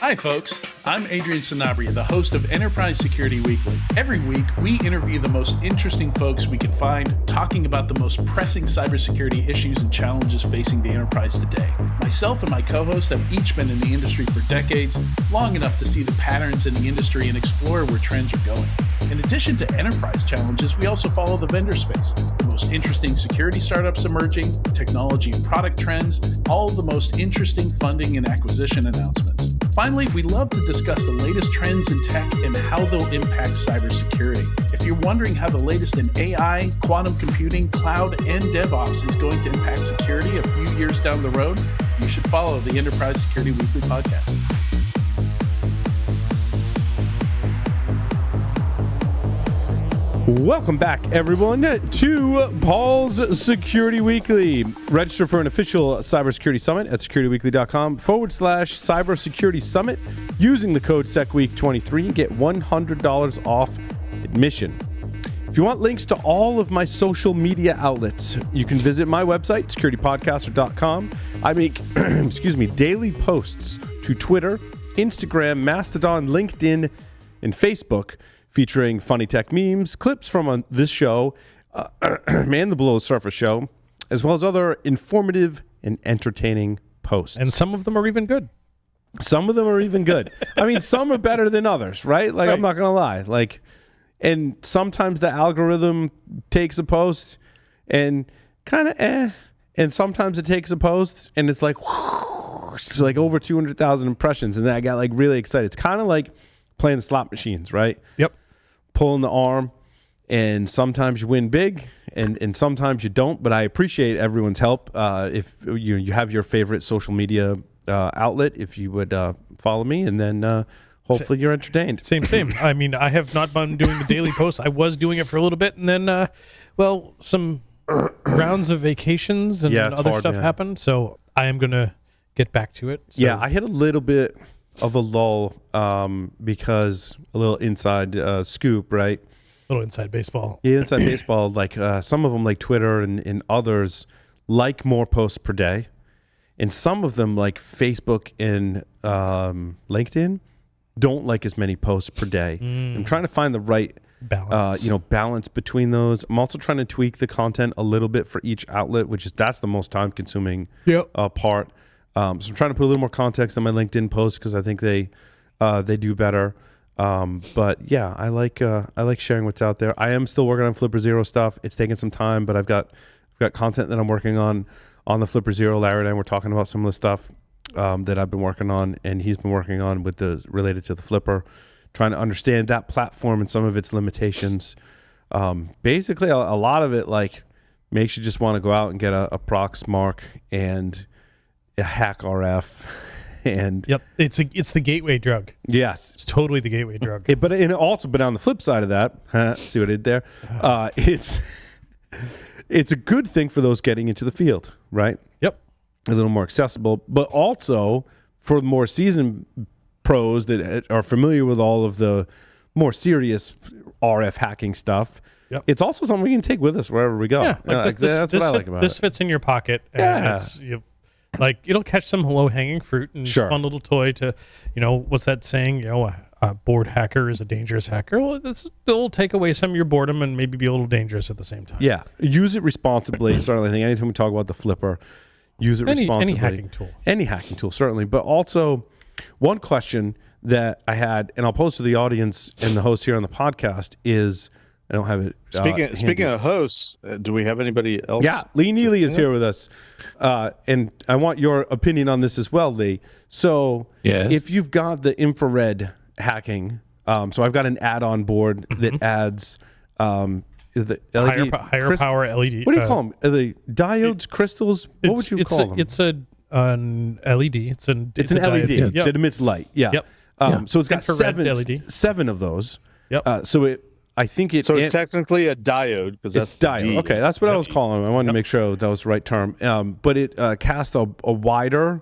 Hi, folks. I'm Adrian Sanabria, the host of Enterprise Security Weekly. Every week, we interview the most interesting folks we can find, talking about the most pressing cybersecurity issues and challenges facing the enterprise today. Myself and my co-hosts have each been in the industry for decades, long enough to see the patterns in the industry and explore where trends are going. In addition to enterprise challenges, we also follow the vendor space, the most interesting security startups emerging, technology and product trends, all of the most interesting funding and acquisition announcements. Finally, we love to discuss the latest trends in tech and how they'll impact cybersecurity. If you're wondering how the latest in AI, quantum computing, cloud, and DevOps is going to impact security a few years down the road, you should follow the Enterprise Security Weekly podcast. Welcome back, everyone, to Paul's Security Weekly. Register for an official cybersecurity summit at securityweekly.com/cybersecurity summit using the code SECWEEK23 and get $100 off admission. If you want links to all of my social media outlets, you can visit my website, securitypodcaster.com. I make, daily posts to Twitter, Instagram, Mastodon, LinkedIn, and Facebook, featuring funny tech memes, clips from this show, and the Below the Surface show, as well as other informative and entertaining posts. And some of them are even good. Some of them are even good. I mean, some are better than others, right? Like, right. I'm not going to lie. Like, and sometimes the algorithm takes a post and kind of and sometimes it takes a post and it's like, whoosh, it's like over 200,000 impressions. And then I got like really excited. It's kind of like playing the slot machines, right? Yep. Pulling the arm, and sometimes you win big, and sometimes you don't. But I appreciate everyone's help. If you have your favorite social media outlet, if you would follow me, and then hopefully you're entertained. Same. I mean, I have not been doing the daily posts. I was doing it for a little bit, and then, some rounds of vacations and other stuff happened. So I am gonna get back to it. So. Yeah, I hit a little bit of a lull because a little inside scoop, right? A little inside baseball. Yeah, inside baseball. Like some of them, like Twitter and others, like more posts per day, and some of them, like Facebook and LinkedIn, don't like as many posts per day. I'm trying to find the right balance between those. I'm also trying to tweak the content a little bit for each outlet, that's the most time consuming part. So I'm trying to put a little more context on my LinkedIn posts because I think they do better. But yeah, I like sharing what's out there. I am still working on Flipper Zero stuff. It's taking some time, but I've got content that I'm working on the Flipper Zero. Larry and I were talking about some of the stuff that I've been working on, and he's been working on related to the Flipper, trying to understand that platform and some of its limitations. Basically, a lot of it like makes you just want to go out and get a Proxmark and a hack RF, and it's the gateway drug. Yes, it's totally the gateway drug. But on the flip side of that, see what I did there? It's a good thing for those getting into the field, right? Yep, a little more accessible, but also for more seasoned pros that are familiar with all of the more serious RF hacking stuff. Yep. It's also something we can take with us wherever we go. Yeah, that's what I like about it. This fits in your pocket, and like it'll catch some low-hanging fruit and fun little toy to, what's that saying? A bored hacker is a dangerous hacker. Well, it'll take away some of your boredom and maybe be a little dangerous at the same time. Yeah, use it responsibly. Certainly, I think anytime we talk about the Flipper, use it responsibly. Any hacking tool, certainly. But also, one question that I had, and I'll pose to the audience and the host here on the podcast is, I don't have it. Speaking of hosts, do we have anybody else? Yeah, Lee Neely is here with us, and I want your opinion on this as well, Lee. So, if you've got the infrared hacking, so I've got an add-on board that adds the LED, higher power LED. What do you call them? Are they diodes, crystals? What would you call them? It's an LED. It's an LED that emits light. Yeah. Yep. So it's got LED. seven of those. Yep. So it's technically a diode because that's diode. D. Okay, that's what I was calling them. I wanted to make sure that was the right term. But it casts a wider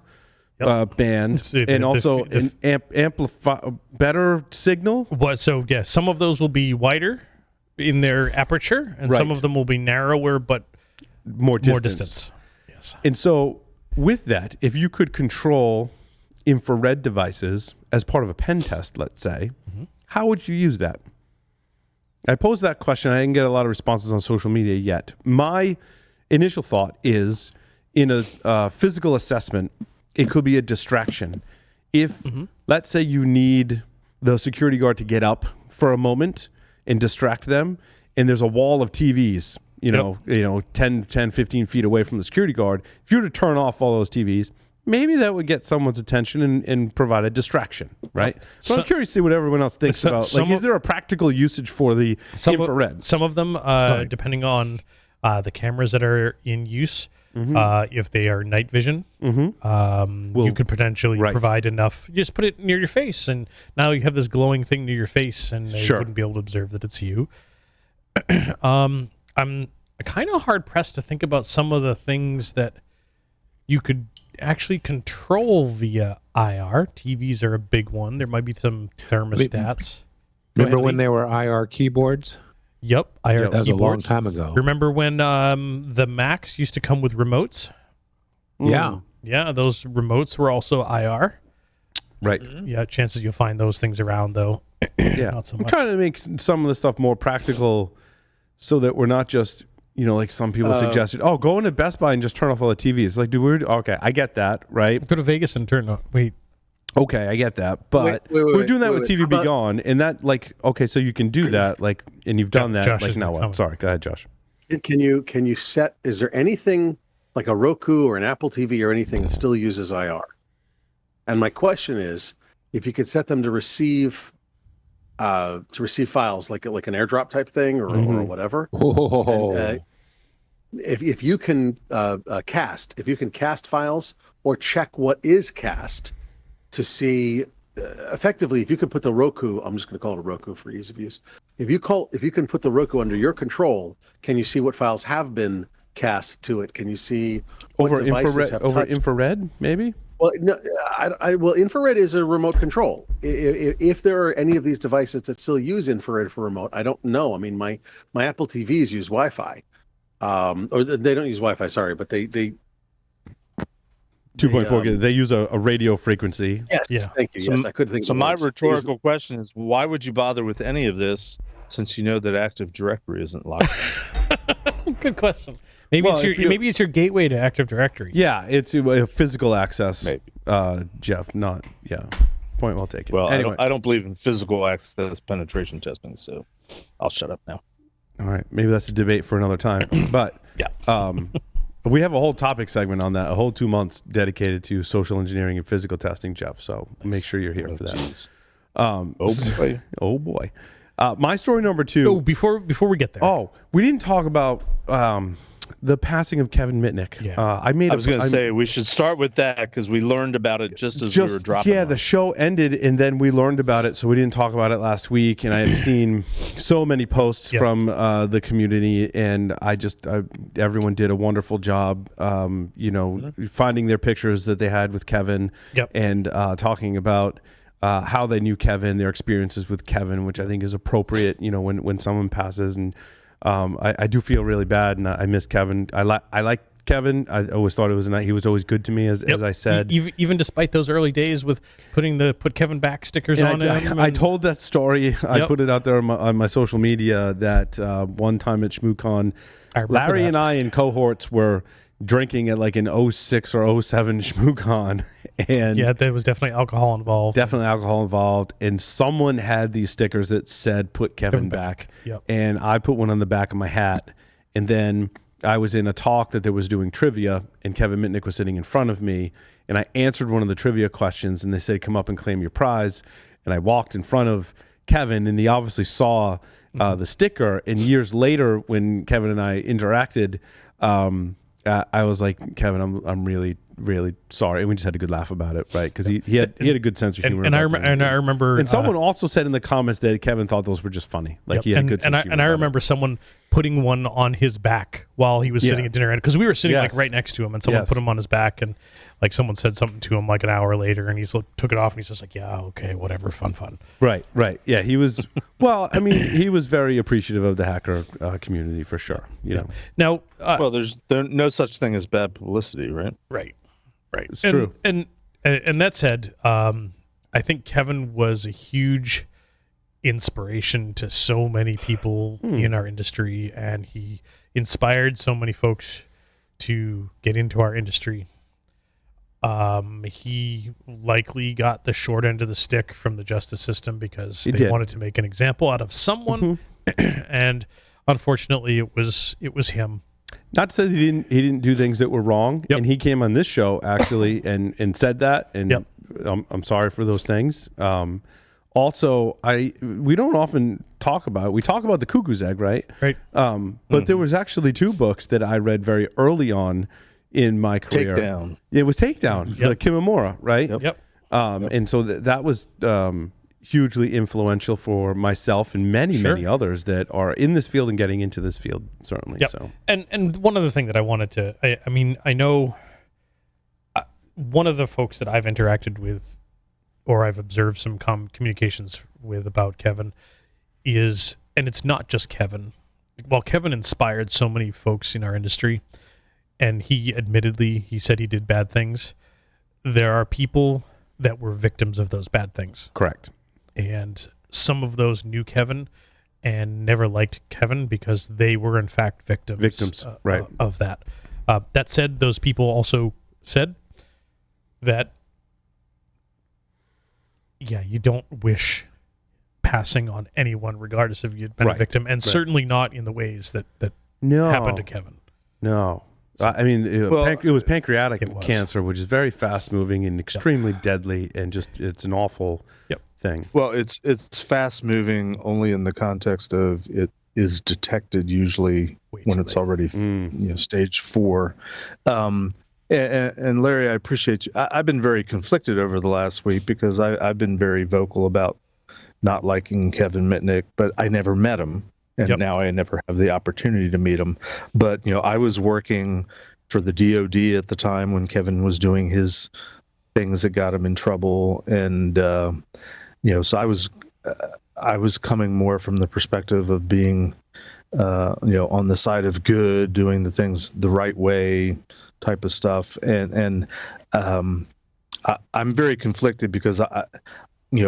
band and also an amplify better signal. So some of those will be wider in their aperture, and some of them will be narrower but more distance. Yes. And so with that, if you could control infrared devices as part of a pen test, let's say, how would you use that? I posed that question. I didn't get a lot of responses on social media yet. My initial thought is in a physical assessment, it could be a distraction. If, let's say you need the security guard to get up for a moment and distract them, and there's a wall of TVs, 10, 15 feet away from the security guard, if you were to turn off all those TVs, maybe that would get someone's attention and provide a distraction, right? So I'm curious to see what everyone else thinks about. Like, is there a practical usage for the infrared? Some of them, depending on the cameras that are in use, if they are night vision, you could potentially provide enough. You just put it near your face, and now you have this glowing thing near your face, and they wouldn't be able to observe that it's you. I'm kind of hard pressed to think about some of the things that you could actually control via IR. TVs are a big one. There might be some thermostats. Remember when there were IR keyboards? Yep, IR that was keyboards. a long time ago. Remember when the Macs used to come with remotes? Yeah, those remotes were also IR. Right. Yeah, chances you'll find those things around, though. Not so much. I'm trying to make some of the stuff more practical so that we're not just, like some people suggested, go into Best Buy and just turn off all the TVs. Like, okay, I get that, right? Go to Vegas and turn off. Wait. Okay, I get that. But we're doing that with TV Be Gone, and that, like, okay, so you can do that, like, and you've done that. Josh like, now what? Sorry, go ahead, Josh. Can you set, is there anything like a Roku or an Apple TV or anything that still uses IR? And my question is, if you could set them to receive files like an AirDrop type thing or whatever. And, if you can cast files or check what is cast to see effectively, if you can put the Roku, I'm just going to call it a Roku for ease of use. If you can put the Roku under your control, can you see what files have been cast to it? Can you see what devices have touched? Infrared, maybe? Well, no, well, infrared is a remote control. If there are any of these devices that still use infrared for remote, I don't know. I mean, my Apple TVs use Wi-Fi, or they don't use Wi-Fi. Sorry, but they 2.4. They use a radio frequency. Yes, yeah. Thank you. Yes, I couldn't think. So my rhetorical question is, why would you bother with any of this since you know that Active Directory isn't locked? Good question. Maybe it's your gateway to Active Directory. Yeah, it's a physical access. Maybe. Jeff, not Point well taken. Well, anyway. I don't believe in physical access penetration testing, so I'll shut up now. All right, maybe that's a debate for another time. But we have a whole topic segment on that, a whole 2 months dedicated to social engineering and physical testing, Jeff. So make sure you're here for that. Oh boy. My story number 2. Oh, before we get there. Oh, we didn't talk about the passing of Kevin Mitnick. Yeah. I was going to say we should start with that because we learned about it just as we were dropping. Yeah, the show ended and then we learned about it, so we didn't talk about it last week. And I have seen so many posts from the community, and everyone did a wonderful job. Finding their pictures that they had with Kevin, and talking about how they knew Kevin, their experiences with Kevin, which I think is appropriate. When someone passes, and I do feel really bad, and I miss Kevin. I like Kevin. I always thought he was always good to me, as I said. Even despite those early days with put Kevin back stickers on him. I told that story. I put it out there on my social media that one time at ShmooCon, Larry and I in cohorts were drinking at like an 06 or 07 ShmooCon. And there was definitely alcohol involved. And someone had these stickers that said, "Put Kevin back." Yep. And I put one on the back of my hat. And then I was in a talk that was doing trivia, and Kevin Mitnick was sitting in front of me. And I answered one of the trivia questions, and they said, "Come up and claim your prize." And I walked in front of Kevin, and he obviously saw the sticker. And years later, when Kevin and I interacted, I was like, "Kevin, I'm really, really sorry," and we just had a good laugh about it, right? Because he had a good sense of humor. And I remember, and someone also said in the comments that Kevin thought those were just funny, like he had a good sense of humor. And I remember someone putting one on his back while he was sitting at dinner, because we were sitting like right next to him, and someone put him on his back, and like someone said something to him like an hour later, and he took it off, and he's just like, "Yeah, okay, whatever, fun." Right. Yeah, he was. Well, I mean, he was very appreciative of the hacker community for sure. Now, there's no such thing as bad publicity, right? Right. It's true. And And that said, I think Kevin was a huge inspiration to so many people in our industry, and he inspired so many folks to get into our industry. He likely got the short end of the stick from the justice system because they wanted to make an example out of someone, and unfortunately, it was him. Not to say he didn't do things that were wrong, and he came on this show actually and said that, and I'm sorry for those things. Also, we don't often talk about it. We talk about the cuckoo's egg, right? Right. But there was actually 2 books that I read very early on in my career. Takedown. It was Takedown, the Kimimura, right? Yep. And so that was hugely influential for myself and many others that are in this field and getting into this field, certainly. Yep. So, and one other thing that I wanted to, I know one of the folks that I've interacted with, or I've observed some communications with about Kevin is, and it's not just Kevin. While Kevin inspired so many folks in our industry, and he said he did bad things, there are people that were victims of those bad things. Correct. And some of those knew Kevin and never liked Kevin because they were in fact victims right. Of that. That said, those people also said that, you don't wish passing on anyone regardless if you'd been a victim, and certainly not in the ways that happened to Kevin. No. I mean, it was pancreatic cancer, which is very fast-moving and extremely deadly, and just it's an awful thing. Well, it's fast-moving only in the context of it is detected usually when it's already stage 4. And Larry, I appreciate you. I've been very conflicted over the last week because I've been very vocal about not liking Kevin Mitnick, but I never met him. And now I never have the opportunity to meet him. But, I was working for the DOD at the time when Kevin was doing his things that got him in trouble. And, so I was coming more from the perspective of being, on the side of good, doing the things the right way type of stuff. And I'm very conflicted because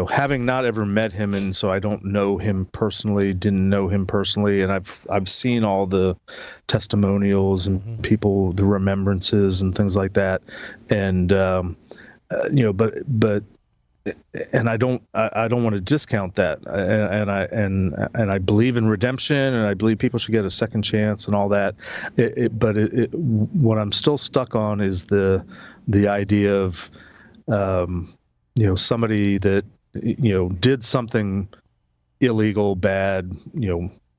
having not ever met him, and so I don't know him personally, didn't know him personally, and I've seen all the testimonials and people, the remembrances and things like that, and but I don't want to discount that, and I believe in redemption, and I believe people should get a second chance and all that. But what I'm still stuck on is the idea of somebody that did something illegal, bad.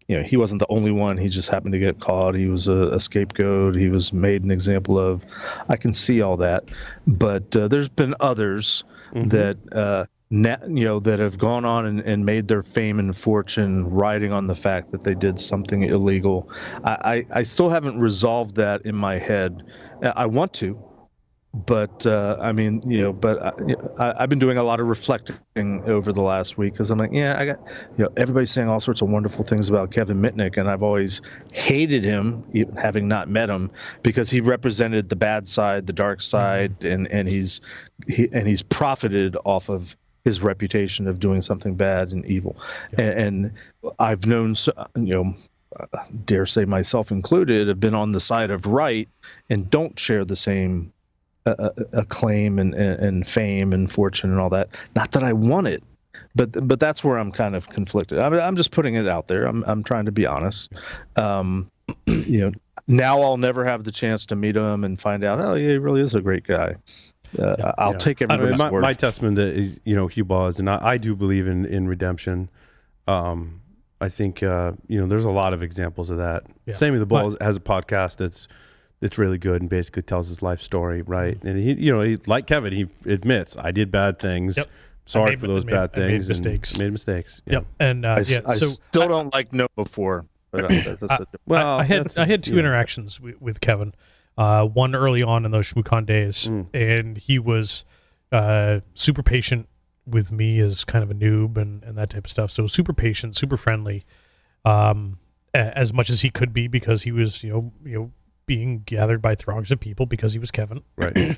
He wasn't the only one. He just happened to get caught. He was a scapegoat. He was made an example of. I can see all that, but there's been others that that have gone on and made their fame and fortune riding on the fact that they did something illegal. I still haven't resolved that in my head. I want to. But I've been doing a lot of reflecting over the last week because I'm like, I got, everybody's saying all sorts of wonderful things about Kevin Mitnick, and I've always hated him, even having not met him, because he represented the bad side, the dark side, and he's profited off of his reputation of doing something bad and evil, and I've known, dare say myself included, have been on the side of right and don't share the same acclaim and fame and fortune and all that. Not that I want it, but that's where I'm kind of conflicted. I'm just putting it out there. I'm trying to be honest. Now I'll never have the chance to meet him and find out, oh yeah, he really is a great guy. I'll take everybody's word. My testament that he was, and I do believe in redemption. I think there's a lot of examples of that. Sammy the Bull has a podcast that's really good and basically tells his life story, right? And he like Kevin, he admits, I did bad things. Sorry for those bad things. Made mistakes. Yep. And I still don't like no before. But I had 2 interactions with Kevin. One early on in those ShmooCon days, and he was super patient with me as kind of a noob and that type of stuff. So super patient, super friendly, as much as he could be, because he was being gathered by throngs of people because he was Kevin. Right.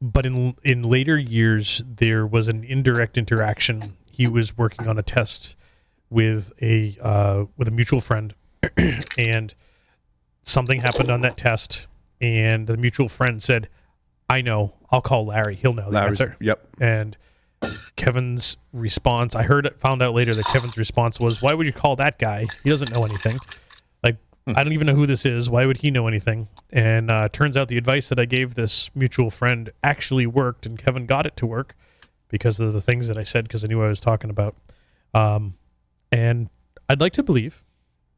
But in later years, there was an indirect interaction. He was working on a test with a mutual friend, and something happened on that test, and the mutual friend said, "I know. I'll call Larry. He'll know the answer." Yep. And Kevin's response, found out later that Kevin's response was, "Why would you call that guy? He doesn't know anything. Like, I don't even know who this is. Why would he know anything?" And turns out the advice that I gave this mutual friend actually worked, and Kevin got it to work because of the things that I said, because I knew what I was talking about. And I'd like to believe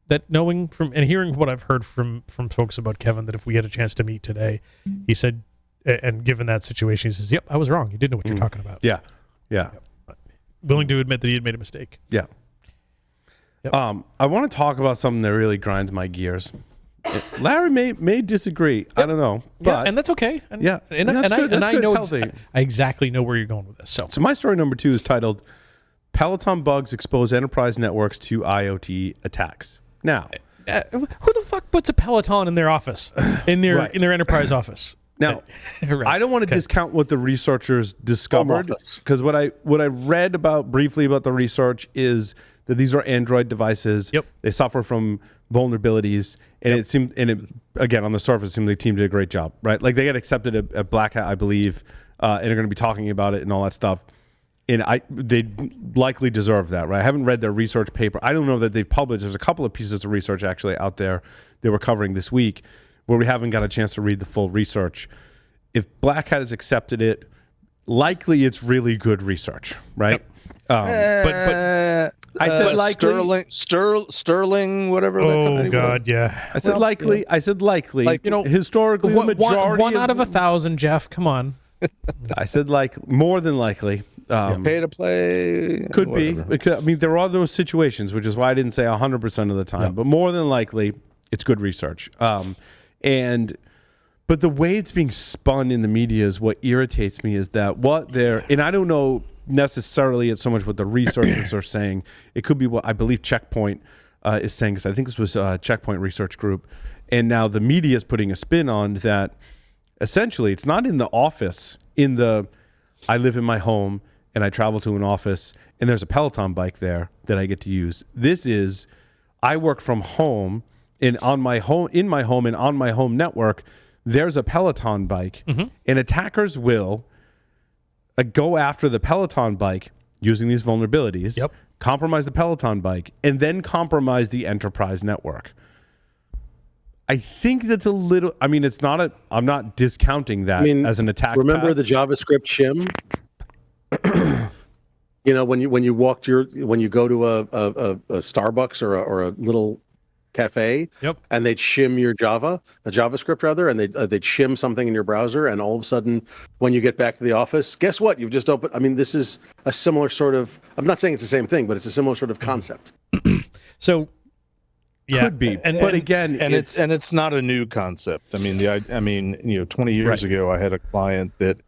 that, knowing from and hearing what I've heard from folks about Kevin, that if we had a chance to meet today, he said, and given that situation, he says, "Yep, I was wrong. You did know what you're talking about." Yeah. Yep. Willing to admit that he had made a mistake. Yeah. Yep. I want to talk about something that really grinds my gears. Larry may disagree. Yep. I don't know. But and that's okay. And, yeah. And I know I exactly know where you're going with this. So my story number 2 is titled "Peloton Bugs Expose Enterprise Networks to IoT Attacks." Now, who the fuck puts a Peloton in their office, in their enterprise office? Now, right. I don't want to discount what the researchers discovered, because what I read briefly about the research is that these are Android devices. Yep. They suffer from vulnerabilities, and again, on the surface, it seemed like the team did a great job, right? Like, they got accepted at Black Hat, I believe, and are going to be talking about it and all that stuff. And they likely deserve that, right? I haven't read their research paper. I don't know that they've published. There's a couple of pieces of research actually out there they were covering this week, where we haven't got a chance to read the full research. If Black Hat has accepted it, likely it's really good research, right? But I said likely. Sterling, whatever. That company God, was. yeah. I said likely. I said likely. Like, historically, the majority. One out of 1,000, Jeff. Come on. I said more than likely. Pay to play. Could whatever. Be. I mean, there are those situations, which is why I didn't say 100% of the time. No. But more than likely, it's good research. But the way it's being spun in the media is what irritates me, is that and I don't know necessarily it's so much what the researchers are saying. It could be what I believe Checkpoint is saying, because I think this was Checkpoint Research Group. And now the media is putting a spin on that. Essentially, it's not in the office, I live in my home and I travel to an office and there's a Peloton bike there that I get to use. This is, I work from home, and in my home and on my home network, there's a Peloton bike, and attackers will go after the Peloton bike using these vulnerabilities, compromise the Peloton bike, and then compromise the enterprise network. I think that's a little, I mean, I'm not discounting that as an attack. Remember the JavaScript shim? When you go to a Starbucks or a little cafe, and they'd shim your JavaScript rather, and they'd shim something in your browser, and all of a sudden, when you get back to the office, guess what? You've just opened. I mean, this is a similar sort of. I'm not saying it's the same thing, but it's a similar sort of concept. So, yeah, could be, but again, it's not a new concept. I mean, 20 years ago, I had a client that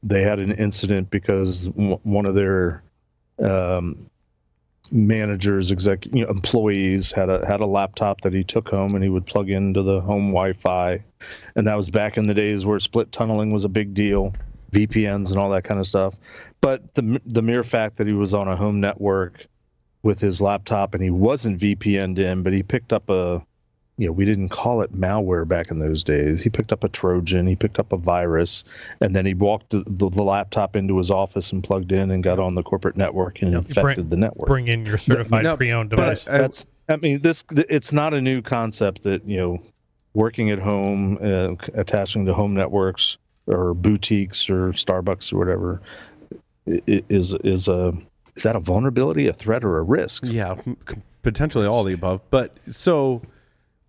they had an incident because one of their managers, employees had a laptop that he took home, and he would plug into the home Wi-Fi, and that was back in the days where split tunneling was a big deal, VPNs and all that kind of stuff. But the mere fact that he was on a home network with his laptop and he wasn't VPN'd in, but he picked up we didn't call it malware back in those days. He picked up a Trojan, he picked up a virus, and then he walked the laptop into his office and plugged in and got on the corporate network and infected the network. Bring in your certified pre-owned device. It's not a new concept that, working at home, attaching to home networks or boutiques or Starbucks or whatever is that a vulnerability, a threat, or a risk? Yeah, potentially all the above. But so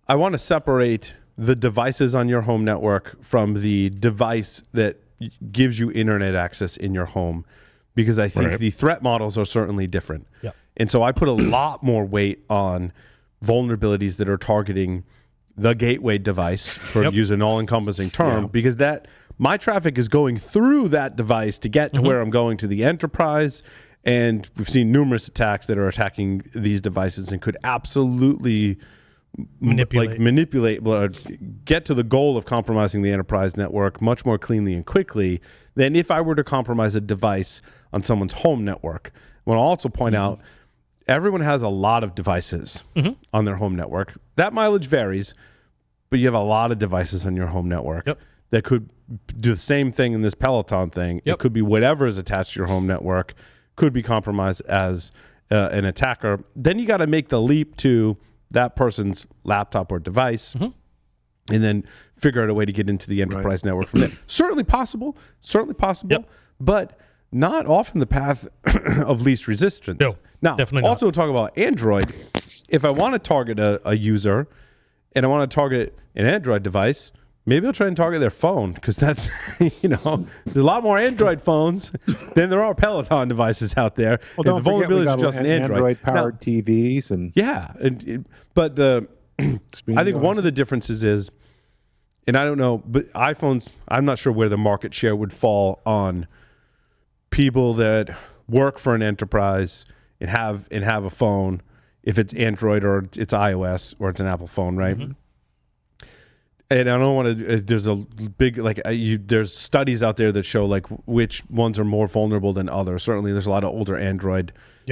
I want to separate the devices on your home network from the device that gives you internet access in your home, because I think the threat models are certainly different. Yeah. And so I put a lot more weight on vulnerabilities that are targeting the gateway device, for use an all-encompassing term, because my traffic is going through that device to get to where I'm going to the enterprise. And we've seen numerous attacks that are attacking these devices and could absolutely manipulate, get to the goal of compromising the enterprise network much more cleanly and quickly than if I were to compromise a device on someone's home network. I want to also point out, everyone has a lot of devices on their home network. That mileage varies, but you have a lot of devices on your home network that could do the same thing in this Peloton thing. It could be whatever is attached to your home network could be compromised as an attacker. Then you got to make the leap to that person's laptop or device and then figure out a way to get into the enterprise network from there. Certainly possible, but not often the path of least resistance. No, now, definitely also talk about Android. If I want to target a user and I want to target an Android device, maybe I'll try and target their phone, because that's, there's a lot more Android phones than there are Peloton devices out there. Well, don't the forget we got just an Android-powered TVs. And but I think one of the differences is, and I don't know, but iPhones, I'm not sure where the market share would fall on people that work for an enterprise and have a phone, if it's Android or it's iOS or it's an Apple phone, right? And I don't want to. There's a big there's studies out there that show like which ones are more vulnerable than others. Certainly, there's a lot of older Android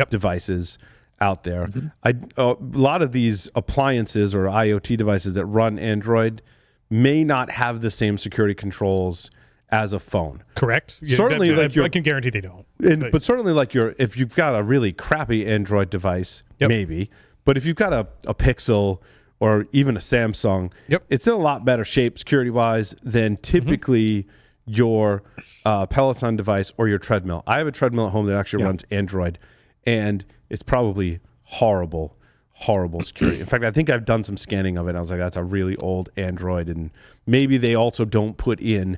devices out there. A lot of these appliances or IoT devices that run Android may not have the same security controls as a phone. Correct. Certainly, I can guarantee they don't. But certainly, if you've got a really crappy Android device, maybe. But if you've got a Pixel or even a Samsung, it's in a lot better shape security-wise than typically your Peloton device or your treadmill. I have a treadmill at home that actually runs Android, and it's probably horrible security. In fact, I think I've done some scanning of it. I was like, that's a really old Android, and maybe they also don't put in,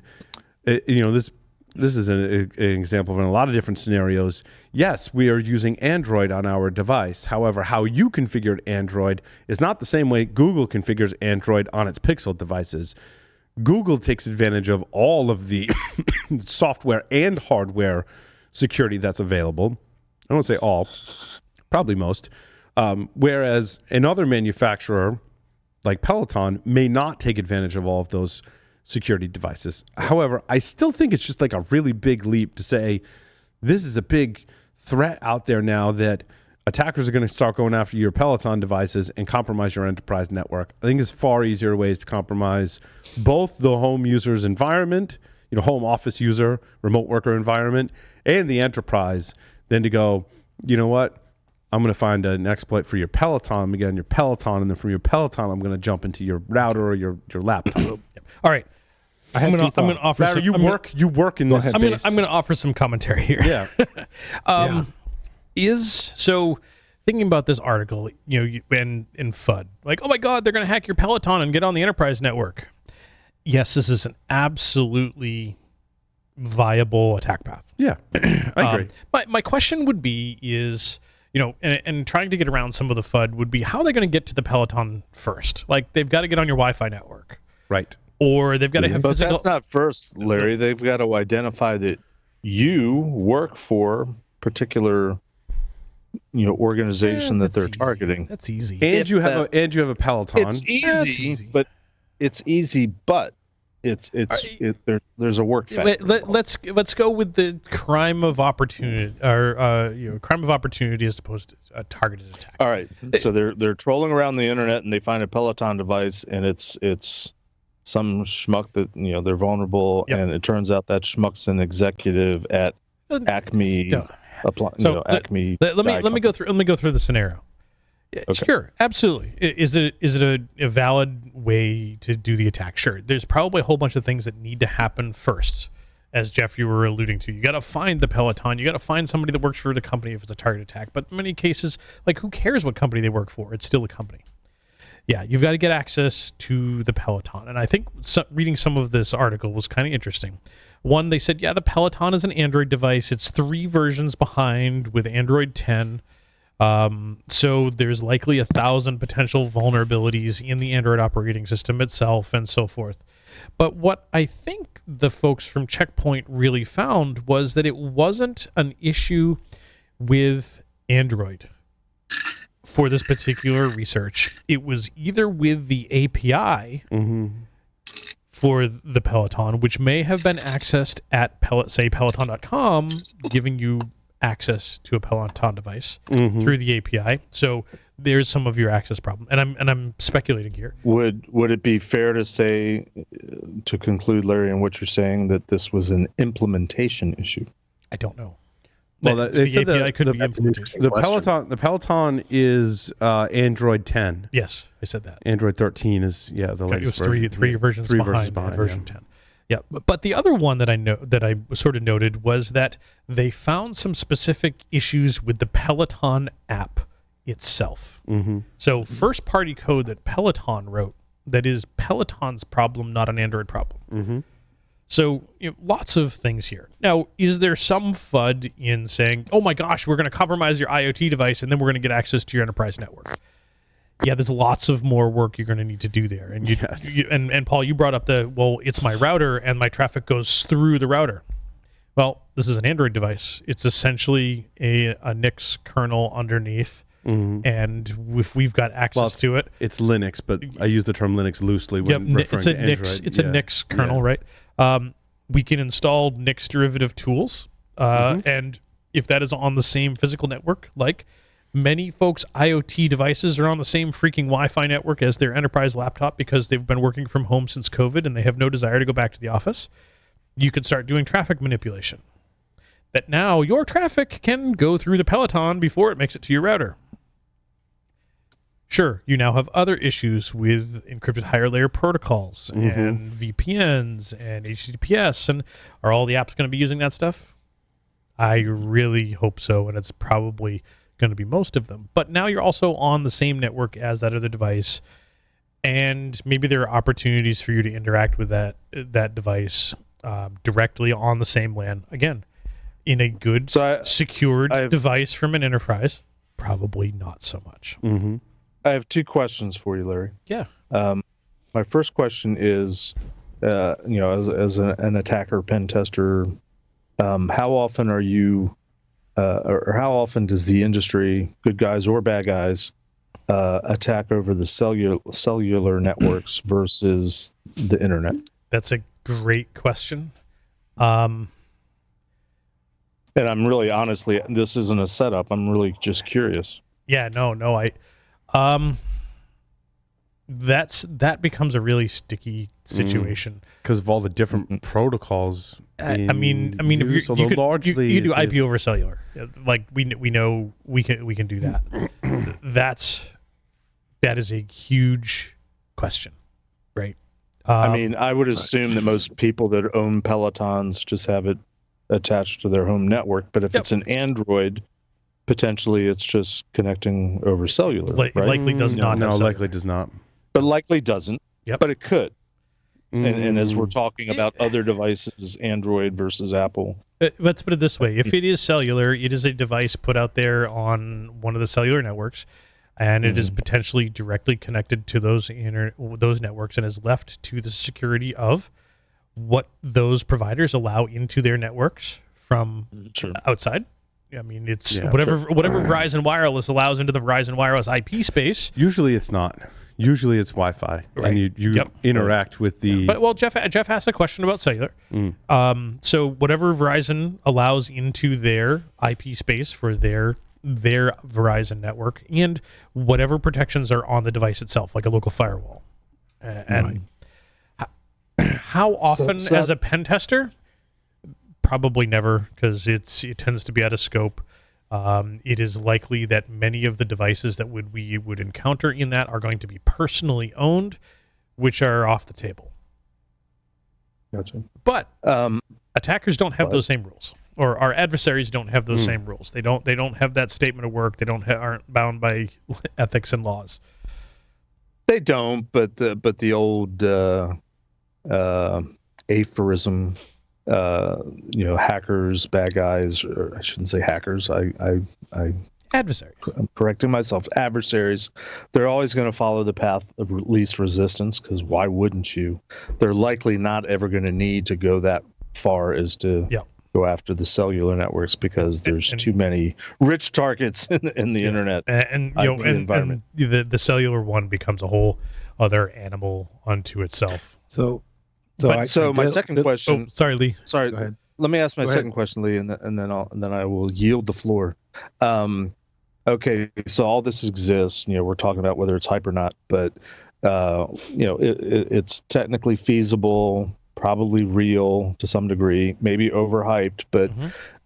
this is an example of in a lot of different scenarios. Yes, we are using Android on our device. However, how you configured Android is not the same way Google configures Android on its Pixel devices. Google takes advantage of all of the software and hardware security that's available. I don't say all, probably most. Whereas another manufacturer like Peloton may not take advantage of all of those security devices. However, I still think it's just like a really big leap to say this is a big threat out there now that attackers are going to start going after your Peloton devices and compromise your enterprise network. I think there's far easier ways to compromise both the home user's environment, home office user, remote worker environment, and the enterprise than to go, you know what? I'm going to find an exploit for your Peloton. I'm going to get on your Peloton, and then from your Peloton, I'm going to jump into your router or your laptop. All right. I'm going to offer Larry, some. You work in this space. I'm going to offer some commentary here. Yeah. So thinking about this article, in FUD, like, oh my God, they're going to hack your Peloton and get on the enterprise network. Yes, this is an absolutely viable attack path. Yeah, I agree. My question would be is, and trying to get around some of the FUD would be how they're going to get to the Peloton first. Like, they've got to get on your Wi-Fi network. Right. Or they've got to have But physical... that's not first, Larry. They've got to identify that you work for particular organization that they're targeting. That's easy. And you have a Peloton. It's easy, but there's a work factor. Let's go with the crime of opportunity, or crime of opportunity as opposed to a targeted attack. All right. So they're trolling around the internet and they find a Peloton device and it's some schmuck that they're vulnerable, and it turns out that schmuck's an executive at Acme. Acme. Let me go through the scenario. Okay. Sure, absolutely. Is it a valid way to do the attack? Sure. There's probably a whole bunch of things that need to happen first, as Jeff, you were alluding to. You got to find the Peloton. You got to find somebody that works for the company if it's a target attack. But in many cases, like, who cares what company they work for? It's still a company. Yeah, you've got to get access to the Peloton. And I think reading some of this article was kind of interesting. One, they said, the Peloton is an Android device. It's 3 versions behind with Android 10. So there's likely 1,000 potential vulnerabilities in the Android operating system itself and so forth. But what I think the folks from Checkpoint really found was that it wasn't an issue with Android for this particular research, it was either with the API for the Peloton, which may have been accessed at say Peloton.com, giving you access to a Peloton device through the API. So there's some of your access problem, and I'm speculating here. Would it be fair to say, to conclude, Larry, on what you're saying, that this was an implementation issue? I don't know. Well, they said API could be implementation. The Peloton is Android 10. Yes, I said that. Android 13 is the latest it was version. three versions behind version 10. Yeah, but the other one that I sort of noted was that they found some specific issues with the Peloton app itself. So first-party code that Peloton wrote, that is Peloton's problem, not an Android problem. So lots of things here. Now, is there some FUD in saying, oh my gosh, we're going to compromise your IoT device and then we're going to get access to your enterprise network? Yeah, there's lots of more work you're going to need to do there. And and Paul, you brought up it's my router and my traffic goes through the router. Well, this is an Android device. It's essentially a Nix kernel underneath. And if we've got access to it, it's Linux, but I use the term Linux loosely when referring to Android. It's a Nix kernel, right? We can install Nix derivative tools, and if that is on the same physical network, like many folks' IoT devices are on the same freaking Wi-Fi network as their enterprise laptop because they've been working from home since COVID and they have no desire to go back to the office, you can start doing traffic manipulation. That now your traffic can go through the Peloton before it makes it to your router. Sure, you now have other issues with encrypted higher layer protocols and VPNs and HTTPS, and are all the apps going to be using that stuff? I really hope so, and it's probably going to be most of them. But now you're also on the same network as that other device, and maybe there are opportunities for you to interact with that device directly on the same LAN. Again, in a good, secured device from an enterprise, probably not so much. I have two questions for you, Larry. Yeah. My first question is, as an attacker, pen tester, how often are you, or how often does the industry, good guys or bad guys, attack over the cellular networks versus the internet? That's a great question. And I'm really, honestly, this isn't a setup. I'm really just curious. Yeah, no, that becomes a really sticky situation because of all the different protocols. I mean, if you do IP over cellular, like we know we can do that. That is a huge question, right? I would assume that most people that own Pelotons just have it attached to their home network, but if it's an Android, potentially it's just connecting over cellular. Right? Likely does not. No, likely does not. But likely doesn't. Yep. But it could. And as we're talking about other devices, Android versus Apple. Let's put it this way. If it is cellular, it is a device put out there on one of the cellular networks, and it is potentially directly connected to those networks and is left to the security of what those providers allow into their networks from outside. I mean, it's whatever Verizon Wireless allows into the Verizon Wireless IP space. Usually it's not. Usually it's Wi-Fi, and you interact with the. But Jeff asked a question about cellular. So whatever Verizon allows into their IP space for their Verizon network, and whatever protections are on the device itself, like a local firewall, and how often as a pen tester? Probably never, because it tends to be out of scope. It is likely that many of the devices that we would encounter in that are going to be personally owned, which are off the table. Gotcha. But attackers don't have those same rules, or our adversaries don't have those same rules. They don't have that statement of work. They aren't bound by ethics and laws. They don't, but the old aphorism. Hackers, bad guys, or I shouldn't say hackers. Adversaries. I'm correcting myself. Adversaries. They're always going to follow the path of least resistance, because why wouldn't you? They're likely not ever going to need to go that far as to go after the cellular networks because there's too many rich targets in the internet and environment. And the cellular one becomes a whole other animal unto itself. So my second question. Oh, sorry, Lee. Sorry. Go ahead. Let me ask my second question, Lee, and then I will yield the floor. Okay, so all this exists. We're talking about whether it's hype or not, but it's technically feasible, probably real to some degree, maybe overhyped. But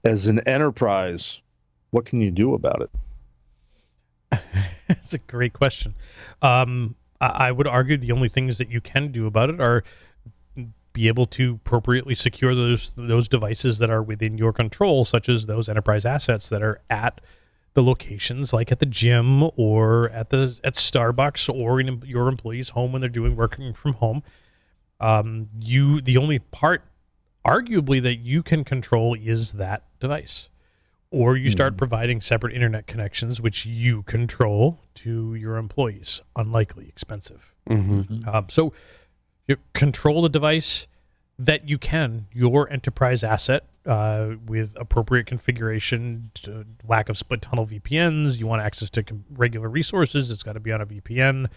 as an enterprise, what can you do about it? That's a great question. I would argue the only things that you can do about it are be able to appropriately secure those devices that are within your control, such as those enterprise assets that are at the locations, like at the gym or at Starbucks or in your employees' home when they're working from home. The only part, arguably, that you can control is that device. Or you start providing separate internet connections, which you control, to your employees. Unlikely expensive. So you control the device that you can, your enterprise asset, with appropriate configuration, lack of split tunnel VPNs. You want access to regular resources, it's got to be on a VPN.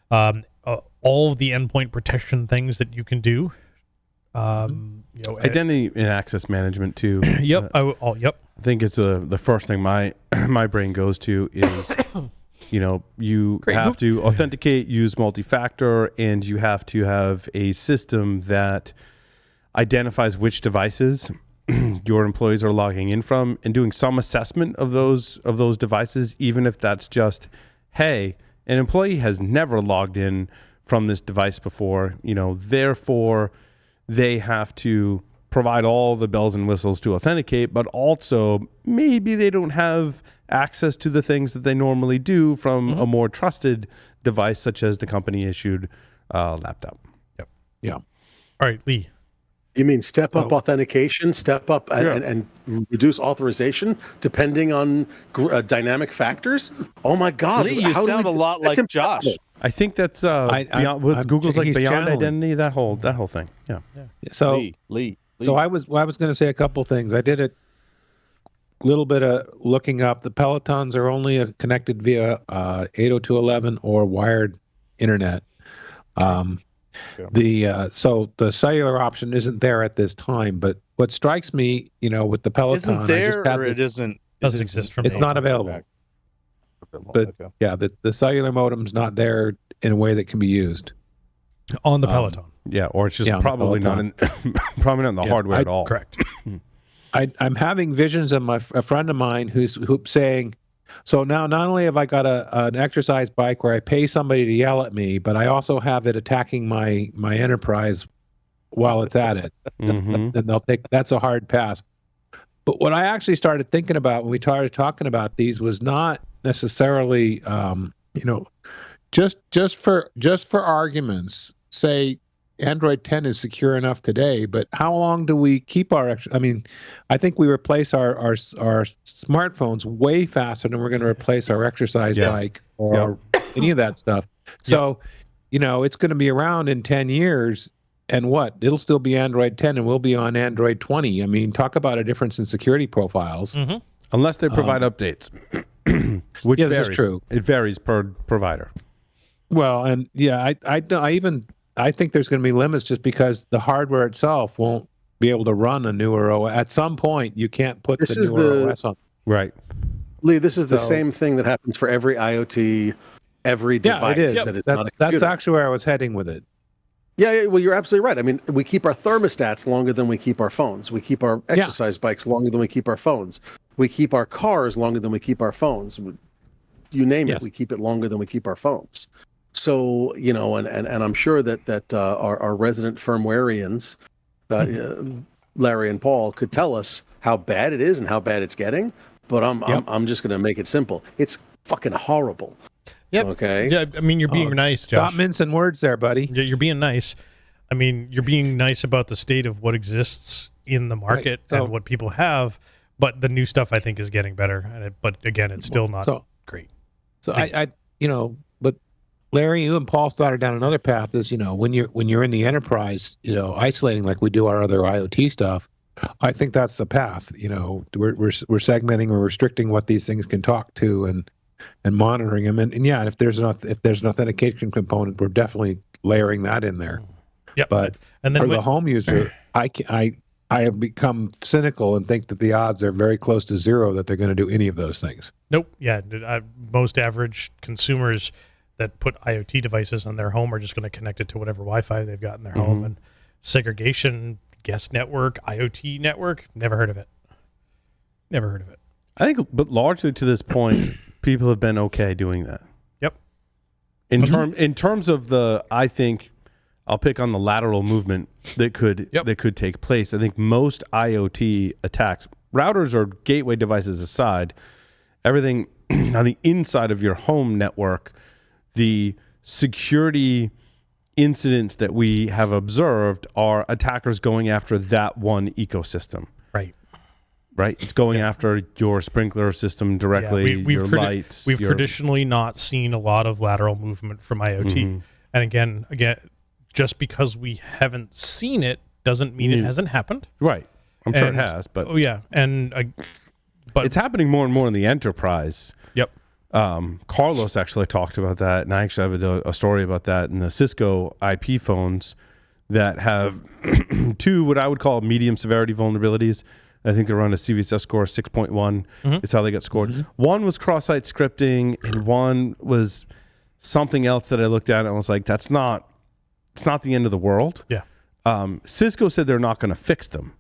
All of the endpoint protection things that you can do. Identity and access management too. Yep. I think it's the first thing my brain goes to is, you have to authenticate, use multi-factor, and you have to have a system that identifies which devices your employees are logging in from, and doing some assessment of those devices, even if that's just, hey, an employee has never logged in from this device before, therefore they have to provide all the bells and whistles to authenticate, but also maybe they don't have access to the things that they normally do from a more trusted device, such as the company issued laptop. Yep. Yeah. All right, Lee. You mean step up authentication, step up and reduce authorization depending on dynamic factors? Oh my God! Lee, you sound a lot like Josh. I think that's beyond, Google's like beyond identity. That whole thing. Yeah. So Lee. So I was going to say a couple things. I did a little bit of looking up. The Pelotons are only connected via 802.11 or wired internet. So the cellular option isn't there at this time. But what strikes me, with the Peloton, isn't there, or it isn't? Doesn't exist from. It's not available. But the cellular modem's not there in a way that can be used on the Peloton. Yeah, or it's just probably not in the hardware at all. Correct. I'm having visions of a friend of mine who's saying, so now not only have I got an exercise bike where I pay somebody to yell at me, but I also have it attacking my enterprise while it's at it. And that's a hard pass. But what I actually started thinking about when we started talking about these was not necessarily, just for arguments, say Android 10 is secure enough today, but how long do we keep I think we replace our smartphones way faster than we're going to replace our exercise bike or any of that stuff. So, it's going to be around in 10 years, and it'll still be Android 10 and we'll be on Android 20. Talk about a difference in security profiles. Unless they provide updates, which varies. This is true. It varies per provider. Well, and I think there's going to be limits just because the hardware itself won't be able to run a newer OS. At some point, you can't put the newer OS on. Right. Lee, this is the same thing that happens for every IoT, every device it is. that is not a computer. That's actually where I was heading with it. Yeah, well, you're absolutely right. We keep our thermostats longer than we keep our phones. We keep our exercise bikes longer than we keep our phones. We keep our cars longer than we keep our phones. You name it, we keep it longer than we keep our phones. So, and I'm sure that our resident firmwareans, Larry and Paul, could tell us how bad it is and how bad it's getting. But I'm just going to make it simple. It's fucking horrible. Yep. Okay. Yeah. You're being nice, Josh. Stop mincing words there, buddy. Yeah, you're being nice. You're being nice about the state of what exists in the market and what people have. But the new stuff, I think, is getting better. But again, it's still not great. So but Larry, you and Paul started down another path. Is when you're in the enterprise, isolating like we do our other IoT stuff. I think that's the path. We're segmenting or restricting what these things can talk to and monitoring them. And yeah, if there's an authentication component, we're definitely layering that in there. Yep. But and then for the home user, I have become cynical and think that the odds are very close to zero that they're going to do any of those things. Nope. Yeah. Most average consumers that put IoT devices on their home are just going to connect it to whatever Wi-Fi they've got in their home. And segregation, guest network, IoT network, never heard of it. Never heard of it. I think, but largely to this point, people have been okay doing that. Yep. In terms of I think I'll pick on the lateral movement that could take place. I think most IoT attacks, routers or gateway devices aside, everything on the inside of your home network, the security incidents that we have observed are attackers going after that one ecosystem. Right. It's going after your sprinkler system directly, your lights. We've traditionally not seen a lot of lateral movement from IoT. And again, just because we haven't seen it doesn't mean it hasn't happened. Right. I'm sure it has, but but it's happening more and more in the enterprise. Yep. Carlos actually talked about that, and I actually have a story about that in the Cisco IP phones that have two what I would call medium severity vulnerabilities. I think they're on a CVSS score 6.1. It's how they got scored. One was cross-site scripting, and one was something else that I looked at and I was like, it's not the end of the world. Yeah. Cisco said they're not going to fix them,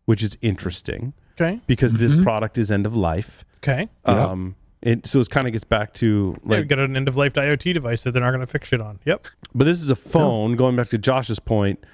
which is interesting. Okay. Because this product is end of life. Okay. So it kind of gets back to we've got an end of life IoT device that they're not going to fix shit on. Yep. But this is a phone. Going back to Josh's point,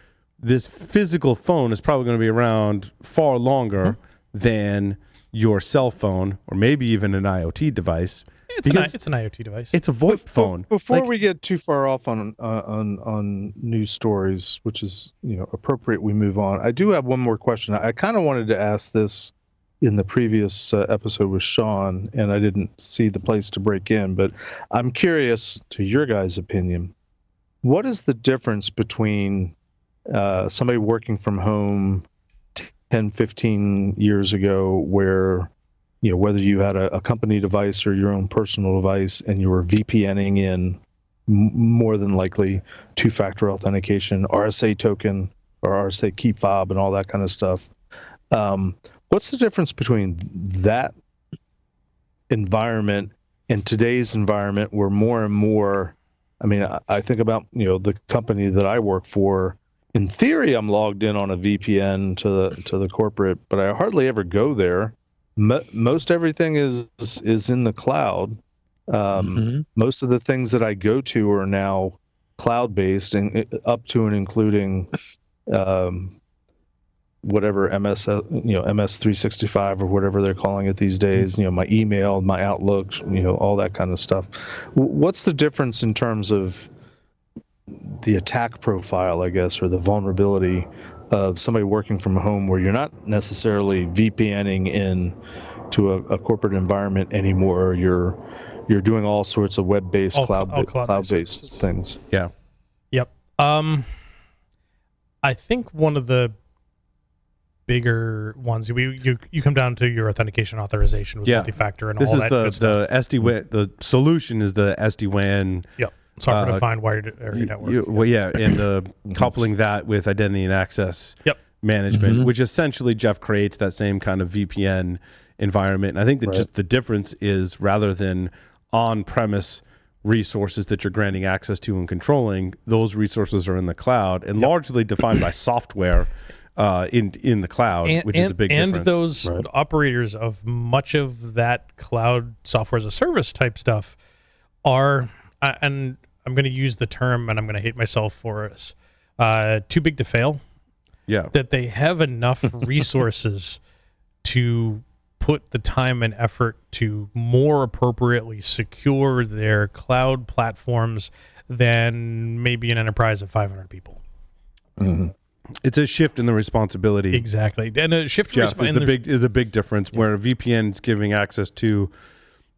this physical phone is probably going to be around far longer than your cell phone or maybe even an IoT device. It's an IoT device. It's a VoIP phone. Before we get too far off on news stories, which is appropriate, we move on. I do have one more question. I kind of wanted to ask this in the previous episode with Sean, and I didn't see the place to break in, but I'm curious to your guys' opinion. What is the difference between somebody working from home 10, 15 years ago where, whether you had a company device or your own personal device and you were VPNing in more than likely two-factor authentication, RSA token or RSA key fob and all that kind of stuff. What's the difference between that environment and today's environment where more and more, I think about, the company that I work for. In theory, I'm logged in on a VPN to the corporate, but I hardly ever go there. Most everything is in the cloud. Most of the things that I go to are now cloud-based, and up to and including whatever MS 365 or whatever they're calling it these days. My email, my Outlook, all that kind of stuff. What's the difference in terms of the attack profile, I guess, or the vulnerability of somebody working from home where you're not necessarily VPNing in to a corporate environment anymore? You're doing all sorts of web-based, cloud-based things. Yeah. Yep. I think one of the bigger ones, you come down to your authentication authorization with multi-factor and all that good stuff. This is the SD-WAN. The solution is the SD-WAN. Yep. Software-defined wired area network. And coupling that with identity and access management, which essentially, Jeff, creates that same kind of VPN environment. And I think that just the difference is, rather than on-premise resources that you're granting access to and controlling, those resources are in the cloud and largely defined by software in the cloud, which is a big difference. And those operators of much of that cloud software as a service type stuff are... and I'm going to use the term, and I'm going to hate myself for this, too big to fail. Yeah. That they have enough resources to put the time and effort to more appropriately secure their cloud platforms than maybe an enterprise of 500 people. It's a shift in the responsibility. Exactly. And a shift, Jeff, is a big difference where a VPN is giving access to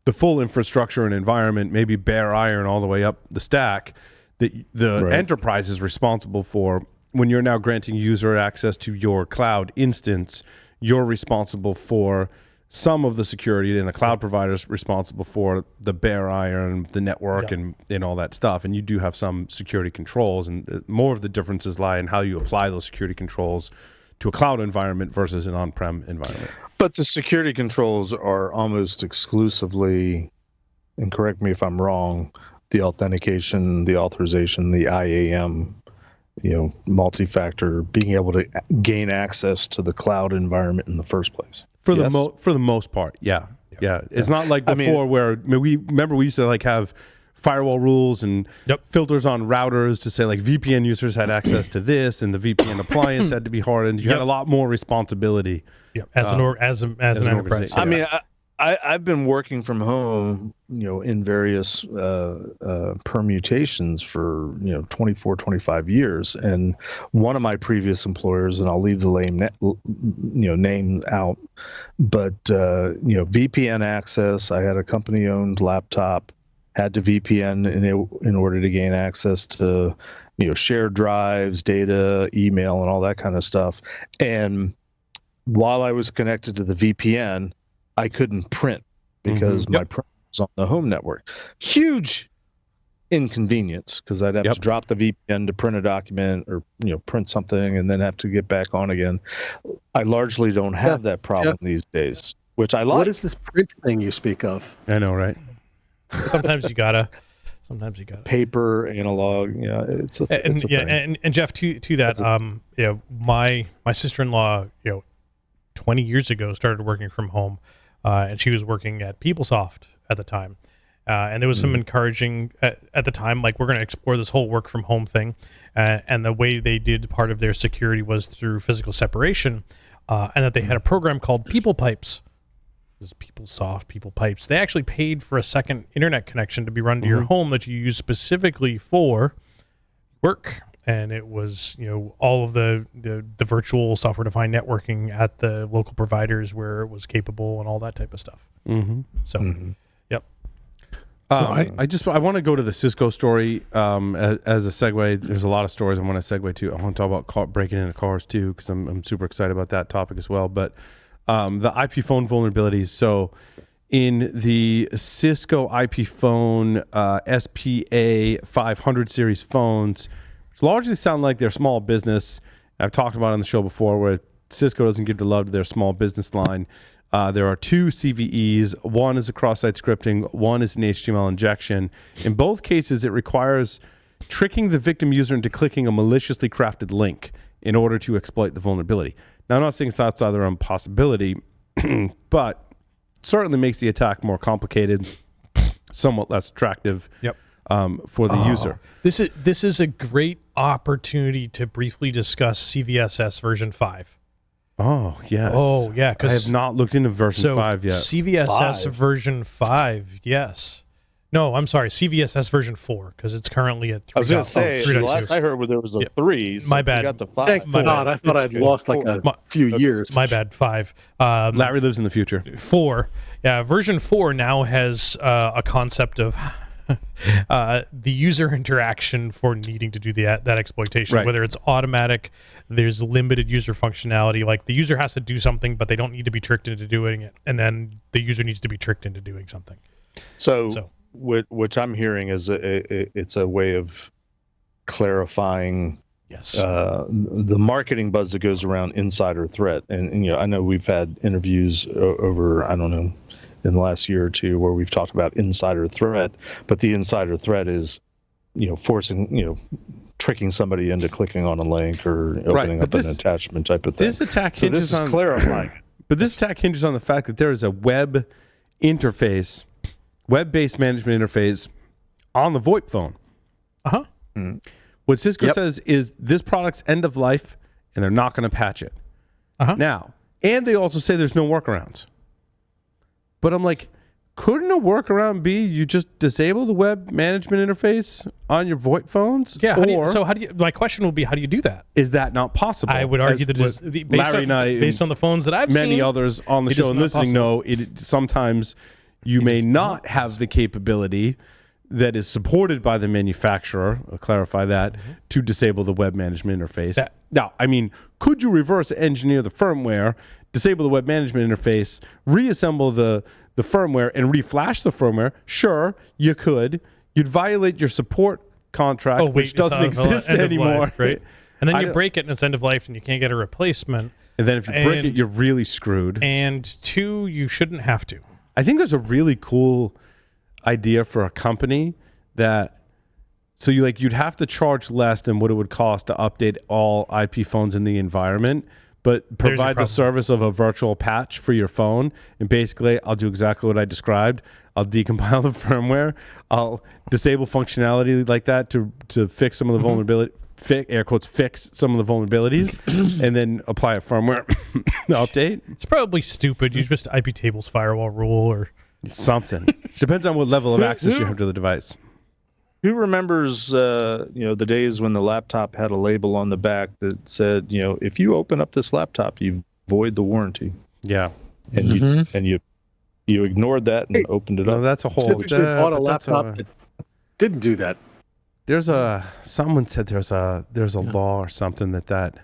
the full infrastructure and environment, maybe bare iron all the way up the stack, that the enterprise is responsible for when you're now granting user access to your cloud instance, you're responsible for some of the security, and the cloud provider's responsible for the bare iron, the network, and all that stuff. And you do have some security controls, and more of the differences lie in how you apply those security controls to a cloud environment versus an on-prem environment. But the security controls are almost exclusively, and correct me if I'm wrong, the authentication, the authorization, the IAM, multi-factor, being able to gain access to the cloud environment in the first place. For the most part, yeah. It's not like before where we used to like have firewall rules and filters on routers to say like VPN users had access to this, and the VPN appliance had to be hardened. You had a lot more responsibility. As an enterprise. I mean, I've been working from home, in various permutations for 24, 25 years, and one of my previous employers, and I'll leave the name out, but VPN access. I had a company-owned laptop, had to VPN in order to gain access to shared drives, data, email, and all that kind of stuff. And while I was connected to the VPN, I couldn't print because my print was on the home network. Huge inconvenience, because I'd have to drop the VPN to print a document or print something and then have to get back on again. I largely don't have that problem these days, which I like. What is this print thing you speak of? I know, right? Sometimes you gotta. Paper, analog. It's a thing. And Jeff, to that, my sister-in-law, 20 years ago started working from home. And she was working at PeopleSoft at the time. And there was some encouraging at the time, like, we're going to explore this whole work from home thing. And the way they did part of their security was through physical separation, and that they had a program called People Pipes. This is PeopleSoft, People Pipes. They actually paid for a second internet connection to be run to your home that you use specifically for work. And it was, all of the virtual software-defined networking at the local providers where it was capable and all that type of stuff. So, yep. I want to go to the Cisco story as a segue. There's a lot of stories I want to segue to. I want to talk about breaking into cars too, because I'm super excited about that topic as well. But the IP phone vulnerabilities. So in the Cisco IP phone SPA 500 series phones, largely sound like they're small business. I've talked about it on the show before where Cisco doesn't give the love to their small business line. There are two CVEs. One is a cross-site scripting. One is an HTML injection. In both cases, it requires tricking the victim user into clicking a maliciously crafted link in order to exploit the vulnerability. Now, I'm not saying it's outside the realm of possibility, but certainly makes the attack more complicated, somewhat less attractive. For the user. This is a great opportunity to briefly discuss CVSS version 5. Oh, yes. Oh, yeah. I have not looked into version 5 yet. CVSS version 5, yes. No, I'm sorry, CVSS version 4, because it's currently at 3. I was going to say, the last I heard there was a 3, so my bad. Got to 5. Thank God, I thought I'd lost like a few years. My bad, 5. Larry lives in the future. 4. Yeah, version 4 now has a concept of the user interaction for needing to do that exploitation, whether it's automatic, there's limited user functionality, like the user has to do something but they don't need to be tricked into doing it, and then the user needs to be tricked into doing something. So which I'm hearing is it's a way of clarifying the marketing buzz that goes around insider threat, and I know we've had interviews over, I don't know, in the last year or two where we've talked about insider threat, but the insider threat is, forcing, tricking somebody into clicking on a link or opening up an attachment type of thing. This attack hinges on clarifying. But this attack hinges on the fact that there is a web interface, web-based management interface on the VoIP phone. What Cisco says is this product's end of life, and they're not going to patch it. Now, and they also say there's no workarounds. But I'm like, couldn't a workaround be you just disable the web management interface on your VoIP phones? Yeah. My question will be, how do you do that? Is that not possible? I would argue that based on the phones that I've seen, many others on the show and listening know sometimes you may not have the capability that is supported by the manufacturer, I'll clarify that, to disable the web management interface. Now, I mean, could you reverse engineer the firmware, disable the web management interface, reassemble the firmware, and reflash the firmware? Sure, you could. You'd violate your support contract, which doesn't exist anymore. Life, right? And then you break it and it's end of life and you can't get a replacement. And then if you break it, you're really screwed. And 2, you shouldn't have to. I think there's a really cool idea for a company that, so you'd have to charge less than what it would cost to update all IP phones in the environment, but provide the service of a virtual patch for your phone. And basically, I'll do exactly what I described. I'll decompile the firmware. I'll disable functionality like that to fix some of the vulnerability, air quotes, fix some of the vulnerabilities, and then apply a firmware update. It's probably stupid. You just IP tables firewall rule or something. Depends on what level of access you have to the device. Who remembers, the days when the laptop had a label on the back that said, if you open up this laptop, you void the warranty. Yeah, and you ignored that and opened it up. That's a whole. Typically bought a laptop that didn't do that. Someone said there's a law or something that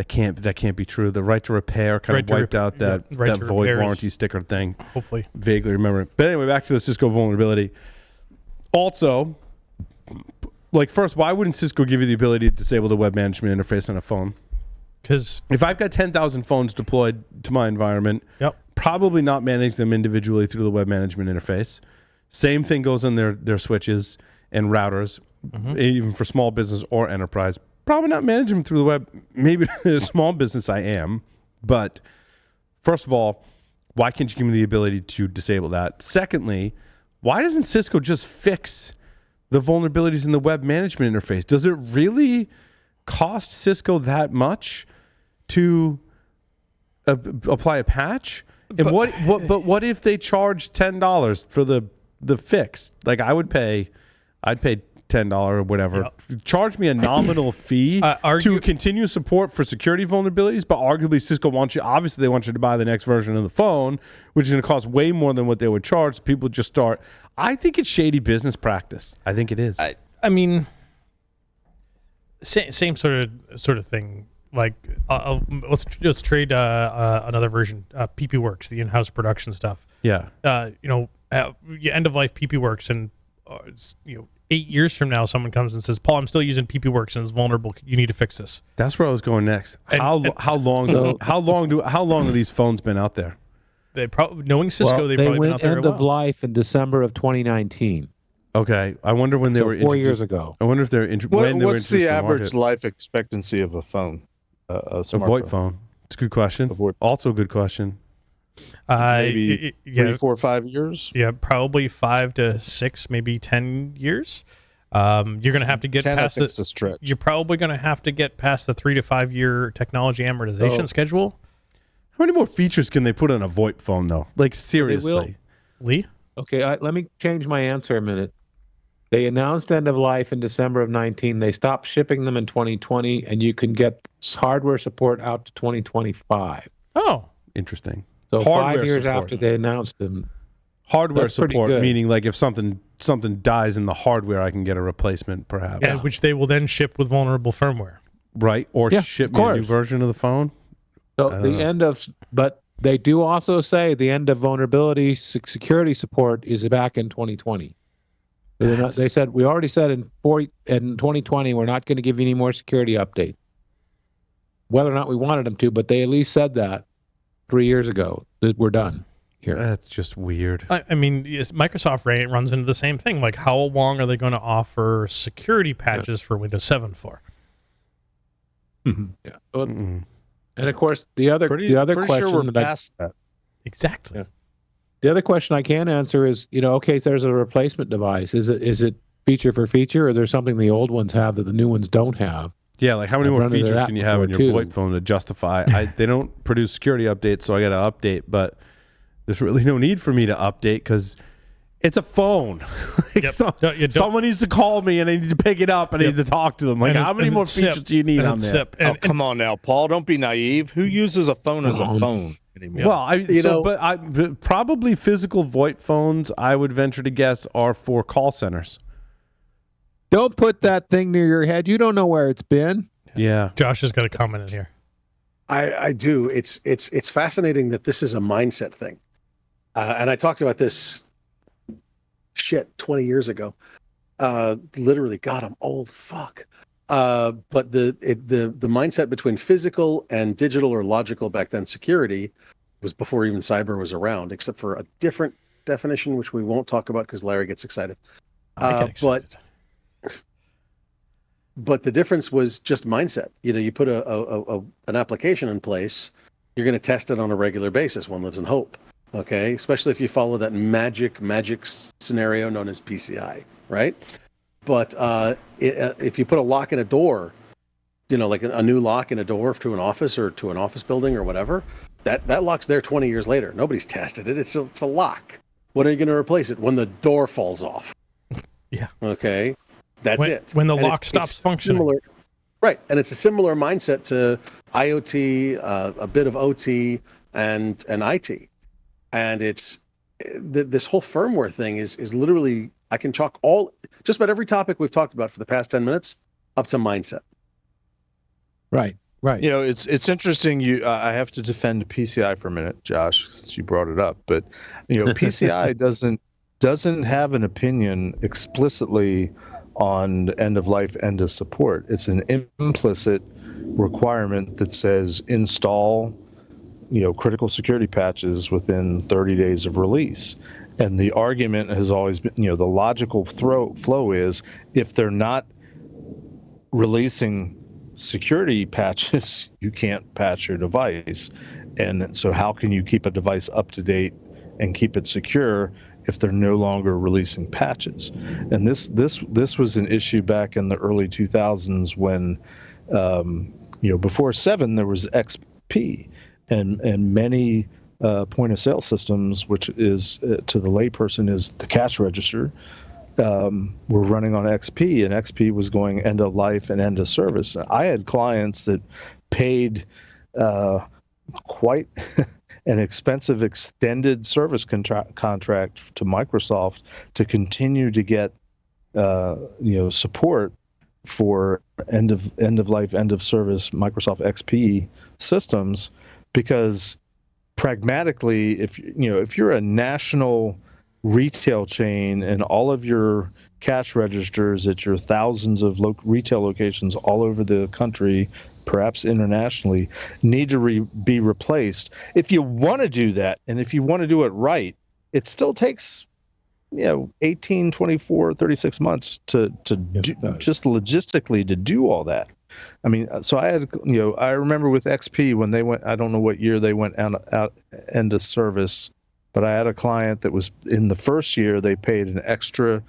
can't be true. The right to repair kind of wiped out that void warranty sticker thing. Hopefully, vaguely remember it. But anyway, back to the Cisco vulnerability. Also, first, why wouldn't Cisco give you the ability to disable the web management interface on a phone? Because if I've got 10,000 phones deployed to my environment, probably not manage them individually through the web management interface. Same thing goes on their switches and routers, even for small business or enterprise. Probably not manage them through the web. Maybe in a small business I am. But first of all, why can't you give me the ability to disable that? Secondly, why doesn't Cisco just fix the vulnerabilities in the web management interface? Does it really cost Cisco that much to apply a patch? And what if they charge $10 for the fix? I'd pay $10 or whatever. Charge me a nominal fee to continue support for security vulnerabilities, but arguably Cisco obviously they want you to buy the next version of the phone, which is going to cost way more than what they would charge. People just start. I think it's shady business practice. I think it is. I mean, same sort of thing. Let's trade another version, PP Works, the in-house production stuff. Yeah. You end of life PP Works, and 8 years from now, someone comes and says, "Paul, I'm still using PP Works and it's vulnerable. You need to fix this." That's where I was going next. How long have these phones been out there? They probably, knowing Cisco, they've probably been out there a while. End of life in December of 2019. Okay, I wonder when they were 4 years ago. I wonder if they're what's the average life expectancy of a phone? A VoIP phone. It's a good question. Also a good question. Maybe 3, 4, 5 years. Yeah, probably 5 to 6, maybe 10 years. You're going to have to get past a stretch. You're probably going to have to get past the 3 to 5 year technology amortization schedule. How many more features can they put on a VoIP phone, though? Seriously, Lee. Okay, let me change my answer a minute. They announced end of life in December of 19. They stopped shipping them in 2020, and you can get hardware support out to 2025. Oh, interesting. So hardware 5 years support after they announced them. Hardware support, meaning if something dies in the hardware, I can get a replacement, perhaps. Yeah, which they will then ship with vulnerable firmware. Right, or ship me a new version of the phone. So but they do also say the end of vulnerability security support is back in 2020. They said, we already said in 2020, we're not going to give you any more security updates. Whether or not we wanted them to, but they at least said that 3 years ago that we're done here. That's just weird. I mean, Microsoft runs into the same thing. How long are they going to offer security patches for Windows 7 for? Mm-hmm. Yeah. And of course, the other question sure we're past that. Exactly. Yeah. The other question I can answer is, okay, so there's a replacement device. Is it feature for feature, or there's something the old ones have that the new ones don't have? Yeah, how many more features can you have in your VoIP phone to justify? They don't produce security updates, so I got to update, but there's really no need for me to update because it's a phone. Someone needs to call me and I need to pick it up and I need to talk to them. How many more features do you need on there? Come on now, Paul. Don't be naive. Who uses a phone as a phone? anymore. Well, but probably physical VoIP phones, I would venture to guess, are for call centers. Don't put that thing near your head. You don't know where it's been. Yeah. Josh has got a comment in here. I do. It's fascinating that this is a mindset thing. And I talked about this 20 years ago. Literally, God, I'm old. Fuck. But the mindset between physical and digital or logical back then security was before even cyber was around, except for a different definition, which we won't talk about because Larry gets excited. But the difference was just mindset. You put an application in place, you're going to test it on a regular basis. One lives in hope. Okay, especially if you follow that magic scenario known as PCI, right? But if you put a lock in a door, like a new lock in a door to an office or to an office building or whatever, that lock's there 20 years later. Nobody's tested it. It's a lock. When are you going to replace it? When the door falls off. Yeah. Okay. That's it. When the lock stops functioning. Similar, right. And it's a similar mindset to IoT, a bit of OT and IT. And it's this whole firmware thing is literally, I can chalk just about every topic we've talked about for the past 10 minutes up to mindset. Right. It's interesting. I have to defend PCI for a minute, Josh, since you brought it up. But PCI doesn't have an opinion explicitly on end of life, end of support. It's an implicit requirement that says install critical security patches within 30 days of release. And the argument has always been, the logical flow is if they're not releasing security patches, you can't patch your device. And so how can you keep a device up to date and keep it secure if they're no longer releasing patches? And this was an issue back in the early 2000s when, before 7, there was XP. And many point of sale systems, which is to the layperson is the cash register, were running on XP, and XP was going end of life and end of service. I had clients that paid quite an expensive extended service contract to Microsoft to continue to get support for end of life, end of service Microsoft XP systems. Because pragmatically, if you're a national retail chain and all of your cash registers at your thousands of retail locations all over the country, perhaps internationally, need to be replaced. If you want to do that, and if you want to do it right, it still takes 18, 24, 36 months to just logistically to do all that. I mean, so I had, I remember with XP when they went, I don't know what year they went out end of service, but I had a client that was in the first year, they paid an extra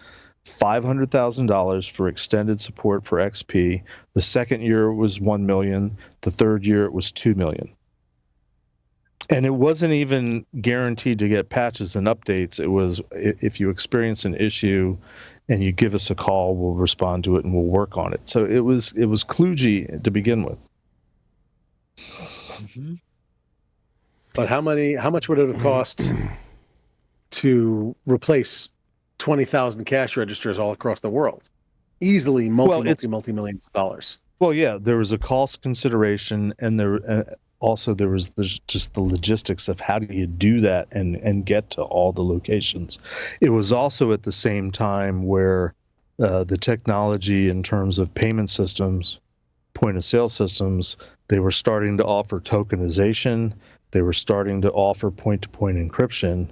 $500,000 for extended support for XP. The second year it was $1 million. The third year it was $2 million. And it wasn't even guaranteed to get patches and updates. It was, if you experience an issue and you give us a call, we'll respond to it and we'll work on it. So it was kludgy to begin with. Mm-hmm. But how much would it have cost to replace 20,000 cash registers all across the world? Easily multi-millions of dollars. Well, yeah, there was a cost consideration, and there was just the logistics of how do you do that and get to all the locations. It was also at the same time where the technology in terms of payment systems, point of sale systems, they were starting to offer tokenization. They were starting to offer point-to-point encryption.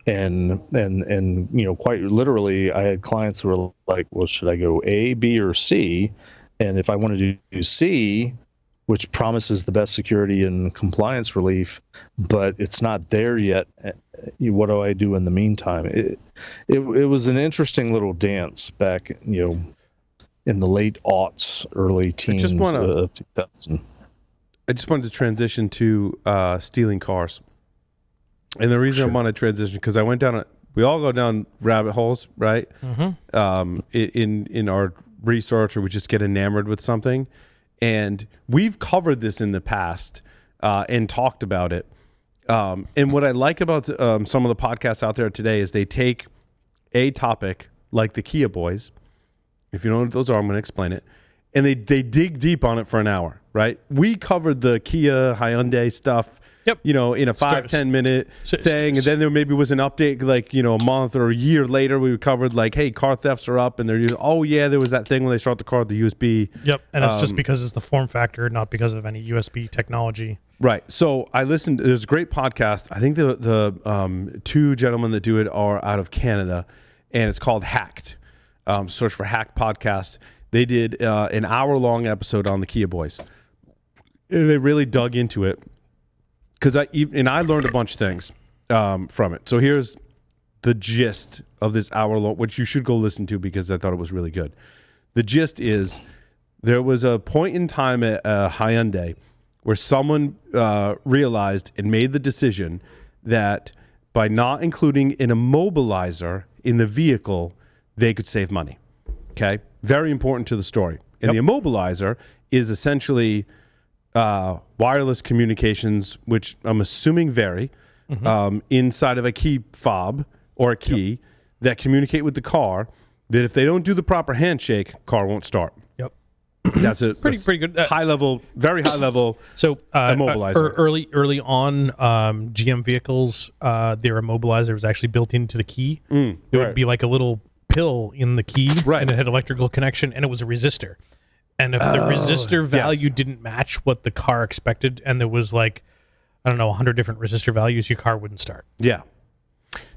And quite literally, I had clients who were like, well, should I go A, B, or C? And if I want to do C, which promises the best security and compliance relief, but it's not there yet, what do I do in the meantime? It was an interesting little dance back, in the late aughts, early teens of 2000. I just wanted to transition to stealing cars. And the reason I want to transition, because I went down, we all go down rabbit holes, right? Mm-hmm. In our research, or we just get enamored with something. And we've covered this in the past and talked about it. And what I like about some of the podcasts out there today is they take a topic like the Kia boys. If you don't know what those are, I'm going to explain it. And they dig deep on it for an hour, right? We covered the Kia Hyundai stuff, in a 5-10 minute thing. And then there maybe was an update like, a month or a year later, we covered like, hey, car thefts are up. And they're there was that thing when they start the car with the USB. Yep. And it's just because it's the form factor, not because of any USB technology. Right. So I listened. There's a great podcast. I think the two gentlemen that do it are out of Canada, and it's called Hacked. Search for Hacked Podcast. They did an hour-long episode on the Kia boys. And they really dug into it because I learned a bunch of things from it. So here's the gist of this hour-long, which you should go listen to because I thought it was really good. The gist is there was a point in time at Hyundai where someone realized and made the decision that by not including an immobilizer in the vehicle, they could save money. Okay? Very important to the story. And the immobilizer is essentially wireless communications, which I'm assuming vary, inside of a key fob or a key that communicate with the car, that if they don't do the proper handshake, car won't start. That's a pretty good high level, very high level. So immobilizer. Early on, GM vehicles, their immobilizer was actually built into the key. It would be like a little pill in the key, and it had electrical connection, and it was a resistor. And if the resistor value didn't match what the car expected, and there was like, I don't know, 100 different resistor values, your car wouldn't start. Yeah.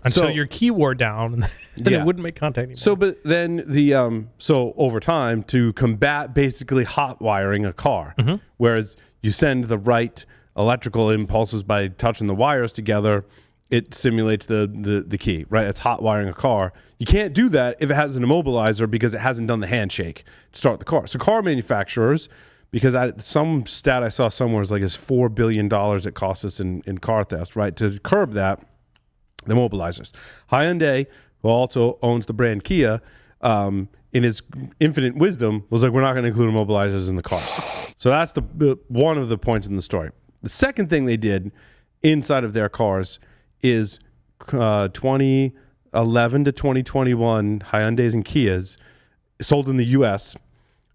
Until your key wore down, and it wouldn't make contact anymore. So, but then so over time, to combat basically hot wiring a car, whereas you send the right electrical impulses by touching the wires together, it simulates the key, right? It's hot wiring a car. You can't do that if it has an immobilizer because it hasn't done the handshake to start the car. So car manufacturers, because some stat I saw somewhere is like it's $4 billion it costs us in car theft, right? To curb that, the immobilizers. Hyundai, who also owns the brand Kia, in his infinite wisdom, was like, we're not going to include immobilizers in the cars. So that's the one of the points in the story. The second thing they did inside of their cars is 2011 to 2021 Hyundais and Kias sold in the U.S.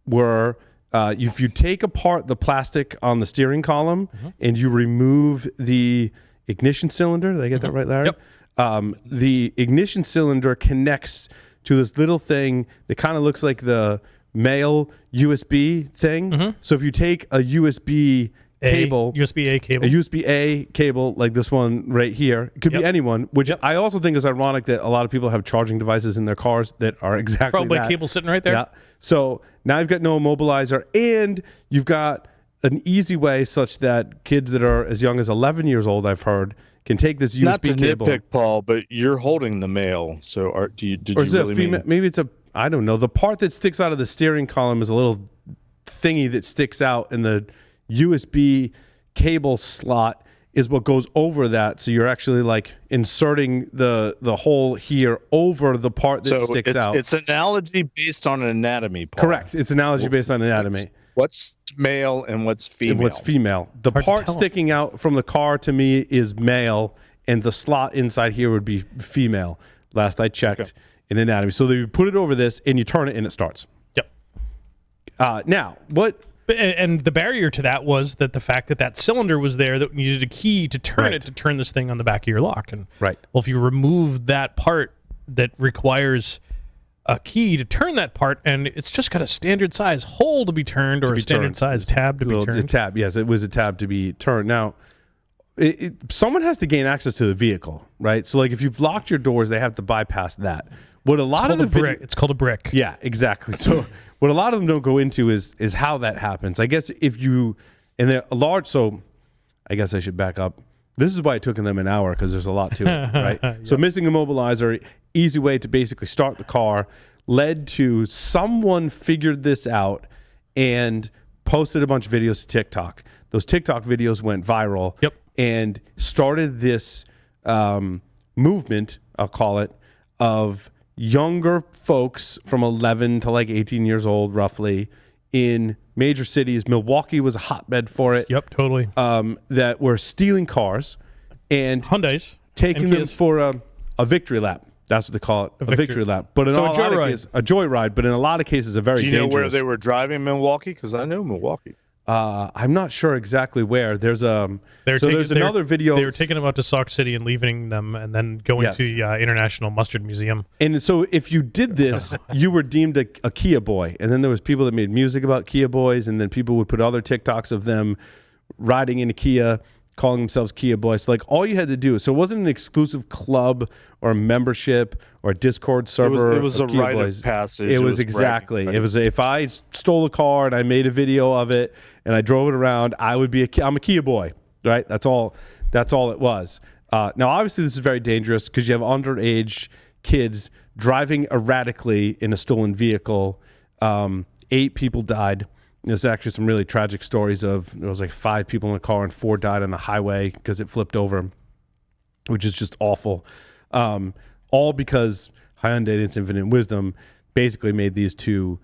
were if you take apart the plastic on the steering column and you remove the ignition cylinder, did I get that right, Larry? Yep. The ignition cylinder connects to this little thing that kind of looks like the male USB thing. So if you take a USB USB-A cable like this one right here, it could be anyone, which I also think is ironic that a lot of people have charging devices in their cars that are exactly probably that. Cable sitting right there. Yeah. So now you've got no immobilizer, and you've got an easy way such that kids that are as young as 11 years old, I've heard, can take this USB Not to cable. nitpick, Paul, but you're holding the male. So did you really mean? Maybe it's I don't know. The part that sticks out of the steering column is a little thingy that sticks out, and the USB cable slot is what goes over that. So you're actually like inserting the hole here over the part that sticks out. It's analogy based on anatomy, Paul. Correct. It's analogy based on anatomy. What's male and what's female? And what's female. The part sticking out from the car to me is male, and the slot inside here would be female. Last I checked in anatomy. So you put it over this and you turn it and it starts. Yep. Now, what... And the barrier to that was that the fact that cylinder was there that needed a key to turn it to turn this thing on the back of your lock. And well, if you remove that part that requires a key to turn that part, and it's just got a standard size hole to be turned, or a standard size tab to be turned. A tab, yes, it was a tab to be turned. Now, someone has to gain access to the vehicle, right? So, like, if you've locked your doors, they have to bypass that. What a lot of it's called a brick. Yeah, exactly. So what a lot of them don't go into is how that happens. I guess if you so I guess I should back up. This is why it took them an hour, because there's a lot to it, right? So missing immobilizer, easy way to basically start the car, led to someone figured this out and posted a bunch of videos to TikTok. Those TikTok videos went viral and started this movement, I'll call it, of younger folks from 11 to like 18 years old, roughly, in major cities. Milwaukee was a hotbed for it. Yep, totally. That were stealing cars, and Hyundais taking and them Kias. for a victory lap. That's what they call it, a victory lap. But in a lot of cases, a joyride. But in a lot of cases, a very dangerous. Do you know where they were driving in Milwaukee? Because I know Milwaukee. I'm not sure exactly where. There's another video. They were taking them out to Sauk City and leaving them, and then going to the International Mustard Museum. And so, if you did this, you were deemed a Kia boy. And then there was people that made music about Kia boys, and then people would put other TikToks of them riding in a Kia, calling themselves Kia boys. So, like, all you had to do. So it wasn't an exclusive club or a membership or a Discord server. It was a Kia rite boys. of passage. It was exactly. It was if I stole a car and I made a video of it and I drove it around, I'm a Kia boy, right? That's all it was. Now, obviously, this is very dangerous because you have underage kids driving erratically in a stolen vehicle. 8 people died. There's actually some really tragic stories of there was like 5 people in the car and 4 died on the highway because it flipped over, which is just awful. All because Hyundai, in its infinite wisdom, basically made these 2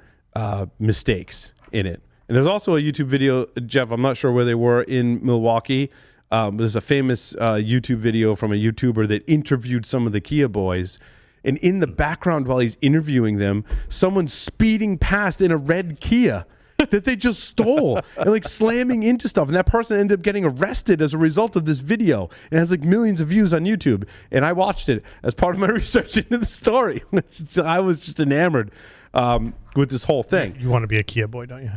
mistakes in it. And there's also a YouTube video, Jeff, I'm not sure where they were in Milwaukee. There's a famous YouTube video from a YouTuber that interviewed some of the Kia boys. And in the background while he's interviewing them, someone's speeding past in a red Kia that they just stole and like slamming into stuff. And that person ended up getting arrested as a result of this video. It has like millions of views on YouTube. And I watched it as part of my research into the story. I was just enamored with this whole thing. You want to be a Kia boy, don't you?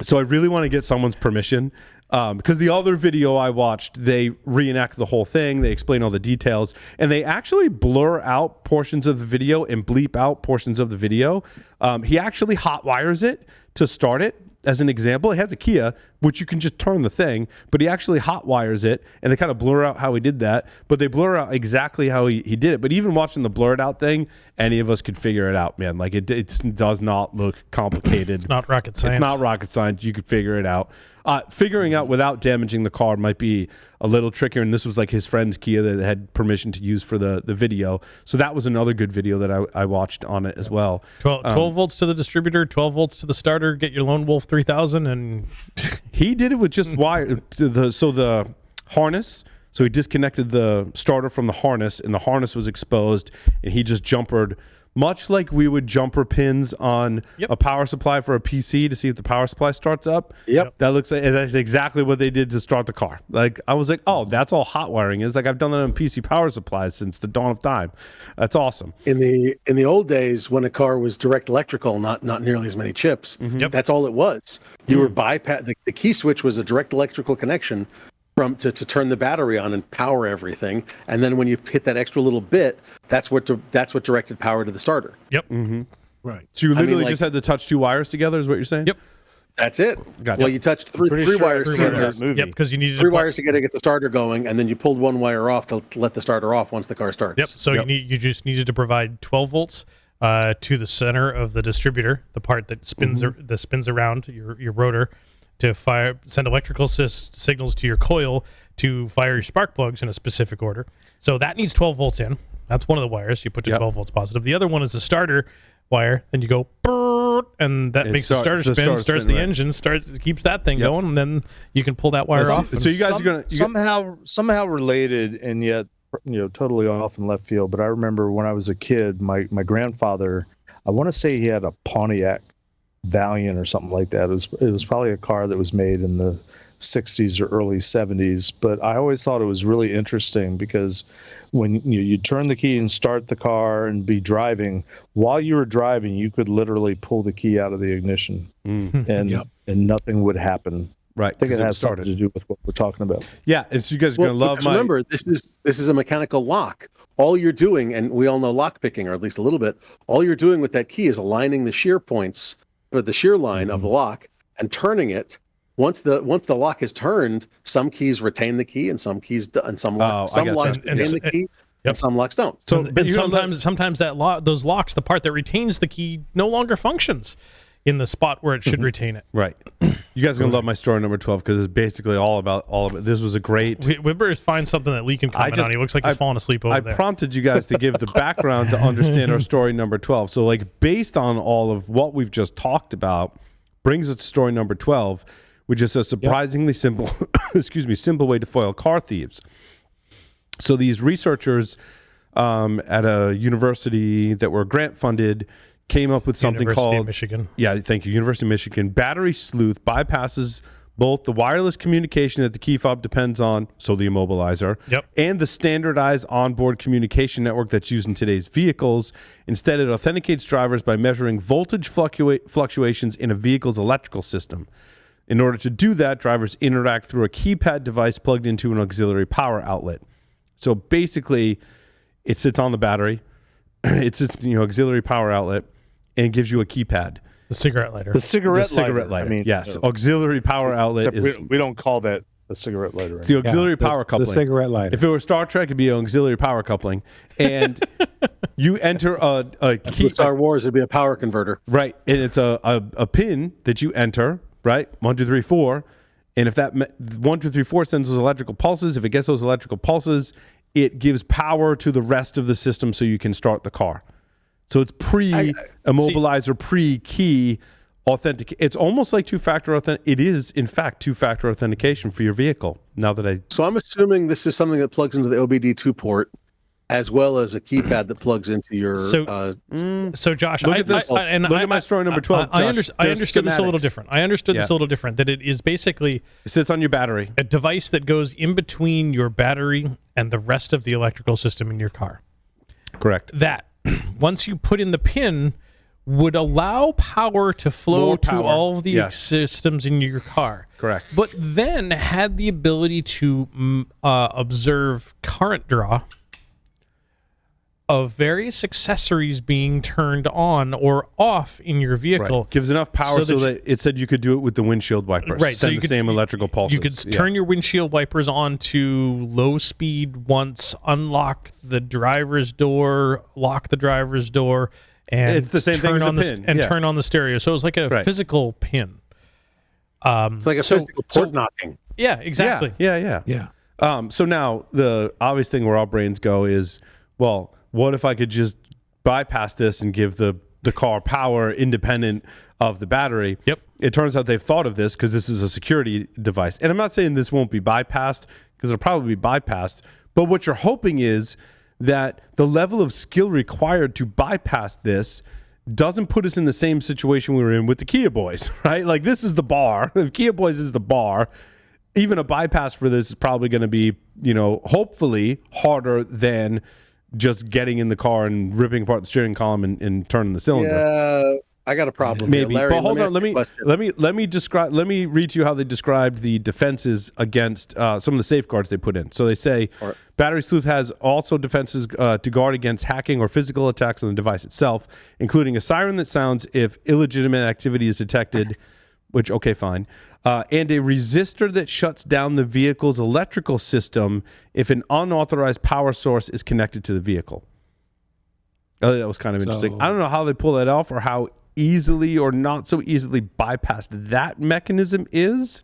So I really want to get someone's permission because the other video I watched, they reenact the whole thing. They explain all the details. And they actually blur out portions of the video and bleep out portions of the video. He actually hot wires it to start it. As an example, it has a Kia, which you can just turn the thing, but he actually hot wires it, and they kind of blur out how he did that, but they blur out exactly how he did it. But even watching the blurred out thing, any of us could figure it out, man. Like, it does not look complicated. It's not rocket science. It's not rocket science. You could figure it out. Figuring out without damaging the car might be a little trickier, and this was like his friend's Kia that had permission to use for the video. So that was another good video that I watched on it as well. 12 volts to the distributor, 12 volts to the starter, get your Lone Wolf 3000, and he did it with just wire to the harness. So he disconnected the starter from the harness, and the harness was exposed, and he just jumpered, much like we would jumper pins on a power supply for a PC to see if the power supply starts up. Yep. That looks like that's exactly what they did to start the car. Like, I was like, oh, that's all hot wiring is. Like, I've done that on PC power supplies since the dawn of time. That's awesome. In the old days, when a car was direct electrical, not nearly as many chips, that's all it was. You were bypass the key switch was a direct electrical connection to turn the battery on and power everything, and then when you hit that extra little bit, that's what directed power to the starter. Yep. Mm-hmm. Right. So you literally just had to touch 2 wires together, is what you're saying? Yep. That's it. Gotcha. Well, you touched three wires. Yep, because you needed 3 wires to get the starter going, and then you pulled 1 wire off to let the starter off once the car starts. Yep. So you just needed to provide 12 volts to the center of the distributor, the part that spins spins around your rotor, to send electrical signals to your coil to fire your spark plugs in a specific order. So that needs 12 volts in. That's one of the wires you put to 12 volts positive. The other one is the starter wire. Then you go, and that makes the starter spin, starts the engine, keeps that thing going, and then you can pull that wire off. So you guys are going to somehow related, and yet totally off in left field. But I remember when I was a kid, my grandfather, I want to say he had a Pontiac Valiant or something like that. It was probably a car that was made in the 60s or early 70s, but I always thought it was really interesting because when you turn the key and start the car and be driving, while you were driving, you could literally pull the key out of the ignition and nothing would happen. Right. I think it has something to do with what we're talking about. Yeah, and so you guys are going to love my... Remember, this is a mechanical lock. All you're doing, and we all know lock picking, or at least a little bit, all you're doing with that key is aligning the shear points for the shear line of the lock and turning it. Once the lock is turned, some keys retain the key and some locks retain the key and some locks don't. So and sometimes those locks, the part that retains the key, no longer functions in the spot where it should retain it. Right. You guys are going to love my story number 12 because it's basically all of it. This was a great... We better find something that Lee can comment on. He looks like he's falling asleep over there. I prompted you guys to give the background to understand our story number 12. So, like, based on all of what we've just talked about, brings us to story number 12, which is a surprisingly simple way to foil car thieves. So these researchers at a university that were grant funded came up with something University called of Michigan. Yeah, thank you. University of Michigan. Battery Sleuth bypasses both the wireless communication that the key fob depends on, so the immobilizer, and the standardized onboard communication network that's used in today's vehicles. Instead, it authenticates drivers by measuring voltage fluctuations in a vehicle's electrical system. In order to do that, drivers interact through a keypad device plugged into an auxiliary power outlet. So basically, it sits on the battery. It's auxiliary power outlet, and gives you a keypad. The cigarette lighter. The cigarette lighter. I mean, yes. Auxiliary power outlet is. We don't call that a cigarette lighter. It's the auxiliary power coupling. The cigarette lighter. If it were Star Trek, it'd be an auxiliary power coupling. And you enter a key. Star Wars, it'd be a power converter. Right. And it's a pin that you enter, right? 1, 2, 3, 4. And if that 1, 2, 3, 4 sends those electrical pulses, if it gets those electrical pulses, it gives power to the rest of the system so you can start the car. So it's pre-immobilizer, pre-key authentic. It's almost like two-factor authentic. It is, in fact, two-factor authentication for your vehicle. So I'm assuming this is something that plugs into the OBD2 port, as well as a keypad that plugs into your. So Josh, look at my story number 12. I understood this a little different. This a little different. That it is basically it sits on your battery, a device that goes in between your battery and the rest of the electrical system in your car. Correct. That once you put in the pin, would allow power to flow to all of the systems in your car. Correct. But then had the ability to observe current draw of various accessories being turned on or off in your vehicle. Right. Gives enough power so that it said you could do it with the windshield wipers. Right. Send the same electrical pulses. You could turn your windshield wipers on to low speed once, unlock the driver's door, lock the driver's door, and it's the same thing as a pin. And turn on the stereo. So it was like a physical pin. It's like a physical port knocking. Yeah, exactly. Yeah. So now the obvious thing where our brains go is, well, what if I could just bypass this and give the car power independent of the battery? Yep. It turns out they've thought of this because this is a security device. And I'm not saying this won't be bypassed, because it'll probably be bypassed. But what you're hoping is that the level of skill required to bypass this doesn't put us in the same situation we were in with the Kia Boys, right? Like, this is the bar. If Kia Boys is the bar, even a bypass for this is probably going to be, hopefully harder than just getting in the car and ripping apart the steering column and turning the cylinder. Yeah, I got a problem. Maybe, Larry, but hold on. Let me read to you how they described the defenses against some of the safeguards they put in. So they say, Battery Sleuth has also defenses to guard against hacking or physical attacks on the device itself, including a siren that sounds if illegitimate activity is detected, which, okay, fine. And a resistor that shuts down the vehicle's electrical system if an unauthorized power source is connected to the vehicle. Oh, that was kind of interesting. I don't know how they pull that off or how easily or not so easily bypassed that mechanism is,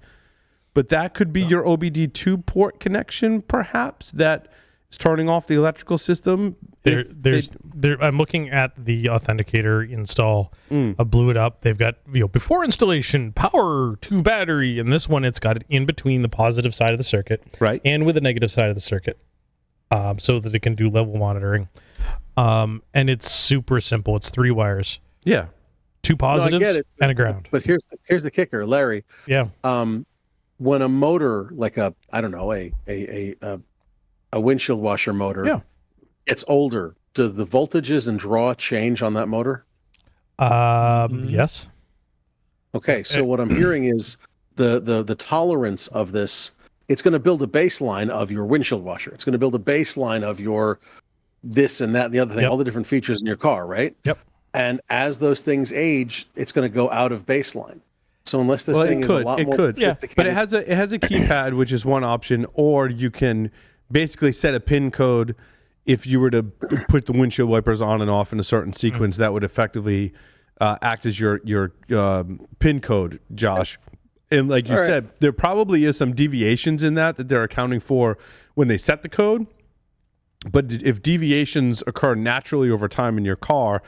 but that could be your OBD2 port connection, perhaps, that is turning off the electrical system. I'm looking at the authenticator install. I blew it up. They've got before installation, power to battery, and this one it's got it in between the positive side of the circuit, right, and with the negative side of the circuit, so that it can do level monitoring. And it's super simple. It's 3 wires. Yeah, 2 positives and a ground. But here's the kicker, Larry. Yeah. When a motor, like a windshield washer motor, it's older, do the voltages and draw change on that motor? Yes. Okay, so what I'm hearing is the tolerance of this, it's going to build a baseline of your windshield washer. It's going to build a baseline of your this and that and the other thing, all the different features in your car, right? Yep. And as those things age, it's going to go out of baseline. So unless this thing is a lot more sophisticated, but it has a keypad, which is one option, or you can basically set a pin code. If you were to put the windshield wipers on and off in a certain sequence, that would effectively act as your pin code, Josh. And like you said, there probably is some deviations in that they're accounting for when they set the code. But if deviations occur naturally over time in your car,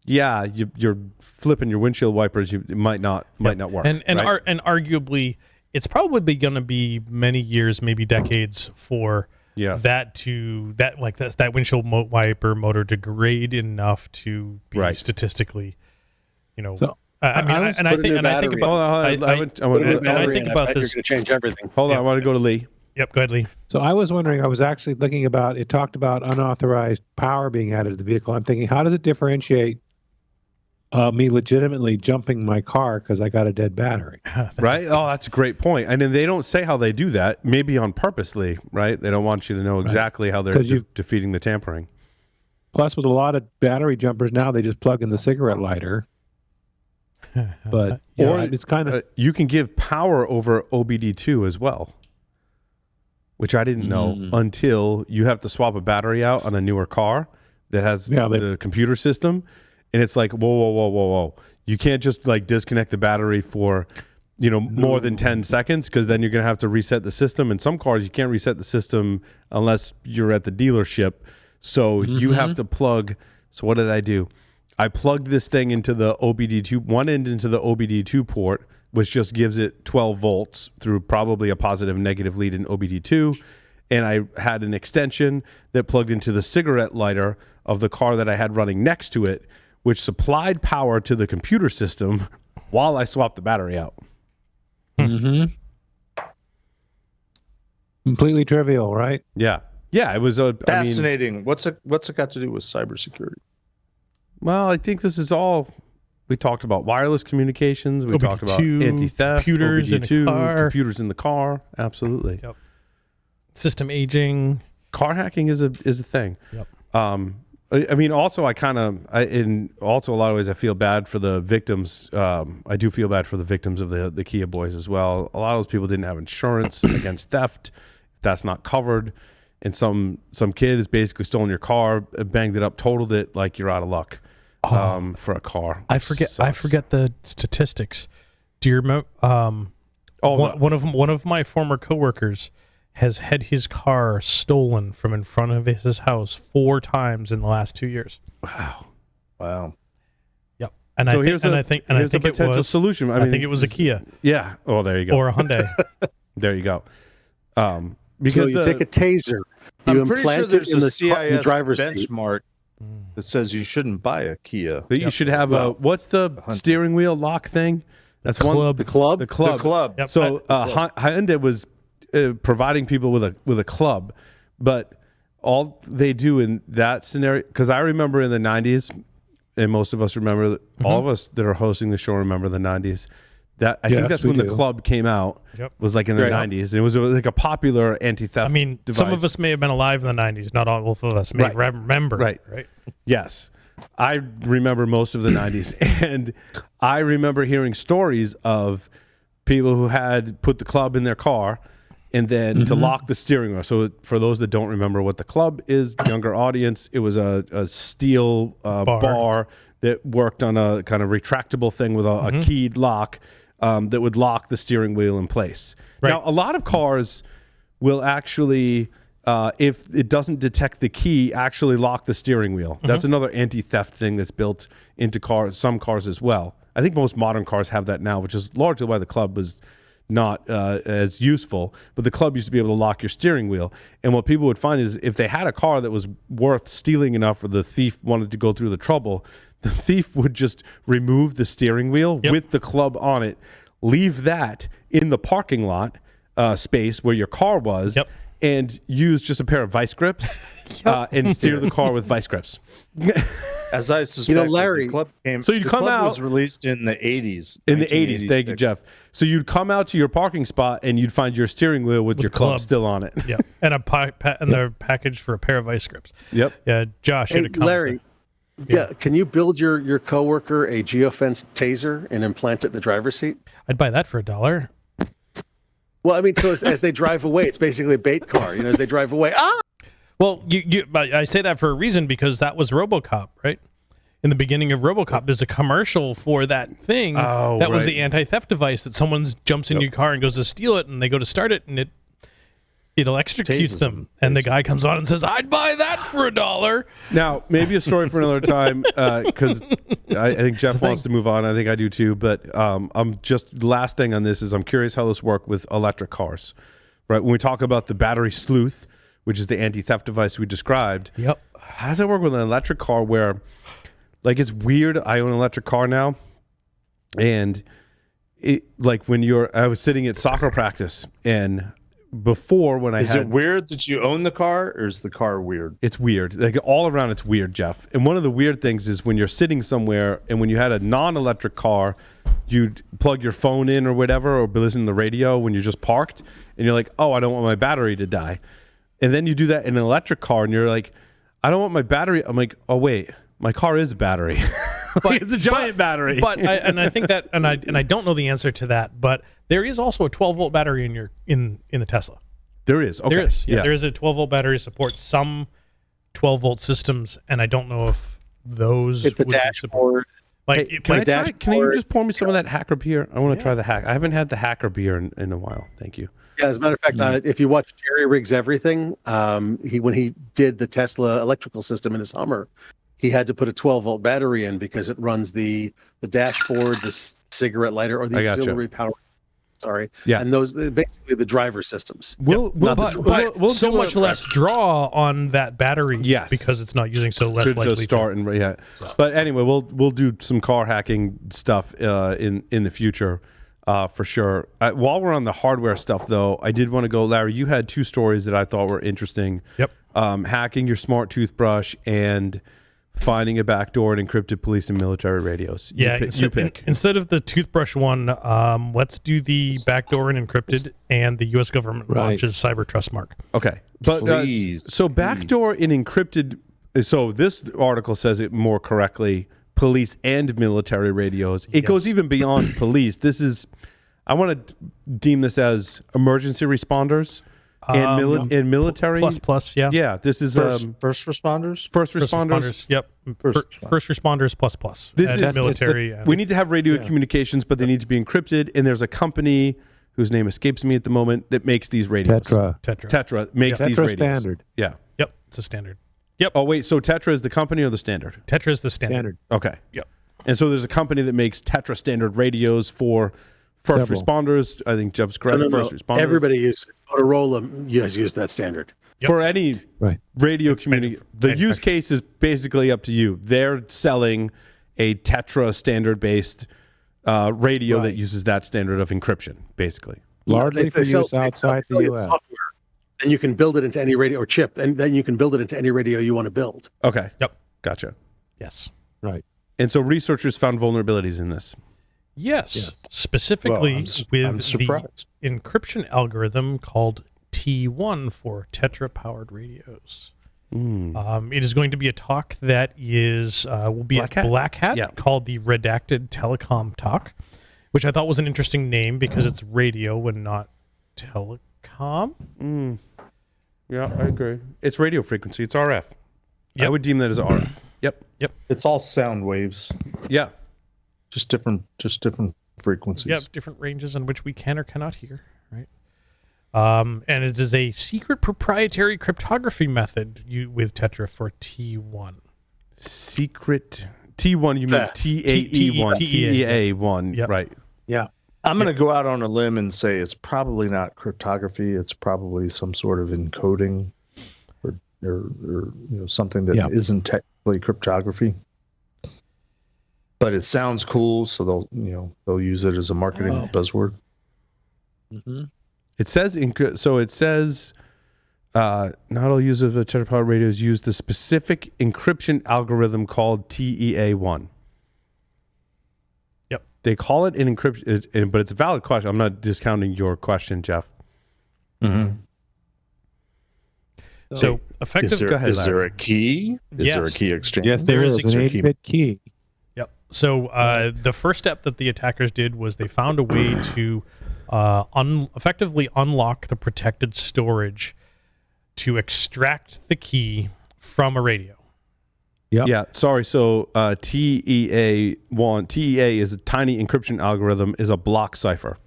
you're flipping your windshield wipers. It might not work. And arguably, it's probably going to be many years, maybe decades, for Yeah. that windshield wiper motor degrade enough to be statistically, So, I think about You're going this. to change everything. Hold on, I want to go to Lee. Yep, go ahead, Lee. So I was wondering, I was actually thinking about, it talked about unauthorized power being added to the vehicle. I'm thinking, how does it differentiate me legitimately jumping my car because I got a dead battery? Right? Oh, that's a great point. And then they don't say how they do that, maybe on purposely, right? They don't want you to know exactly how they're defeating the tampering. Plus, with a lot of battery jumpers now, they just plug in the cigarette lighter. But it's kind of... you can give power over OBD2 as well, which I didn't know until you have to swap a battery out on a newer car that has the computer system. And it's like, whoa. You can't just like disconnect the battery for, more than 10 seconds, because then you're going to have to reset the system. And some cars, you can't reset the system unless you're at the dealership. So you have to plug. So what did I do? I plugged this thing into the OBD2, one end into the OBD2 port, which just gives it 12 volts through probably a positive and negative lead in OBD2. And I had an extension that plugged into the cigarette lighter of the car that I had running next to it, which supplied power to the computer system while I swapped the battery out. Completely trivial, right? Yeah. Yeah, it was fascinating. What's it got to do with cybersecurity? Well, I think this is all we talked about: wireless communications. We talked about anti-theft, computers OBD2, in the car. computers in the car. Absolutely. Yep. System aging. Car hacking is a thing. Yep. I mean, also, in a lot of ways, I feel bad for the victims. I do feel bad for the victims of the Kia boys as well. A lot of those people didn't have insurance against theft. That's not covered. And some kid has basically stolen your car, banged it up, totaled it, like you're out of luck for a car. I forget the statistics. Do you remember? One of my former coworkers has had his car stolen from in front of his house 4 times in the last 2 years. Wow. Yep. And so I think a potential solution. I think it was a Kia. Yeah. Oh, there you go. Or a Hyundai. There you go. Because so you take a taser, you implant it in the driver's benchmark that says you shouldn't buy a Kia. That you should have what's the steering wheel lock thing? That's the club. The club. The club. Yep. So Hyundai was providing people with a club, but all they do in that scenario, because I remember in the 90s, and most of us remember, all of us that are hosting the show remember the 90s. That I think that's when the club came out. Was like in the 90s. And it was like a popular anti-theft. I mean, device. Some of us may have been alive in the 90s. Not all of us may remember. Right. Yes. I remember most of the 90s. And I remember hearing stories of people who had put the club in their car and then to lock the steering wheel. So for those that don't remember what the club is, younger audience, it was a steel bar that worked on a kind of retractable thing with a keyed lock that would lock the steering wheel in place. Right. Now, a lot of cars will actually, if it doesn't detect the key, actually lock the steering wheel. That's another anti-theft thing that's built into some cars as well. I think most modern cars have that now, which is largely why the club was not as useful. But the club used to be able to lock your steering wheel. And what people would find is if they had a car that was worth stealing enough or the thief wanted to go through the trouble, the thief would just remove the steering wheel with the club on it, leave that in the parking lot space where your car was, and use just a pair of vice grips and steer the car with vice grips. As I suspect, Larry, the club was released in the 80s. In the 80s, thank you, Jeff. So you'd come out to your parking spot and you'd find your steering wheel with your club still on it. Yeah, and the package for a pair of vice grips. Yep. Yeah, Josh. Hey, Larry. Yeah, can you build your coworker a geofence taser and implant it in the driver's seat? I'd buy that for $1. Well, I mean, so as they drive away, it's basically a bait car. As they drive away, Well, I say that for a reason, because that was RoboCop, right? In the beginning of RoboCop, there's a commercial for that thing that was the anti-theft device that someone jumps in your car and goes to steal it, and they go to start it, and it electrocutes them. And the guy comes on and says, I'd buy that for $1. Now, maybe a story for another time, because I think Jeff wants to move on. I think I do too. But I'm just, last thing on this is I'm curious how this works with electric cars, right? When we talk about the battery sleuth, which is the anti-theft device we described. Yep. How does that work with an electric car where, like, it's weird. I own an electric car now, and it, like, I was sitting at soccer practice, and before when Is it weird that you own the car, or is the car weird? It's weird. Like, all around it's weird, Jeff. And one of the weird things is when you're sitting somewhere and when you had a non-electric car, you'd plug your phone in or whatever, or be listening to the radio when you're just parked, and you're like, oh, I don't want my battery to die. And then you do that in an electric car, and you're like, I don't want my battery. I'm like, oh wait, my car is a battery. But it's a giant battery. But I think that, and I don't know the answer to that, but there is also a 12-volt battery in the Tesla. There is. Okay. There is. Yeah, there is a 12-volt battery, supports some 12-volt systems, and I don't know if those hit the dashboard. Like, hey, can you just pour me some of that hacker beer? I want to try the hack. I haven't had the hacker beer in a while. Thank you. Yeah, as a matter of fact, if you watch Jerry Rigs Everything, when he did the Tesla electrical system in his Hummer, he had to put a 12-volt battery in because it runs the dashboard, the cigarette lighter, or the auxiliary power. Sorry. Yeah. And those basically the driver systems. We'll so much less draw on that battery. Yes. Because it's not using so less likely to start. But anyway, we'll do some car hacking stuff in the future. For sure. While we're on the hardware stuff, though, I did want to go, Larry, you had 2 stories that I thought were interesting. Yep. Hacking your smart toothbrush and finding a backdoor in encrypted police and military radios. Yeah, you pick. Instead of the toothbrush one, let's do the backdoor and encrypted, and the U.S. government launches Cyber Trust Mark. Okay. But so backdoor in encrypted, so this article says it more correctly, police and military radios. It goes even beyond police. This is, I want to deem this as emergency responders and military. Plus, yeah. Yeah, this is first responders. First responders. Yep. First responders plus. This is military. We need to have radio communications, but they need to be encrypted. And there's a company whose name escapes me at the moment that makes these radios. Tetra makes these radios. Standard. Yeah. Yep. It's a standard. Yep. Oh wait, so Tetra is the company or the standard? Tetra is the standard. Okay. Yep. And so there's a company that makes Tetra standard radios for first responders. I think Jeff's correct. First responders. Everybody uses Motorola. Has used that standard for any radio community. The use case is basically up to you. They're selling a Tetra standard based radio that uses that standard of encryption, basically. Largely for use outside the U.S. And you can build it into any radio or chip, and then you can build it into any radio you want to build. Okay. Yep. Gotcha. Yes. Right. And so researchers found vulnerabilities in this. Yes. Specifically with the encryption algorithm called T1 for Tetra-powered radios. It is going to be a talk that will be at Black Hat called the Redacted Telecom Talk, which I thought was an interesting name because it's radio and not telecom. Yeah, I agree. It's radio frequency. It's RF. Yep. I would deem that as RF. Yep. It's all sound waves. Yeah. Just different frequencies. Yep, different ranges in which we can or cannot hear, right? And it is a secret proprietary cryptography method with Tetra for T1. Secret T1, you mean TAE1, TEA1, yep. Right. Yeah. I'm going to go out on a limb and say it's probably not cryptography. It's probably some sort of encoding or something that isn't technically cryptography. But it sounds cool, so they'll use it as a marketing buzzword. Mm-hmm. It says not all users of Tetra-powered radios use the specific encryption algorithm called TEA1. Yep. They call it an encryption, but it's a valid question. I'm not discounting your question, Jeff. Mm-hmm. So effective. Is there a key? Is there a key exchange? Yes, there is an 8-bit key. Yep. So the first step that the attackers did was they found a way to effectively unlock the protected storage to extract the key from a radio. Yep. Yeah. Sorry. So TEA1, TEA is a tiny encryption algorithm, is a block cipher.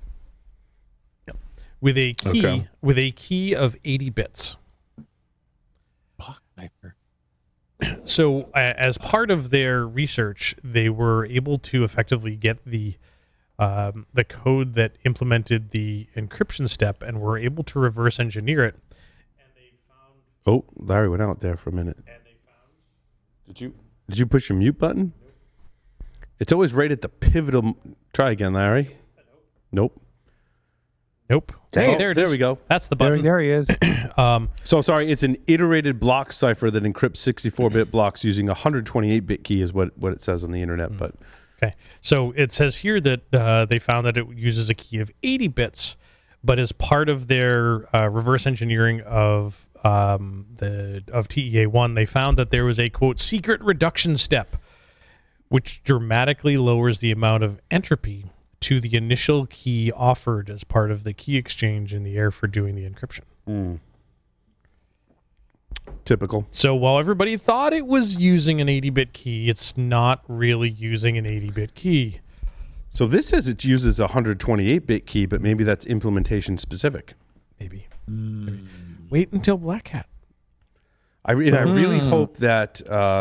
Yep. With a key of 80 bits. Block cipher. So as part of their research, they were able to effectively get the code that implemented the encryption step and were able to reverse engineer it. And they found Oh, Larry went out there for a minute. And they found. Did you push your mute button? It's always right at the pivotal. Try again, Larry. Nope. Hey, there it is. There we go. That's the button. There he is. So sorry, it's an iterated block cipher that encrypts 64-bit blocks using a 128-bit key is what it says on the internet. But okay, so it says here that they found that it uses a key of 80 bits, but as part of their reverse engineering of TEA1, they found that there was a quote secret reduction step, which dramatically lowers the amount of entropy to the initial key offered as part of the key exchange in the air for doing the encryption. Typical. So while everybody thought it was using an 80-bit key, it's not really using an 80-bit key. So this says it uses a 128-bit key, but maybe that's implementation specific. Maybe. Wait until Black Hat. I really hope that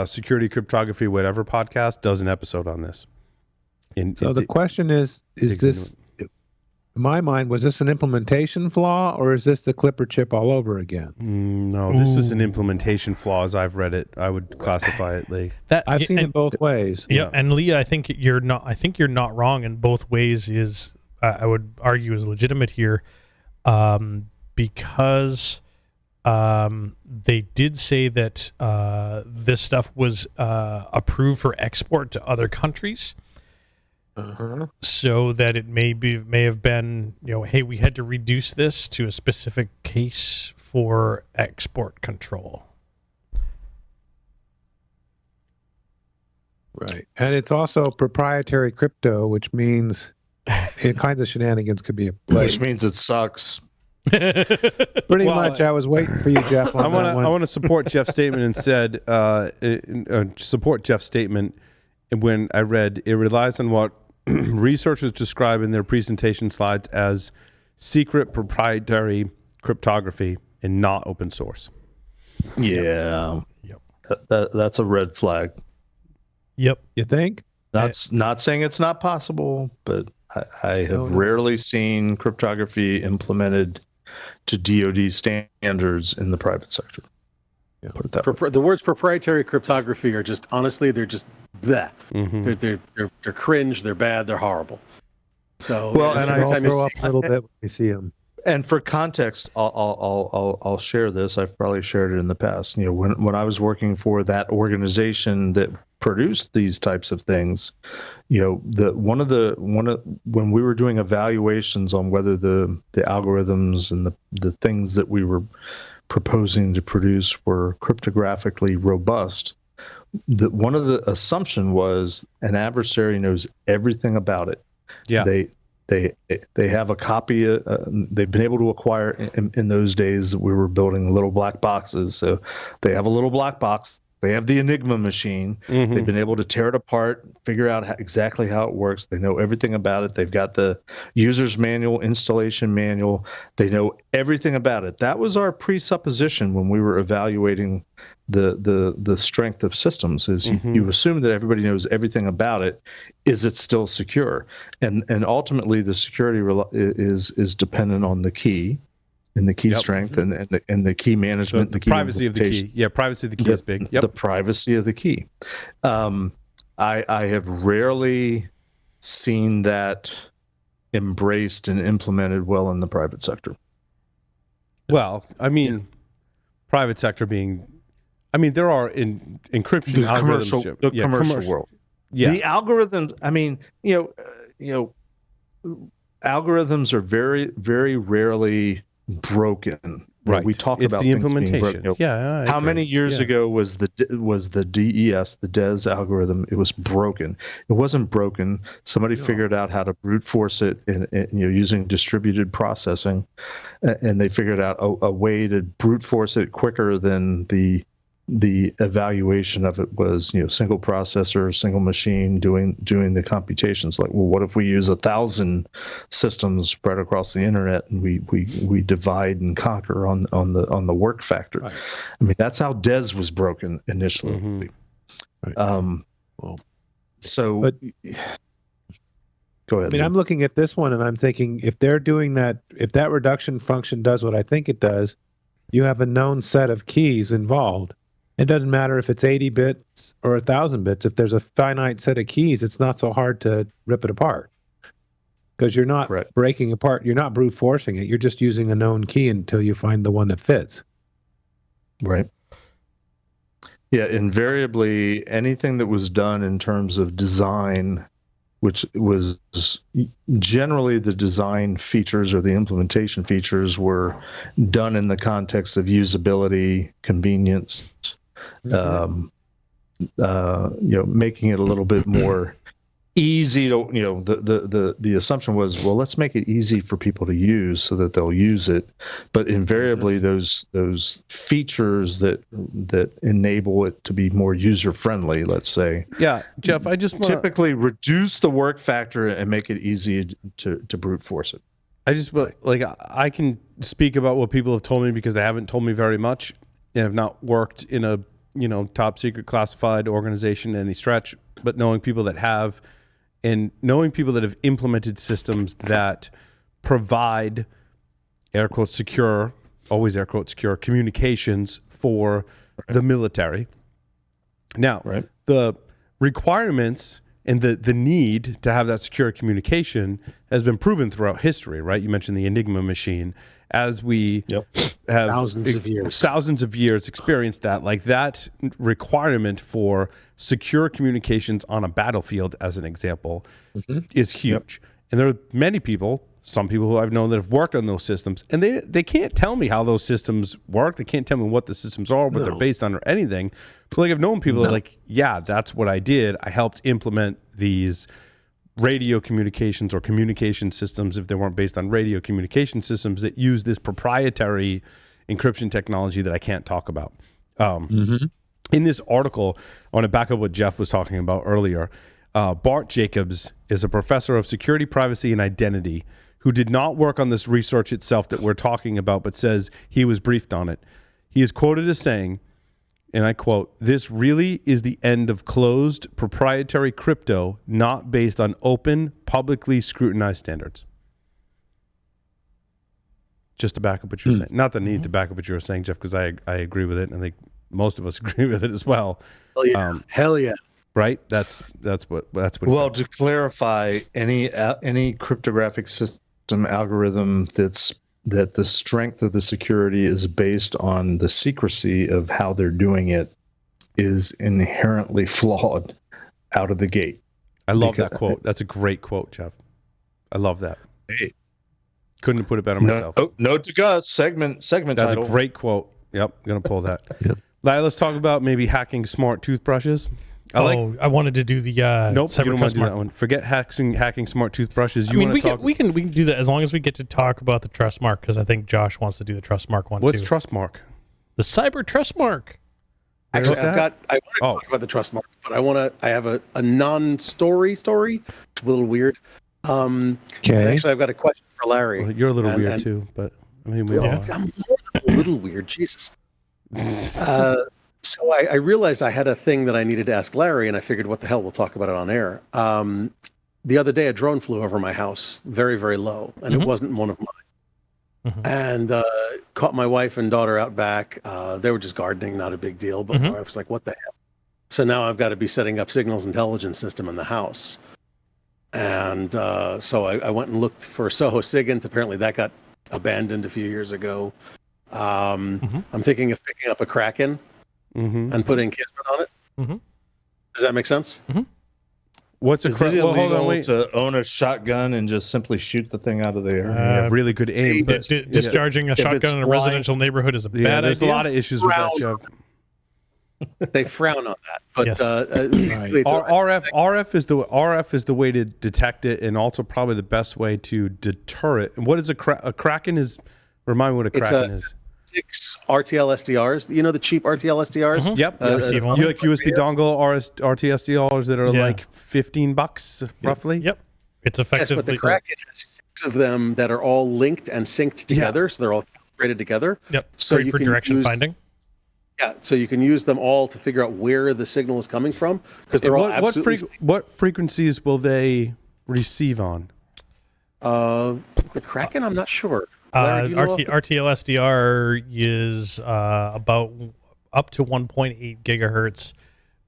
Security Cryptography Whatever podcast does an episode on this. So the question is this, in my mind, was this an implementation flaw or is this the Clipper chip all over again? No, this is an implementation flaw as I've read it. I would classify it, Lee. I've seen it both ways. Yeah, and Lee, I think you're not wrong in both ways. Is I would argue is legitimate here, because they did say that this stuff was approved for export to other countries. So that it may have been, hey, we had to reduce this to a specific case for export control. Right. And it's also proprietary crypto, which means all kinds of shenanigans could be applied. Which means it sucks. Pretty much. I was waiting for you, Jeff. I want to support Jeff's statement instead. Support Jeff's statement when I read it relies on what researchers describe in their presentation slides as secret proprietary cryptography and not open source. Yeah. Yep. That's a red flag. Yep. You think? Not saying it's not possible, but I have rarely seen cryptography implemented to DoD standards in the private sector. Yeah. Put it that way. The words proprietary cryptography are just, honestly, they're just bleh. They're cringe, they're bad, they're horrible. So and I throw up a little bit when you see them. And for context, I'll share this. I've probably shared it in the past. When I was working for that organization that produced these types of things, when we were doing evaluations on whether the algorithms and the things that we were proposing to produce were cryptographically robust, one of the assumption was an adversary knows everything about it. Yeah. They have a copy. They've been able to acquire in those days that we were building little black boxes. So they have a little black box. They have the Enigma machine. They've been able to tear it apart, figure out exactly how it works. They know everything about it. They've got the user's manual, installation manual. They know everything about it. That was our presupposition when we were evaluating the strength of systems. Is you assume that everybody knows everything about it. Is it still secure? And ultimately, the security is dependent on the key. And the key strength and the key management, the key privacy of the key. Yeah, privacy of the key is big. Yep. The privacy of the key. I have rarely seen that embraced and implemented well in the private sector. Well, I mean, private sector being, there are encryption algorithms. The commercial world. Yeah. The algorithms. Algorithms are very, very rarely broken. Right. We talk it's about the things implementation. Being broken. How many years ago was the DES, the DES algorithm? It was broken. It wasn't broken. Somebody figured out how to brute force it using distributed processing, and they figured out a way to brute force it quicker than the evaluation of it was, single processor, single machine doing the computations. Like, well, what if we use 1,000 systems spread across the internet and we divide and conquer on the work factor? Right. That's how DES was broken initially. Right. So go ahead. I'm looking at this one and I'm thinking, if they're doing that, if that reduction function does what I think it does, you have a known set of keys involved. It doesn't matter if it's 80 bits or 1,000 bits. If there's a finite set of keys, it's not so hard to rip it apart. Because you're not breaking apart. You're not brute forcing it. You're just using a known key until you find the one that fits. Right. Yeah, invariably, anything that was done in terms of design, which was generally the design features or the implementation features, were done in the context of usability, convenience, making it a little bit more easy to, the assumption was, well, let's make it easy for people to use so that they'll use it. But invariably, those features that enable it to be more user friendly, let's say, Jeff, I just typically reduce the work factor and make it easy to brute force it. I can speak about what people have told me because they haven't told me very much and have not worked in a top secret classified organization in any stretch, but knowing people that have, and knowing people that have implemented systems that provide air quotes secure, always air quotes secure communications for the military. Now, the requirements and the need to have that secure communication has been proven throughout history, right? You mentioned the Enigma machine. As we have thousands of years experienced that, like that requirement for secure communications on a battlefield, as an example, is huge. And there are many people, some people who I've known that have worked on those systems, and they can't tell me how those systems work. They can't tell me what the systems are, what they're based on, or anything. But like I've known people that are like, yeah, that's what I did. I helped implement these radio communications or communication systems, if they weren't based on radio communication systems, that use this proprietary encryption technology that I can't talk about. In this article, I want to back up what Jeff was talking about earlier. Bart Jacobs is a professor of security, privacy, and identity who did not work on this research itself that we're talking about, but says he was briefed on it. He is quoted as saying, and I quote, "This really is the end of closed proprietary crypto not based on open, publicly scrutinized standards." Just to back up what you're saying. Not the need to back up what you were saying, Jeff, because I agree with it, and I think most of us agree with it as well. Hell yeah. Right? That's what. Well, to clarify, any cryptographic system algorithm that the strength of the security is based on the secrecy of how they're doing it is inherently flawed out of the gate. I love that quote. That's a great quote, Jeff. I love that. Hey, couldn't have put it better myself. Note to Gus, segment That's title. A great quote. Yep, gonna pull that. Larry, let's talk about maybe hacking smart toothbrushes. I wanted to do the nope, cyber you don't want trust to do mark. that one. Forget hacking smart toothbrushes. We can do that as long as we get to talk about the trust mark, because I think Josh wants to do the trust mark one. What's too. trust mark? The cyber trust mark. Actually, I want to talk about the trust mark, but I have a non-story. It's a little weird. Actually, I've got a question for Larry. Well, you're a little weird too, but I mean, we all are. I'm more than a little weird. Jesus. So I realized I had a thing that I needed to ask Larry, and I figured, what the hell, we'll talk about it on air. The other day, a drone flew over my house, very, very low, and it wasn't one of mine. And caught my wife and daughter out back. They were just gardening, not a big deal, but my wife was like, what the hell? So now I've got to be setting up signals intelligence system in the house. And so I went and looked for Soho SIGINT. Apparently that got abandoned a few years ago. I'm thinking of picking up a Kraken and putting Kismet on it. Does that make sense? What's Is it illegal to own a shotgun and just simply shoot the thing out of the air? You have really good aim. But discharging a shotgun in a residential neighborhood is a bad idea. There's a lot of issues with that, Jeff. They frown on that, but Yes. RF is the way to detect it, and also probably the best way to deter it. And what is a Kraken is? Remind me what a Kraken is. 6 RTL SDRs. You know the cheap RTL SDRs? Yep. You like USB dongle RT SDRs that are like $15 roughly. Yep. It's effectively. Yes, but the Kraken has 6 of them that are all linked and synced together, so they're all integrated together. Yep. So great for direction finding. Yeah, so you can use them all to figure out where the signal is coming from, because they're all absolutely. What frequencies will they receive on? The Kraken, I'm not sure. Larry, do you know RTL SDR is about up to 1.8 gigahertz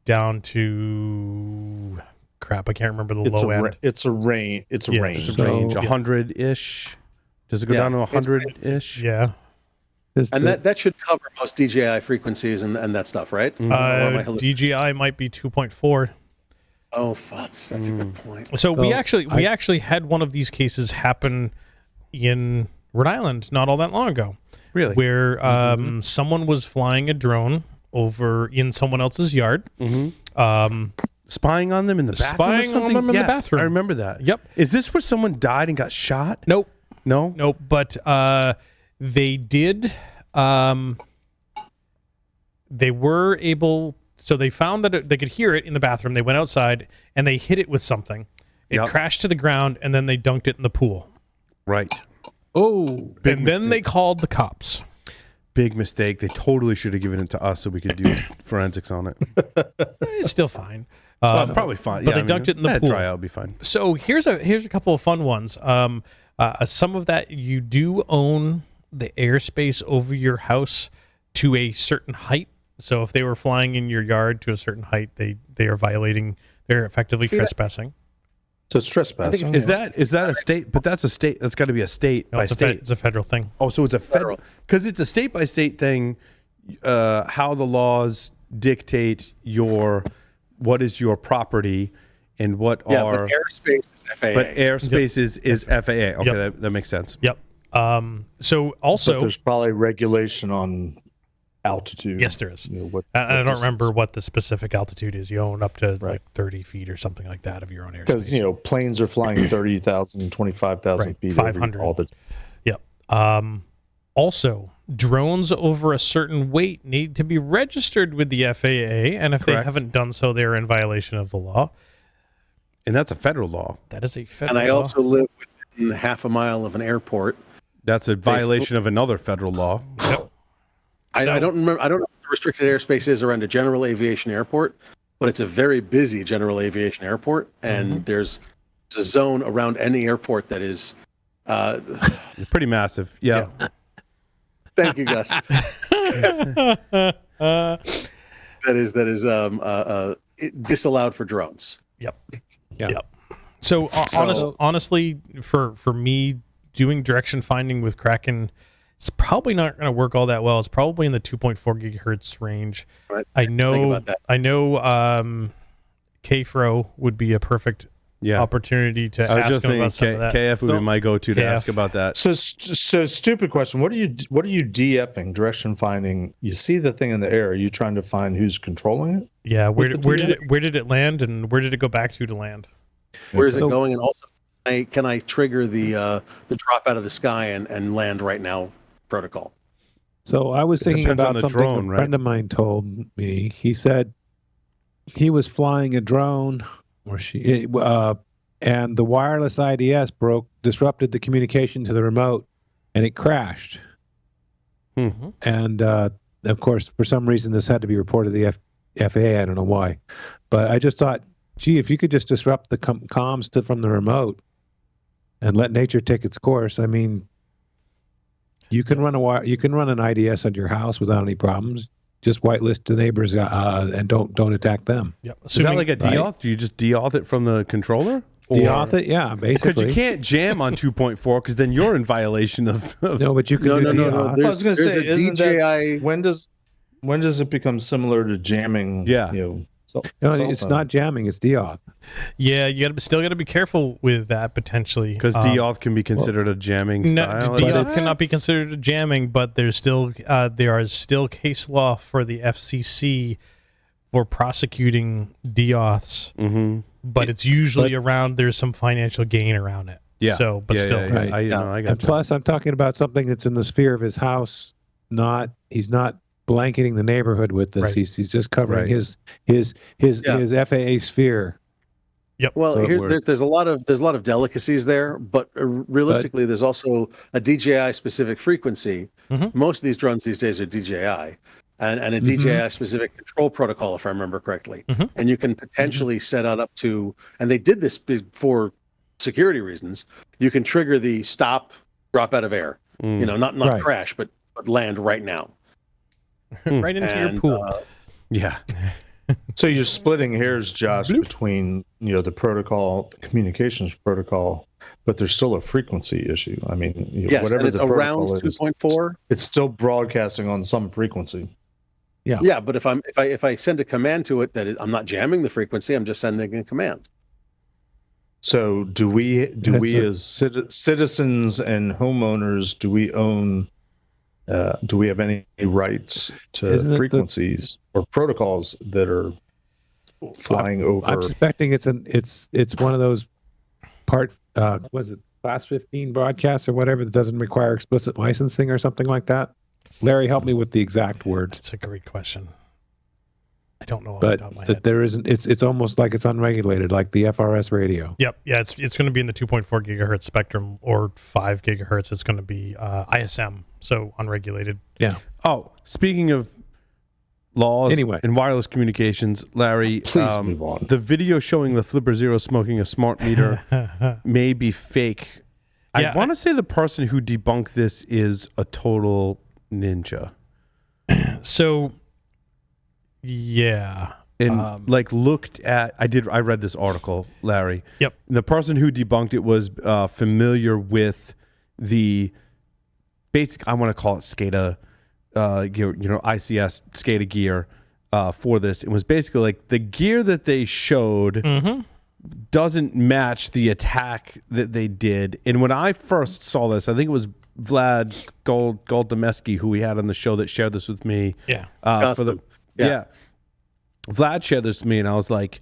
down to crap. I can't remember the low end. It's a range. It's a range. It's a range, 100-ish. Does it go down to 100-ish? Yeah. And that should cover most DJI frequencies and that stuff, right? DJI might be 2.4. Oh, futz, that's a good point. So we actually had one of these cases happen in Rhode Island not all that long ago. Really? Where someone was flying a drone over in someone else's yard. Spying on them in the bathroom Spying or something? on them in the bathroom. I remember that. Yep. Is this where someone died and got shot? Nope. No? Nope. But they did. They were able. So they found that they could hear it in the bathroom. They went outside and they hit it with something. It crashed to the ground and then they dunked it in the pool. Right. Oh. And then they called the cops. Big mistake. They totally should have given it to us so we could do forensics on it. It's still fine. Well, it's probably fine. But they dunked it in the pool. Dry out would be fine. So here's a couple of fun ones. Some of that, you do own the airspace over your house to a certain height. So if they were flying in your yard to a certain height, they are violating. They're effectively trespassing. So it's trespassing. Is that a state? But that's a state. That's got to be a state by state. It's a federal thing. Oh, so it's a federal because it's a state by state thing. How the laws dictate what is your property and what are but airspace is FAA. But airspace is FAA. Okay, that makes sense. Yep. So also, but there's probably regulation on altitude. Yes, there is. I don't remember what the specific altitude is. You own up to like 30 feet or something like that of your own airspace. Because planes are flying 30,000, 25,000 feet 500. all the time. Yep. Also, drones over a certain weight need to be registered with the FAA, and if they haven't done so, they're in violation of the law. And that's a federal law. That is a federal law. And I also live within half a mile of an airport. That's a violation of another federal law. Yep. I don't remember. I don't know what the restricted airspace is around a general aviation airport, but it's a very busy general aviation airport, and there's a zone around any airport that is pretty massive. Yeah. Thank you, Gus. that is disallowed for drones. Yep. So honestly, for me, doing direction finding with Kraken, it's probably not going to work all that well. It's probably in the 2.4 gigahertz range. Right. I know KFRO would be a perfect opportunity to ask him about some of that. KF would be my go-to to ask about that. So stupid question. What are you DFing? Direction finding. You see the thing in the air. Are you trying to find who's controlling it? Yeah. Where did it land, and where did it go back to land? Where is it going? And also, can I trigger the drop out of the sky and land right now protocol? So I was thinking about something a friend of mine told me. He said he was flying a drone, and the wireless IDS disrupted the communication to the remote, and it crashed. And of course, for some reason, this had to be reported to the FAA. I don't know why, but I just thought, gee, if you could just disrupt the comms from the remote and let nature take its course, I mean, you can run an IDS at your house without any problems. Just whitelist the neighbors and don't attack them. Yep. Is that like a deauth? Right? Do you just deauth it from the controller? Deauth it, yeah, basically. Because you can't jam on 2.4 because then you're in violation of No, but you can do deauth. I was going to say, isn't DJI. When does it become similar to jamming? Yeah. It's not jamming; it's deauth. Yeah, you still got to be careful with that potentially because deauth can be considered a jamming style. Deauth cannot be considered a jamming, but there is still case law for the FCC for prosecuting deauths. But it's usually around there's some financial gain around it. Yeah. So, but still, right. I got and plus, I'm talking about something that's in the sphere of his house. He's not blanketing the neighborhood with this. Right. He's just covering his FAA sphere. Yep. Well, so there's a lot of delicacies there, but realistically, there's also a DJI specific frequency. Most of these drones these days are DJI, and a DJI specific control protocol, if I remember correctly. And you can potentially set it up to, and they did this for security reasons. You can trigger the stop, drop out of air. You know, not Right. crash, but land right now. Right into your And, pool. Yeah. So you're splitting hairs, Josh, between the protocol, the communications protocol, but there's still a frequency issue. I mean, Yes, whatever and it's the around protocol is, 2.4. it's still broadcasting on some frequency. Yeah, but if I send a command to it I'm not jamming the frequency, I'm just sending a command. So do we as citizens and homeowners, do we own? Do we have any rights to frequencies or protocols that are flying over? I'm suspecting it's one of those was it class 15 broadcasts or whatever that doesn't require explicit licensing or something like that. Larry, help me with the exact words. That's a great question. I don't know off But the top of my head. there isn't. It's almost like it's unregulated, like the FRS radio. Yep. Yeah, it's going to be in the 2.4 gigahertz spectrum or 5 gigahertz. It's going to be ISM, so unregulated. Yeah. Oh, speaking of laws and wireless communications, Larry, please move on. The video showing the Flipper Zero smoking a smart meter may be fake. Yeah, I want to say the person who debunked this is a total ninja. So, yeah. And looked at, I read this article, Larry. Yep. The person who debunked it was familiar with the basic, I want to call it SCADA, gear, ICS SCADA gear for this. It was basically like the gear that they showed doesn't match the attack that they did. And when I first saw this, I think it was Vlad Goldameski, who we had on the show, that shared this with me. Yeah. Vlad shared this with me, and I was like,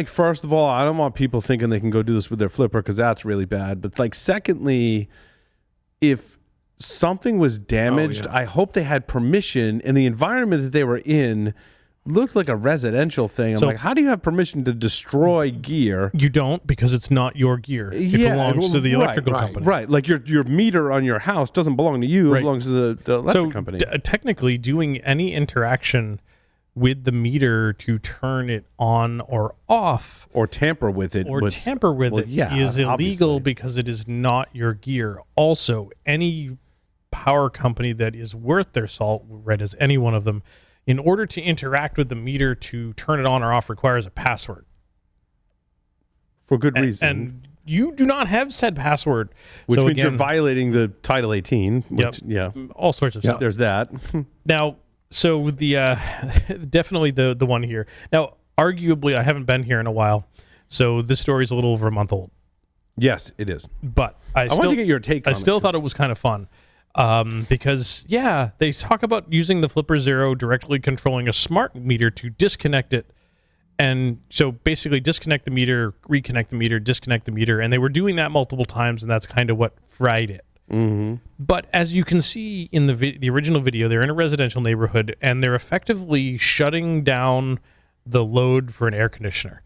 first of all, I don't want people thinking they can go do this with their flipper, because that's really bad. But secondly, if something was damaged, I hope they had permission, and the environment that they were in looked like a residential thing. I'm like, how do you have permission to destroy gear? You don't, because it's not your gear. It belongs to the electrical company. Right. Like your meter on your house doesn't belong to you. It belongs to the electric company. Technically, doing any interaction with the meter to turn it on or off, or tamper with it, is illegal because it is not your gear. Also, any power company that is worth their salt, read as any one of them, in order to interact with the meter to turn it on or off, requires a password. For good reason. And you do not have said password. Which means you're violating the Title 18. Which, all sorts of stuff. There's that. Now, so the definitely the one here. Now, arguably, I haven't been here in a while, so this story is a little over a month old. Yes, it is. But I want to get your take on it. I still thought it was kind of fun. Because they talk about using the Flipper Zero directly controlling a smart meter to disconnect it, and so basically disconnect the meter, reconnect the meter, disconnect the meter, and they were doing that multiple times, and that's kind of what fried it. Mm-hmm. But as you can see in the original video, they're in a residential neighborhood, and they're effectively shutting down the load for an air conditioner.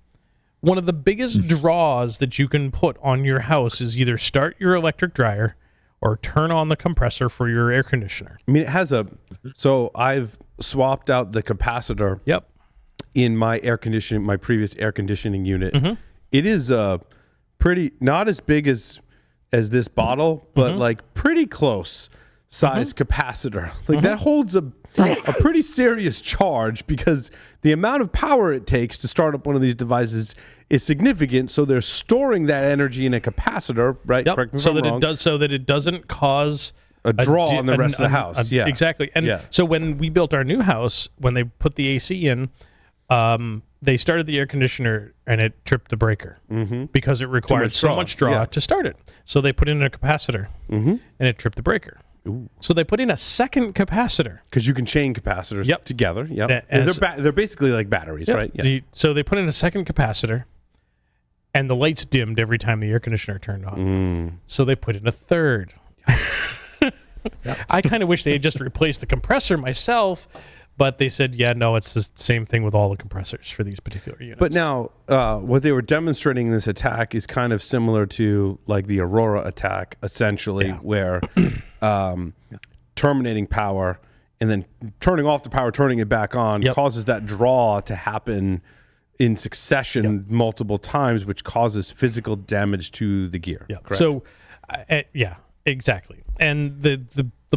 One of the biggest draws that you can put on your house is either start your electric dryer or turn on the compressor for your air conditioner. I mean, it has so I've swapped out the capacitor in my my previous air conditioning unit. Mm-hmm. It is pretty, not as big as this bottle, but pretty close size capacitor. That holds a pretty serious charge, because the amount of power it takes to start up one of these devices is significant. So they're storing that energy in a capacitor, right? Yep. So that it doesn't cause a draw on the rest of the house. Exactly. And so when we built our new house, when they put the AC in, they started the air conditioner and it tripped the breaker because it required so much draw to start it. So they put in a capacitor and it tripped the breaker. Ooh. So they put in a second capacitor. Because you can chain capacitors together. Yep. They're basically like batteries, right? Yeah. So they put in a second capacitor, and the lights dimmed every time the air conditioner turned on. So they put in a third. I kind of wish they had just replaced the compressor myself, but they said, no, it's the same thing with all the compressors for these particular units. But now, what they were demonstrating in this attack is kind of similar to like the Aurora attack, essentially, where terminating power and then turning off the power, turning it back on, causes that draw to happen in succession multiple times, which causes physical damage to the gear. So, Exactly. And the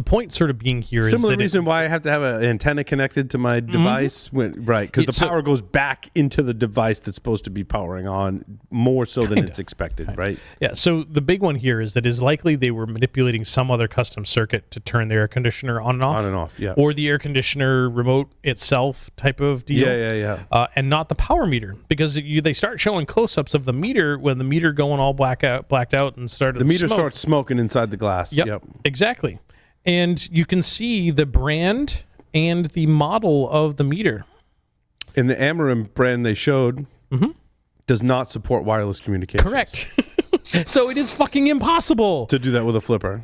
point sort of being here is similar that reason why I have to have an antenna connected to my device, right? Because the power goes back into the device that's supposed to be powering on more so than it's expected, right? Yeah. So the big one here is that it's likely they were manipulating some other custom circuit to turn the air conditioner on and off. On and off, yeah. Or the air conditioner remote itself type of deal. Yeah. And not the power meter, because they start showing close-ups of the meter when the meter going all blacked out and started. The meter smoke. starts smoking inside the glass. Yep. Exactly. And you can see the brand and the model of the meter. And the Amarim brand they showed does not support wireless communication. Correct. So it is fucking impossible to do that with a flipper.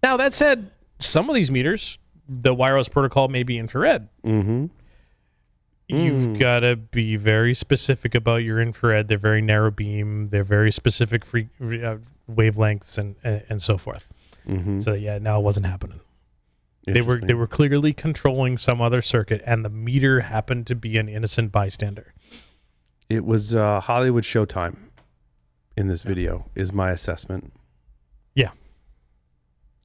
Now, that said, some of these meters, the wireless protocol may be infrared. You've got to be very specific about your infrared. They're very narrow beam. They're very specific wavelengths and so forth. So no, it wasn't happening. They were clearly controlling some other circuit, and the meter happened to be an innocent bystander. It was Hollywood Showtime in this video, is my assessment. Yeah.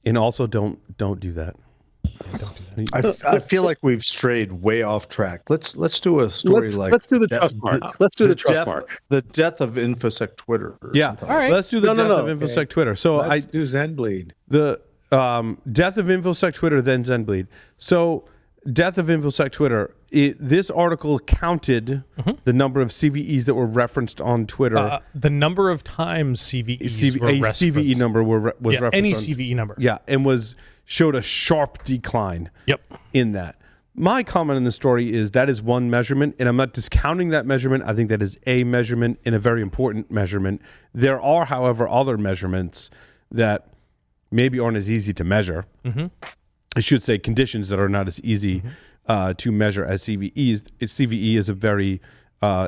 And also, don't do that. I feel like we've strayed way off track. Let's do a story let's do the trust mark. Let's do the trust mark. The death of InfoSec Twitter. Yeah. All right. Let's do the death of InfoSec Twitter. So let's do Zenbleed. The death of InfoSec Twitter, then Zenbleed. So death of InfoSec Twitter. This article counted the number of CVEs that were referenced on Twitter. The number of times CVEs were referenced. A CVE number was referenced. Any CVE number. Yeah, and showed a sharp decline in that. My comment in the story is that is one measurement, and I'm not discounting that measurement. I think that is a measurement and a very important measurement. There are, however, other measurements that maybe aren't as easy to measure. I should say conditions that are not as easy to measure as CVEs. CVE is a very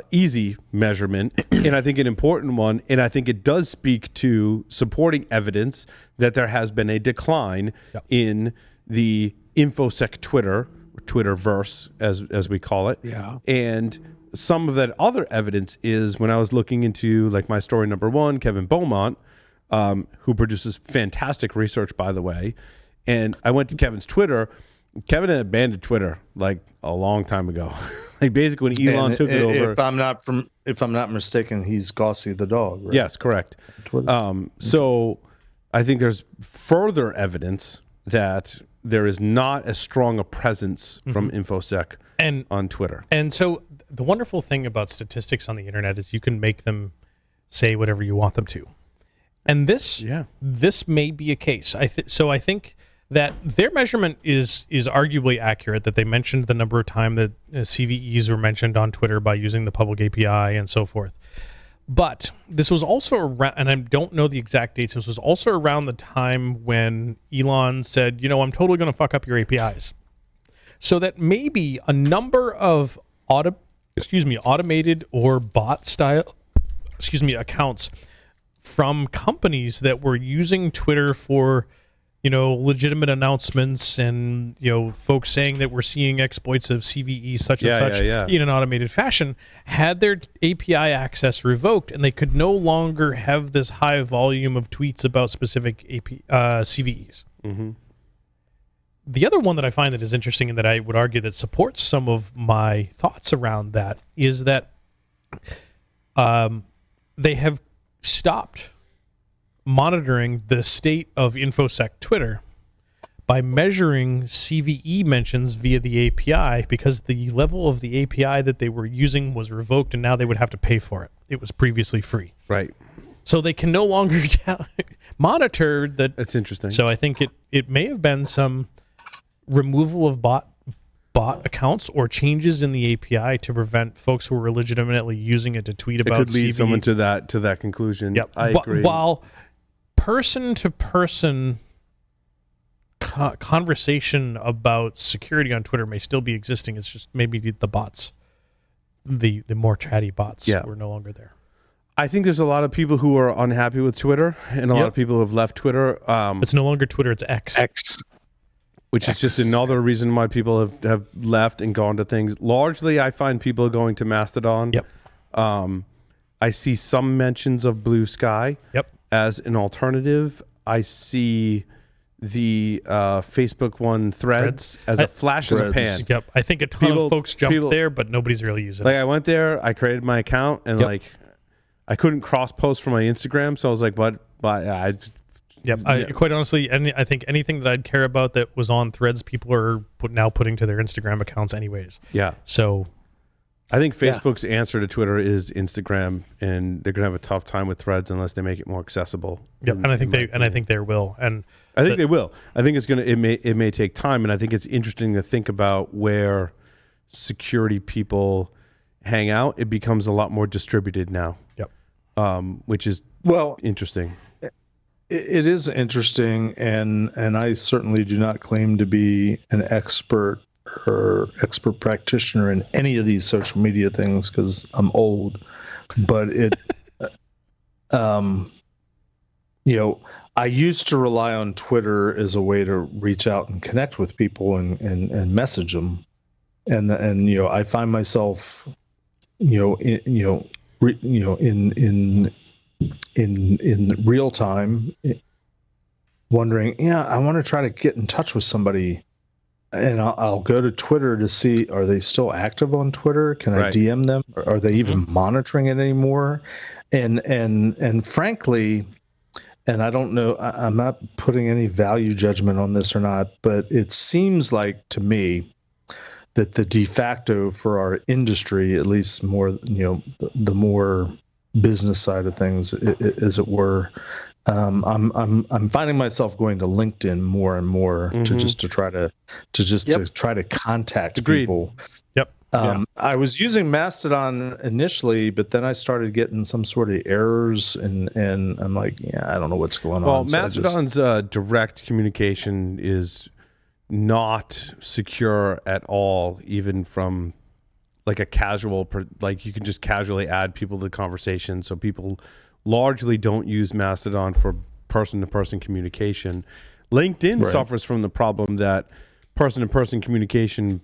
easy measurement, and I think an important one, and I think it does speak to supporting evidence that there has been a decline in the InfoSec Twitterverse, as we call it. Yeah. And some of that other evidence is when I was looking into, like, my story number one, Kevin Beaumont, who produces fantastic research, by the way, and I went to Kevin's Twitter. Kevin had abandoned Twitter like a long time ago. Like basically when Elon took it over. If I'm not mistaken, he's Gauzy the dog, right? Yes, correct. So I think there's further evidence that there is not as strong a presence from InfoSec on Twitter. And so the wonderful thing about statistics on the internet is you can make them say whatever you want them to. And this may be a case. I think that their measurement is arguably accurate, that they mentioned the number of times that CVEs were mentioned on Twitter by using the public API and so forth. But this was also around, and I don't know the exact dates, this was also around the time when Elon said, I'm totally going to fuck up your APIs. So that maybe a number of automated or bot style accounts from companies that were using Twitter for legitimate announcements and, folks saying that we're seeing exploits of CVE such and such in an automated fashion, had their API access revoked, and they could no longer have this high volume of tweets about specific CVEs. The other one that I find that is interesting and that I would argue that supports some of my thoughts around that is that they have stopped monitoring the state of InfoSec Twitter by measuring CVE mentions via the API, because the level of the API that they were using was revoked and now they would have to pay for it. It was previously free. Right. So they can no longer monitor that. That's interesting. So I think it may have been some removal of bot accounts or changes in the API to prevent folks who were legitimately using it to tweet about CVEs. It could lead someone to that conclusion. Yep. I agree. While person-to-person conversation about security on Twitter may still be existing, it's just maybe the bots, the more chatty bots were no longer there. I think there's a lot of people who are unhappy with Twitter, and a lot of people who have left Twitter. It's no longer Twitter, it's X. Which is just another reason why people have left and gone to things. Largely, I find people going to Mastodon. Yep. I see some mentions of Blue Sky. Yep. as an alternative. I see the Facebook one, Threads, as a flash in the pan. Yep, I think a ton of folks jumped there, but nobody's really using it. Like I went there, I created my account, and like I couldn't cross post from my Instagram, so I was like, "What?" But quite honestly, I think anything that I'd care about that was on Threads, people are now putting to their Instagram accounts anyways. Yeah. So I think Facebook's answer to Twitter is Instagram, and they're gonna have a tough time with Threads unless they make it more accessible. Yep, and I think they will. And I think they will. I think it may take time, and I think it's interesting to think about where security people hang out. It becomes a lot more distributed now. Yep. Which is interesting. It is interesting, and I certainly do not claim to be an expert or expert practitioner in any of these social media things because I'm old. But I used to rely on Twitter as a way to reach out and connect with people and message them, and I find myself, in real time, wondering, I want to try to get in touch with somebody, and I'll go to Twitter to see, are they still active on Twitter? Can I DM them? Are they even monitoring it anymore? And frankly, and I don't know, I'm not putting any value judgment on this or not, but it seems like to me that the de facto for our industry, at least more, the more business side of things, as it were, I'm finding myself going to LinkedIn more and more to try to contact people. Yep. I was using Mastodon initially, but then I started getting some sort of errors, and I'm like, I don't know what's going on. Well, Mastodon's direct communication is not secure at all, even from like a casual, like you can just casually add people to the conversation. So people largely don't use Mastodon for person-to-person communication. LinkedIn suffers from the problem that person-to-person communication,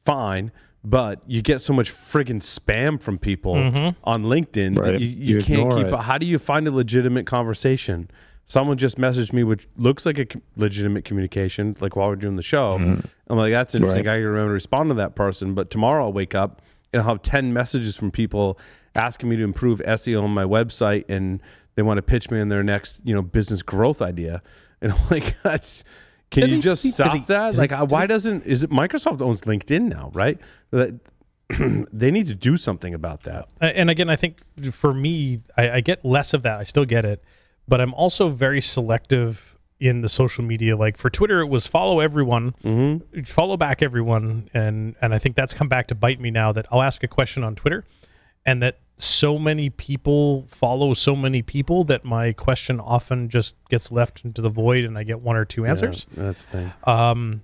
fine, but you get so much friggin' spam from people on LinkedIn that you can't keep up. How do you find a legitimate conversation? Someone just messaged me, which looks like a legitimate communication, like while we're doing the show. I'm like, that's interesting. I can remember to respond to that person. But tomorrow I'll wake up and I'll have 10 messages from people asking me to improve SEO on my website, and they want to pitch me in their next, business growth idea. And I'm like, can you just stop that? Like, why doesn't, is it Microsoft owns LinkedIn now, right? They need to do something about that. And again, I think for me, I get less of that. I still get it, but I'm also very selective in the social media. Like for Twitter, it was follow everyone, follow back everyone. And I think that's come back to bite me now, that I'll ask a question on Twitter and that so many people follow so many people that my question often just gets left into the void and I get one or two answers. Yeah, that's the thing.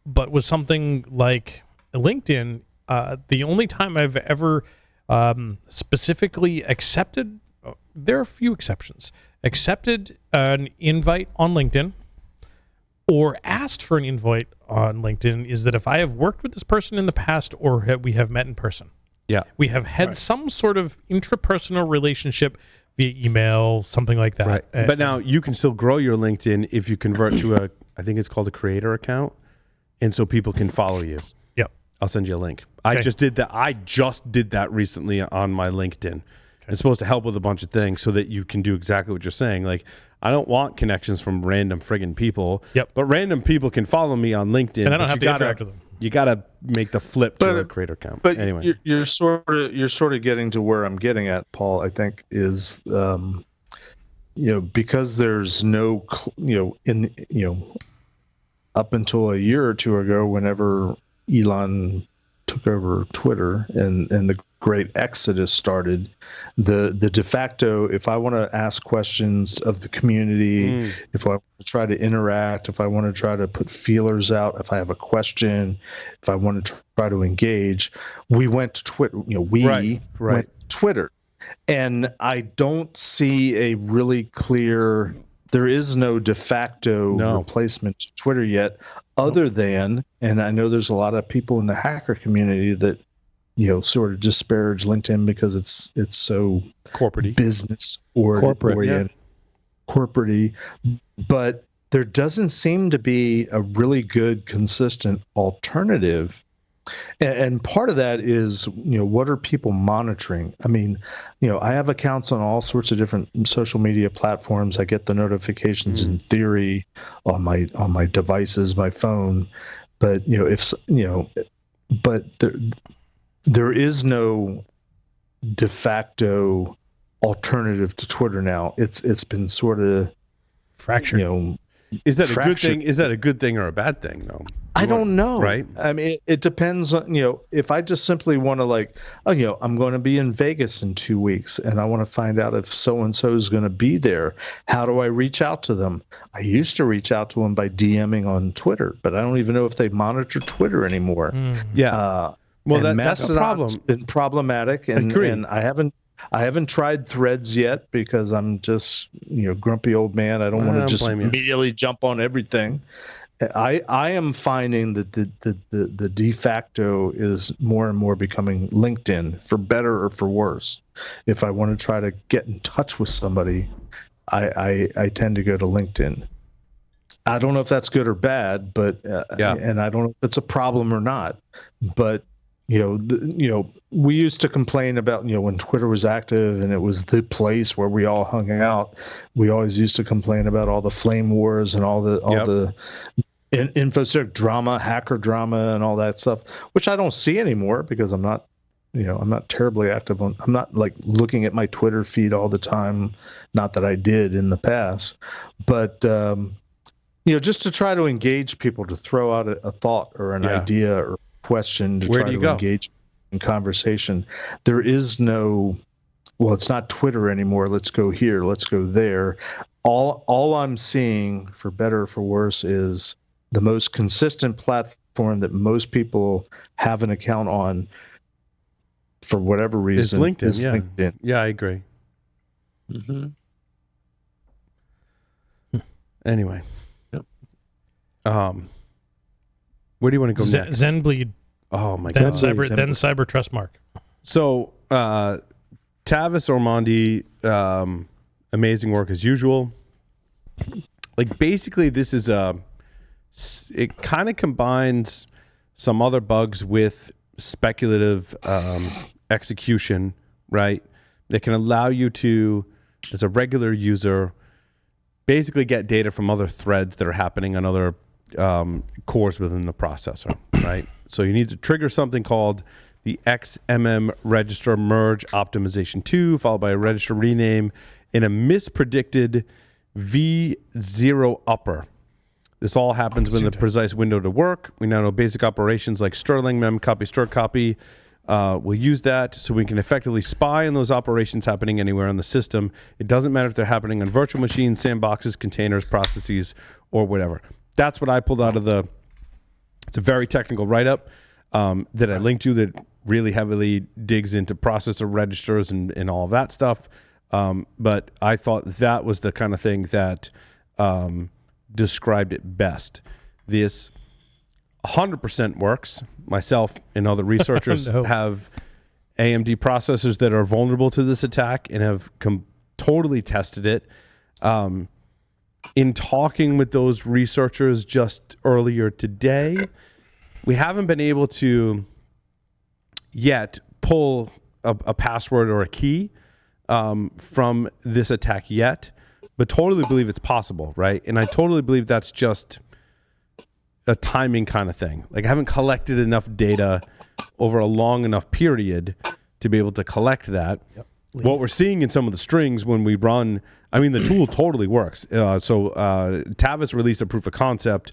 But with something like LinkedIn, the only time I've ever specifically accepted, there are a few exceptions, accepted an invite on LinkedIn or asked for an invite on LinkedIn is that if I have worked with this person in the past or we have met in person. Yeah. We have had some sort of intrapersonal relationship via email, something like that. Right. But now you can still grow your LinkedIn if you convert to I think it's called a creator account. And so people can follow you. Yep. I'll send you a link. I just did that recently on my LinkedIn. It's supposed to help with a bunch of things so that you can do exactly what you're saying. Like, I don't want connections from random friggin' people. Yep. But random people can follow me on LinkedIn. And I don't have to interact with them. You got to make the flip to a creator account. But anyway, you're sort of getting to where I'm getting at, Paul. I think is because there's no up until a year or two ago, whenever Elon took over Twitter and the great exodus started, the de facto, if I want to ask questions of the community, if I want to try to interact, if I want to try to put feelers out, if I have a question, if I want to try to engage, we went to Twitter. Went to Twitter, and I don't see a really clear. There is no de facto replacement to Twitter yet, other than, and I know there's a lot of people in the hacker community that sort of disparage LinkedIn because it's so corporate business oriented. corporate-y, but there doesn't seem to be a really good, consistent alternative. And part of that is, what are people monitoring? I mean, I have accounts on all sorts of different social media platforms. I get the notifications in theory on my devices, my phone, but but there is no de facto alternative to Twitter now. It's been sort of fractured. Is that a good thing? Is that a good thing or a bad thing, though? I don't know. Right. I mean, it depends on, if I just simply want to I'm going to be in Vegas in 2 weeks and I want to find out if so-and-so is going to be there. How do I reach out to them? I used to reach out to them by DMing on Twitter, but I don't even know if they monitor Twitter anymore. Yeah. Well, that's a problem. It's been problematic, and I haven't tried Threads yet because I'm just grumpy old man. I don't want to just immediately jump on everything. I am finding that the de facto is more and more becoming LinkedIn, for better or for worse. If I want to try to get in touch with somebody, I tend to go to LinkedIn. I don't know if that's good or bad, but and I don't know if it's a problem or not. But we used to complain about when Twitter was active and it was the place where we all hung out. We always used to complain about all the flame wars and all the infosec drama, hacker drama, and all that stuff, which I don't see anymore because I'm not terribly active on. I'm not like looking at my Twitter feed all the time. Not that I did in the past, but just to try to engage people, to throw out a thought or an idea or question to try to engage in conversation. There is no, it's not Twitter anymore. Let's go here. Let's go there. All I'm seeing, for better or for worse, is the most consistent platform that most people have an account on, for whatever reason, is LinkedIn. LinkedIn. Yeah, I agree. Mm-hmm. Anyway. Where do you want to go next? Zenbleed. Oh my then God. Then Cyber Trustmark. So Tavis Ormandy, amazing work as usual. Like basically, this is it kind of combines some other bugs with speculative execution, right? That can allow you to, as a regular user, basically get data from other threads that are happening on other cores within the processor, right? So you need to trigger something called the XMM register merge optimization 2, followed by a register rename in a mispredicted V0 upper. This all happens within the precise window to work. We now know basic operations like Sterling, mem copy, stir copy. We'll use that so we can effectively spy on those operations happening anywhere on the system. It doesn't matter if they're happening on virtual machines, sandboxes, containers, processes, or whatever. That's what I pulled out of it's a very technical write-up that I linked to that really heavily digs into processor registers and all of that stuff. But I thought that was the kind of thing that described it best. This 100% works. Myself and other researchers have AMD processors that are vulnerable to this attack and have totally tested it. In talking with those researchers just earlier today, we haven't been able to yet pull a password or a key from this attack yet, but totally believe it's possible, right? And I totally believe that's just a timing kind of thing. Like I haven't collected enough data over a long enough period to be able to collect that. Yep. What we're seeing in some of the strings when we run, I mean, the tool totally works. So Tavis released a proof of concept.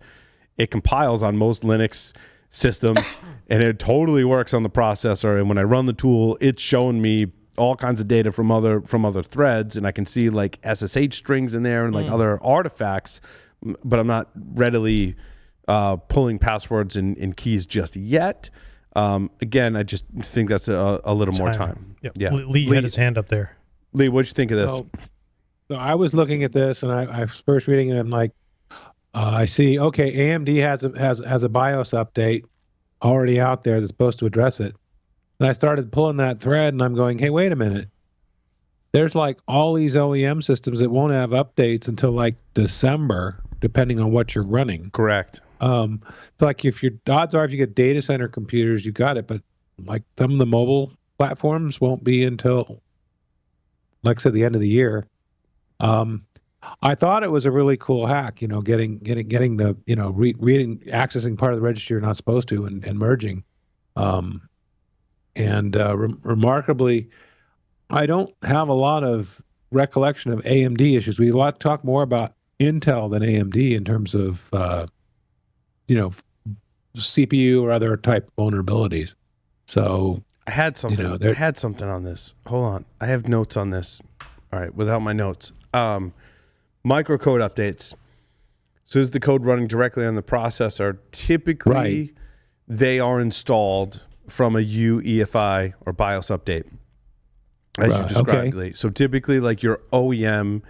It compiles on most Linux systems, and it totally works on the processor. And when I run the tool, it's showing me all kinds of data from other threads, and I can see like SSH strings in there and like other artifacts, but I'm not readily pulling passwords and keys just yet. Again, I just think that's a little more time. Yep. Yeah. Lee had his hand up there. Lee, what'd you think of this? So I was looking at this, and I was first reading it. I'm like, I see. Okay, AMD has a BIOS update already out there that's supposed to address it. And I started pulling that thread, and I'm going, hey, wait a minute. there's like all these OEM systems that won't have updates until like December, depending on what you're running. Correct. So like if your odds are if you get data center computers, you got it, but like some of the mobile platforms won't be until, like I said, the end of the year. I thought it was a really cool hack, getting the, reading, accessing part of the registry you're not supposed to and merging. Remarkably, I don't have a lot of recollection of AMD issues. We talk more about Intel than AMD in terms of, CPU or other type vulnerabilities. So I had something. I had something on this. Hold on. I have notes on this. All right, without my notes. Microcode updates. So is the code running directly on the processor? Typically, they are installed from a UEFI or BIOS update, as you described. Okay. So typically, like your OEM.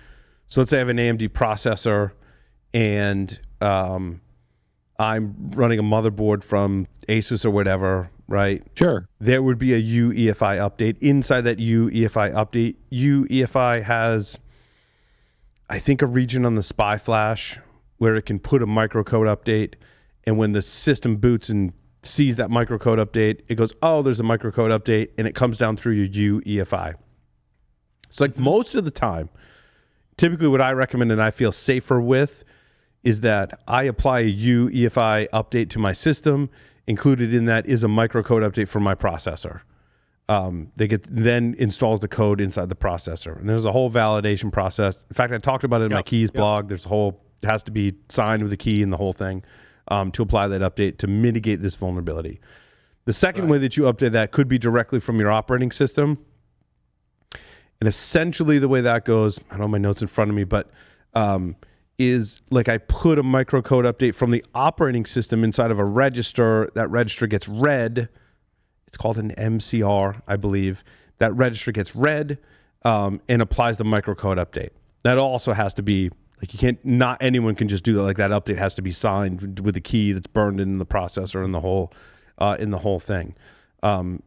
So let's say I have an AMD processor, and I'm running a motherboard from Asus or whatever, right? Sure. There would be a UEFI update. Inside that UEFI update, UEFI has, I think, a region on the SPI flash where it can put a microcode update. And when the system boots and sees that microcode update, it goes, oh, there's a microcode update, and it comes down through your UEFI. So like most of the time, typically what I recommend and I feel safer with is that I apply a UEFI update to my system. Included in that is a microcode update for my processor. Then installs the code inside the processor. And there's a whole validation process. In fact, I talked about it in my keys blog. There's it has to be signed with a key and the whole thing to apply that update to mitigate this vulnerability. The second way that you update that could be directly from your operating system. And essentially the way that goes, I don't have my notes in front of me, but is like I put a microcode update from the operating system inside of a register. That register gets read. It's called an MCR, I believe. That register gets read and applies the microcode update. That also has to be, like, not anyone can just do that. Like, that update has to be signed with a key that's burned in the processor and the whole thing.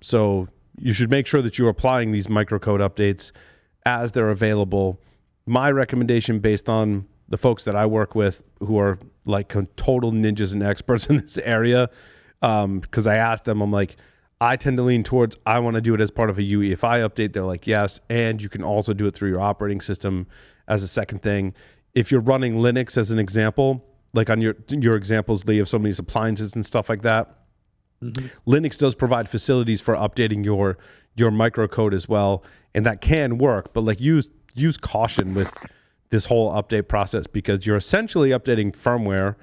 So you should make sure that you're applying these microcode updates as they're available. My recommendation, based on the folks that I work with who are like total ninjas and experts in this area, because I asked them, I'm like, I tend to lean towards, I want to do it as part of a UEFI update. They're like, yes, and you can also do it through your operating system as a second thing. If you're running Linux as an example, like on your examples, Lee, of some of these appliances and stuff like that, Linux does provide facilities for updating your microcode as well, and that can work, but like use caution with this whole update process, because you're essentially updating firmware,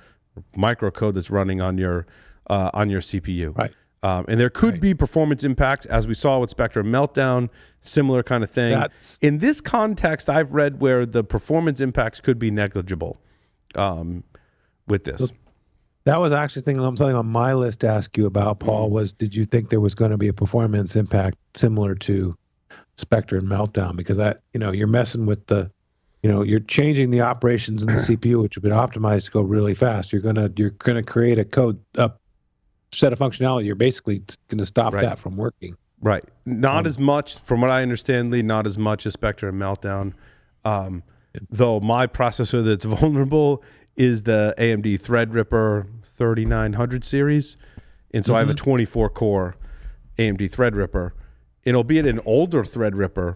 microcode that's running on your CPU. Right. And there could be performance impacts, as we saw with Spectre Meltdown, similar kind of thing. In this context, I've read where the performance impacts could be negligible with this. That was actually something on my list to ask you about, Paul, was did you think there was going to be a performance impact similar to Spectre and Meltdown? Because you're messing with you're changing the operations in the CPU, which have been optimized to go really fast. You're gonna create a set of functionality. You're basically gonna stop that from working. Right. Not as much, from what I understand, Lee, not as much as Spectre and Meltdown. Though my processor that's vulnerable is the AMD Threadripper 3900 series. And so I have a 24-core AMD Threadripper. And albeit an older Threadripper,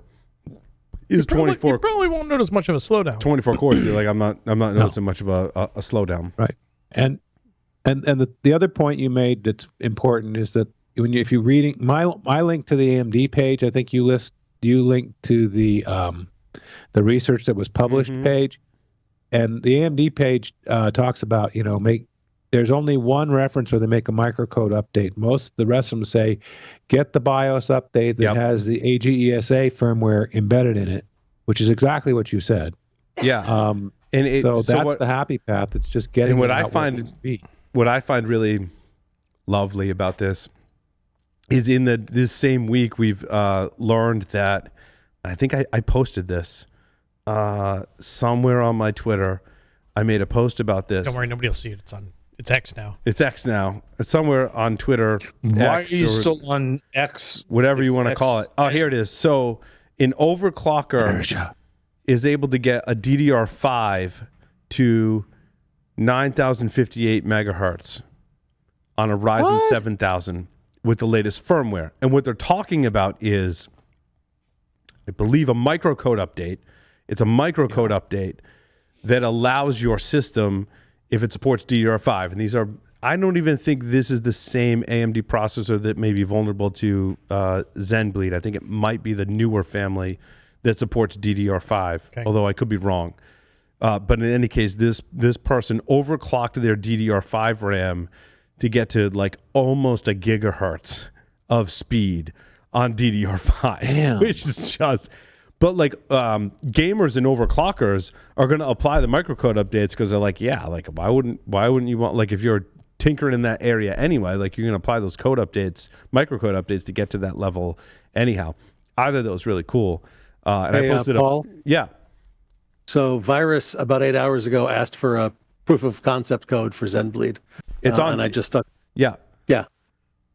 is 24. You probably won't notice much of a slowdown. 24 cores, dude. Like I'm not noticing much of a slowdown. Right. And the other point you made that's important is that if you're reading my link to the AMD page, I think you link to the research that was published page, and the AMD page talks about there's only one reference where they make a microcode update. The rest of them say get the BIOS update that has the AGESA firmware embedded in it, which is exactly what you said. Yeah. So that's the happy path. It's just getting. And what I find really lovely about this is in this same week we've learned that, I think I posted this somewhere on my Twitter. I made a post about this. Don't worry, nobody will see it. It's X now. It's X now. It's somewhere on Twitter. Why are you still on X? Whatever you want to call it. Oh, here it is. So An overclocker is able to get a DDR5 to 9,058 megahertz on a Ryzen 7000 with the latest firmware. And what they're talking about is, I believe, a microcode update. It's a microcode update that allows your system, if it supports DDR5, and these are, I don't even think this is the same AMD processor that may be vulnerable to ZenBleed. I think it might be the newer family that supports DDR5, although I could be wrong. But in any case, this person overclocked their DDR5 RAM to get to like almost a gigahertz of speed on DDR5, which is just... But like gamers and overclockers are going to apply the microcode updates because they're like, yeah, like why wouldn't you want, like if you're tinkering in that area anyway, like you're going to apply those code updates, microcode updates to get to that level anyhow. I thought that was really cool. And I posted Paul? Yeah. So Virus about 8 hours ago asked for a proof of concept code for ZenBleed. It's on. And I just stuck. Yeah.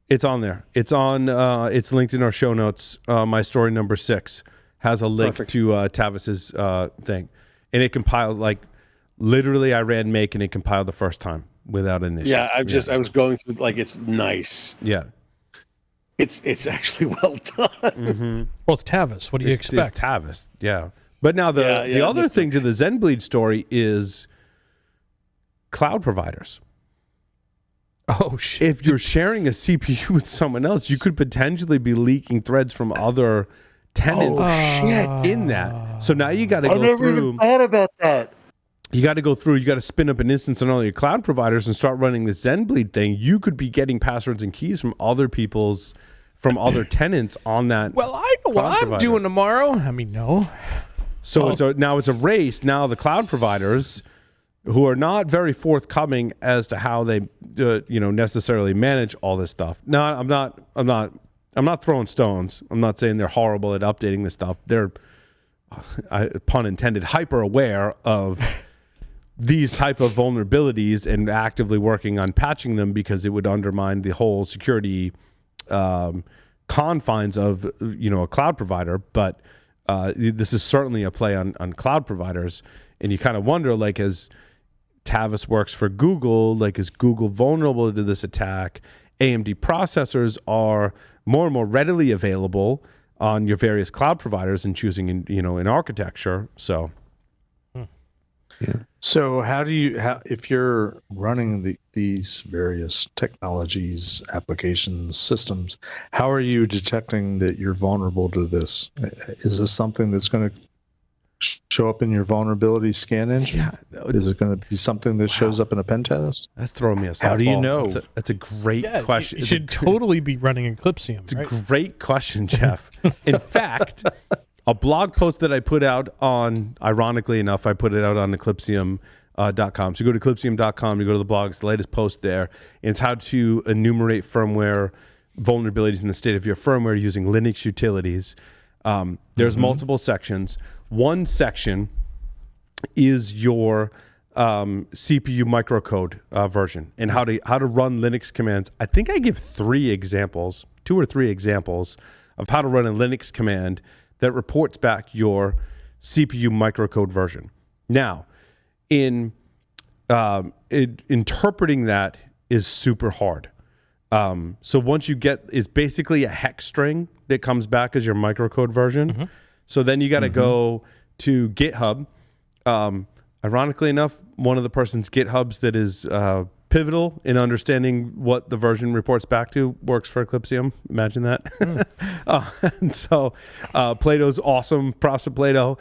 It's on there. It's on. It's linked in our show notes. My story number 6 has a link to Tavis's thing, and it compiled, like literally I ran make and it compiled the first time without an issue. Yeah, I was going through, like, it's nice. Yeah. It's actually well done. Mm-hmm. Well, it's Tavis. What do you expect? It's Tavis, yeah. But now the other thing to the ZenBleed story is cloud providers. Oh, shit. If you're sharing a CPU with someone else, you could potentially be leaking threads from other tenants in that. So now you got to go through. I never even thought about that. You got to go through. You got to spin up an instance on all your cloud providers and start running the ZenBleed thing. You could be getting passwords and keys from other tenants on that. Well, I know what I'm doing tomorrow. I mean, no. So now it's a race. Now the cloud providers, who are not very forthcoming as to how they necessarily manage all this stuff. No, I'm not throwing stones. I'm not saying they're horrible at updating this stuff. They're, pun intended, hyper aware of these type of vulnerabilities and actively working on patching them because it would undermine the whole security confines of a cloud provider. But this is certainly a play on cloud providers, and you kind of wonder, like, as Tavis works for Google, like, is Google vulnerable to this attack? AMD processors are more and more readily available on your various cloud providers and choosing an architecture. So, So how if you're running these various technologies, applications, systems, how are you detecting that you're vulnerable to this? Is this something that's going to show up in your vulnerability scan engine? Yeah. Is it going to be something that shows up in a pen test? That's throwing me a softball. How do you know? That's a great question. You should totally be running Eclipsium. It's a great question, Jeff. In fact, a blog post that I put out on, ironically enough, I put it out on Eclipsium.com. So you go to Eclipsium.com, you go to the blog, it's the latest post there. And it's how to enumerate firmware vulnerabilities in the state of your firmware using Linux utilities. There's multiple sections. One section is your CPU microcode version and how to run Linux commands. I think I give 2 or 3 examples of how to run a Linux command that reports back your CPU microcode version. Now, interpreting that is super hard. So once you it's basically a hex string that comes back as your microcode version. Mm-hmm. So then you got to go to GitHub. Ironically enough, one of the person's GitHubs that is pivotal in understanding what the version reports back to works for Eclipsium. Imagine that. And so Plato's awesome. Props to Plato.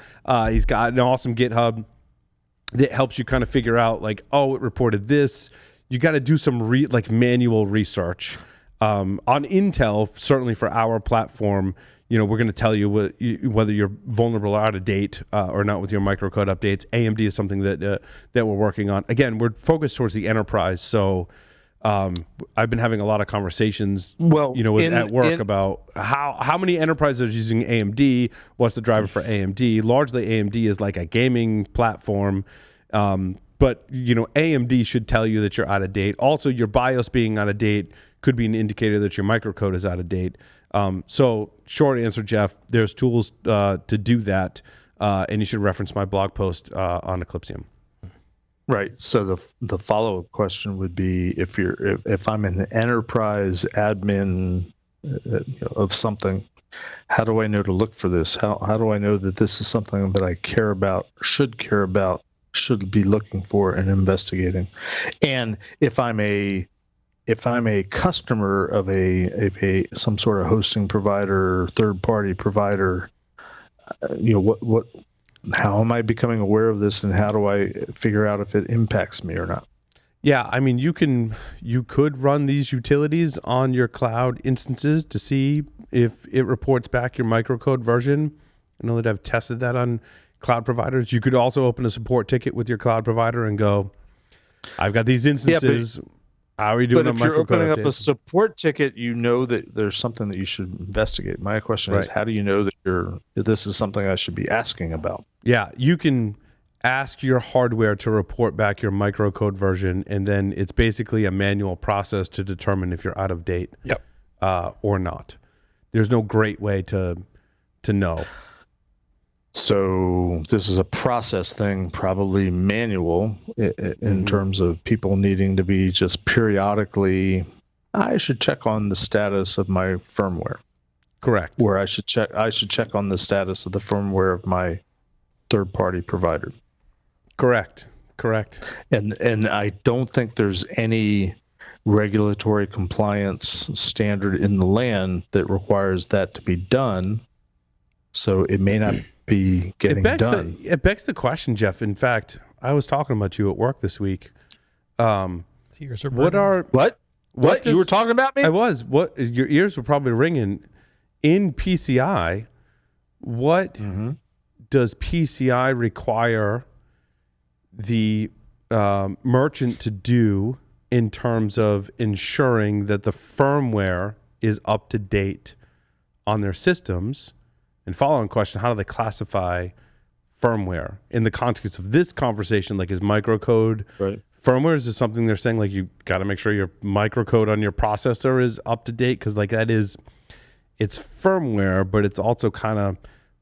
He's got an awesome GitHub that helps you kind of figure out, like, oh, it reported this. You got to do some manual research. On Intel, certainly for our platform, we're going to tell you whether you're vulnerable or out of date or not with your microcode updates. AMD is something that we're working on. Again, we're focused towards the enterprise. So I've been having a lot of conversations, at work about how many enterprises are using AMD. What's the driver for AMD? Largely, AMD is like a gaming platform. But AMD should tell you that you're out of date. Also, your BIOS being out of date could be an indicator that your microcode is out of date. So short answer, Jeff, there's tools to do that, and you should reference my blog post on Eclipsium. Right. So the follow-up question would be, if I'm an enterprise admin of something, how do I know to look for this? How do I know that this is something that I care about, should be looking for and investigating? And if I'm a customer of some sort of hosting provider, third-party provider, how am I becoming aware of this, and how do I figure out if it impacts me or not? Yeah, I mean, you could run these utilities on your cloud instances to see if it reports back your microcode version. I know that I've tested that on cloud providers. You could also open a support ticket with your cloud provider and go, I've got these instances. How are you doing? But if you're opening up a support ticket, you know that there's something that you should investigate. My question is, how do you know that this is something I should be asking about? Yeah, you can ask your hardware to report back your microcode version, and then it's basically a manual process to determine if you're out of date or not. There's no great way to know. So this is a process thing, probably manual in terms of people needing to be just periodically, I should check on the status of my firmware. Correct. Where I should check on the status of the firmware of my third-party provider. Correct. And I don't think there's any regulatory compliance standard in the land that requires that to be done. So it may not be getting done. It begs the question, Jeff. In fact, I was talking about you at work this week. What you were talking about me? I was. What your ears were probably ringing. In PCI, what does PCI require the merchant to do in terms of ensuring that the firmware is up to date on their systems? And following question, how do they classify firmware in the context of this conversation? Like, is microcode firmware? Is this something they're saying, like, you got to make sure your microcode on your processor is up to date? Because, like, it's firmware, but it's also kind of,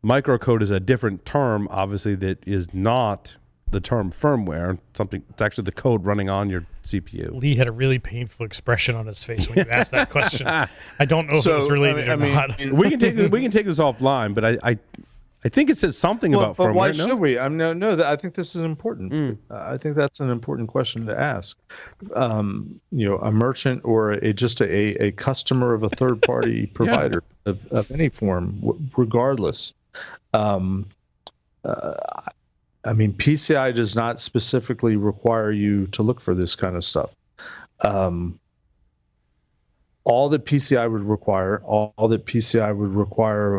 microcode is a different term, obviously, that is not the term firmware. It's actually the code running on your CPU. Lee had a really painful expression on his face when you asked that question. I don't know if it was related or not. We can take this offline, but I think it says something about firmware. Why should we? I think this is important. I think that's an important question to ask. A merchant or just a customer of a third party provider of any form, regardless. PCI does not specifically require you to look for this kind of stuff. All that PCI would require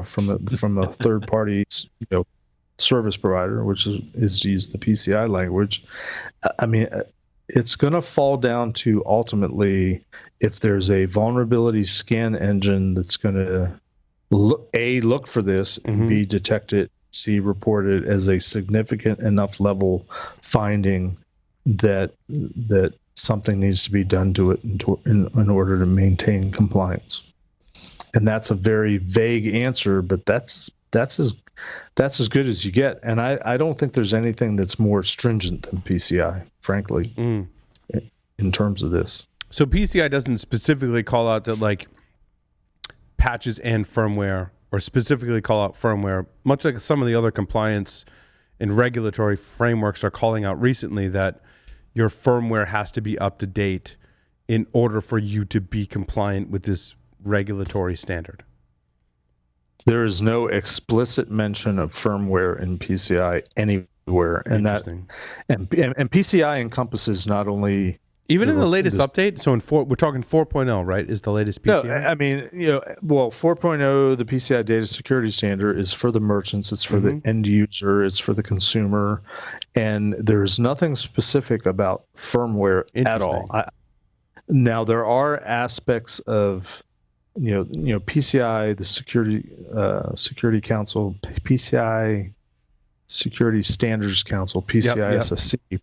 from a third party, service provider, which is to use the PCI language. It's going to fall down to ultimately if there's a vulnerability scan engine that's going to look for this and B, detect it, C, reported as a significant enough level finding that something needs to be done to it in order to maintain compliance. And that's a very vague answer, but that's as good as you get. And I don't think there's anything that's more stringent than PCI, frankly, in terms of this. So PCI doesn't specifically call out that, like, patches and firmware, or specifically call out firmware, much like some of the other compliance and regulatory frameworks are calling out recently, that your firmware has to be up to date in order for you to be compliant with this regulatory standard. There is no explicit mention of firmware in PCI anywhere, and PCI encompasses not only even in the latest update. So we're talking 4.0, right? Is the latest PCI? No, 4.0, the PCI data security standard is for the merchants. It's for the end user. It's for the consumer, and there's nothing specific about firmware at all. Now there are aspects of, PCI, the Security Council, PCI Security Standards Council, PCI SSC.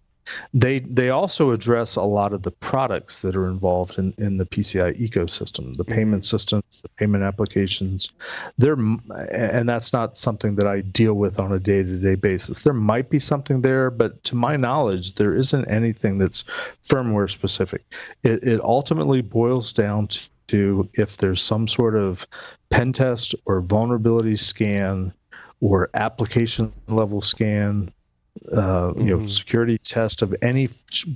They also address a lot of the products that are involved in the PCI ecosystem, the payment systems, the payment applications. And that's not something that I deal with on a day-to-day basis. There might be something there, but to my knowledge, there isn't anything that's firmware specific. It ultimately boils down to if there's some sort of pen test or vulnerability scan or application level scan, security test of any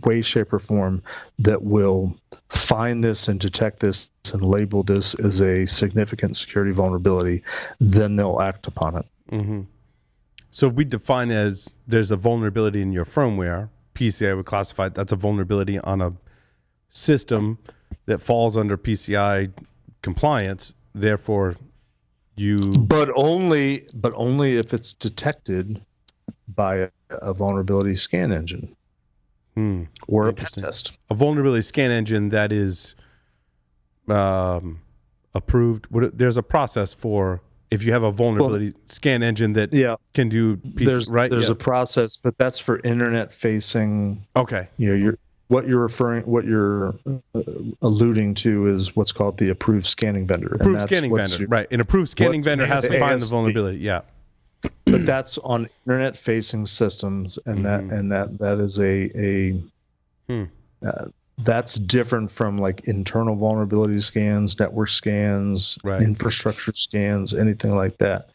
way, shape, or form that will find this and detect this and label this as a significant security vulnerability, then they'll act upon it. Mm-hmm. So if we define as there's a vulnerability in your firmware, PCI would classify that's a vulnerability on a system that falls under PCI compliance. Therefore, but only if it's detected by a vulnerability scan engine or a pen test. A vulnerability scan engine that is approved. There's a process for if you have a vulnerability scan engine that can do There's a process, but that's for internet facing. Okay. What you're alluding to is what's called the approved scanning vendor. Approved scanning vendor, right? An approved scanning vendor has to find the vulnerability. Yeah. But that's on internet facing systems, and that is that's different from like internal vulnerability scans, network scans, infrastructure scans, anything like that.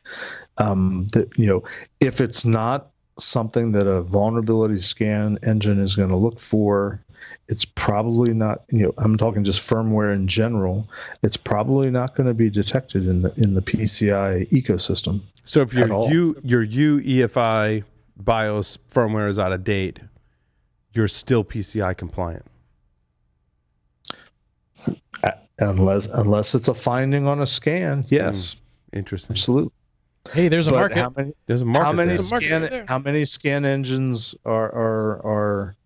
If it's not something that a vulnerability scan engine is going to look for, it's probably not, I'm talking just firmware in general, it's probably not going to be detected in the PCI ecosystem. So if your UEFI BIOS firmware is out of date, you're still PCI compliant. Unless it's a finding on a scan, yes. Interesting. Absolutely. Hey, there's a market. There's a market. How many scan engines are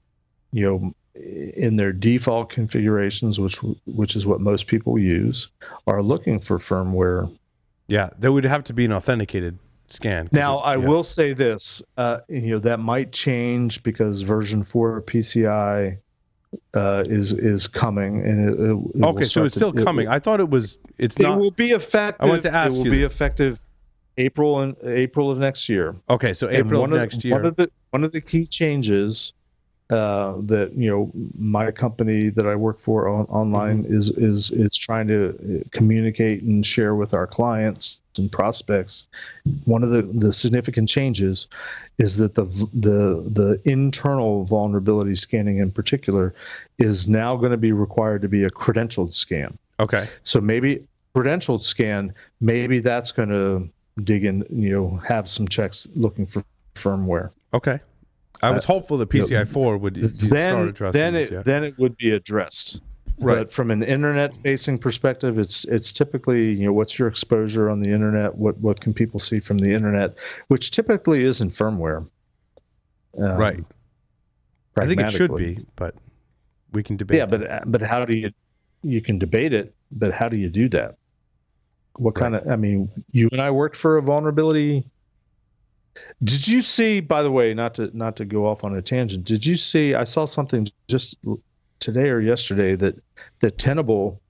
in their default configurations, which is what most people use, are looking for firmware? Yeah, there would have to be an authenticated scan. Now, I will say this, that might change because version 4 PCI is coming, and okay, so it's still coming. I thought it was. It will be effective. I want to ask it will be effective April of next year. Okay, so April of next year. One of the key changes that my company that I work for online is trying to communicate and share with our clients and prospects. One of the significant changes is that the internal vulnerability scanning in particular is now going to be required to be a credentialed scan. Okay. So maybe credentialed scan, maybe that's going to dig in, have some checks looking for firmware. Okay. I was hopeful that PCI 4 would start addressing this. Then it would be addressed. Right. But from an internet-facing perspective, it's typically what's your exposure on the internet? What can people see from the internet? Which typically isn't firmware. Right. I think it should be, but we can debate. Yeah, but how do you can debate it? But how do you do that? What kind of? I mean, you and I worked for a vulnerability. Did you see, by the way, not to go off on a tangent, did you see, I saw something just today or yesterday that Tenable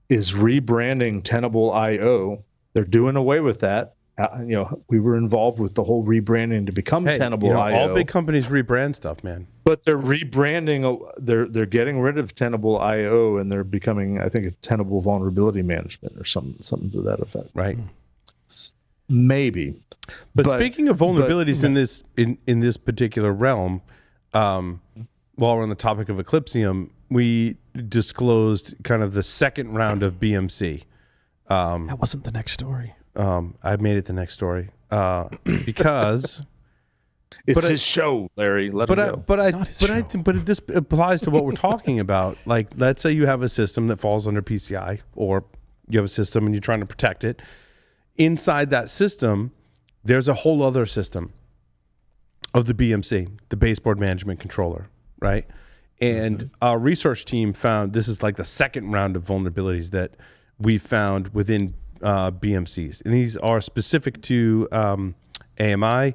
is rebranding Tenable.io. They're doing away with that. We were involved with the whole rebranding to become Tenable.io. All big companies rebrand stuff, man. But they're rebranding, they're getting rid of Tenable.io and they're becoming, I think, a Tenable Vulnerability Management or something to that effect. Right. Maybe. But speaking of vulnerabilities in this particular realm, while we're on the topic of Eclipsium, we disclosed kind of the second round of BMC. That wasn't the next story. I made it the next story because it's his show, Larry. Let him go. But this applies to what we're talking about. Like, let's say you have a system that falls under PCI, or you have a system and you're trying to protect it. Inside that system, there's a whole other system of the BMC, the baseboard management controller, right? And our research team found, this is like the second round of vulnerabilities that we found within BMCs. And these are specific to AMI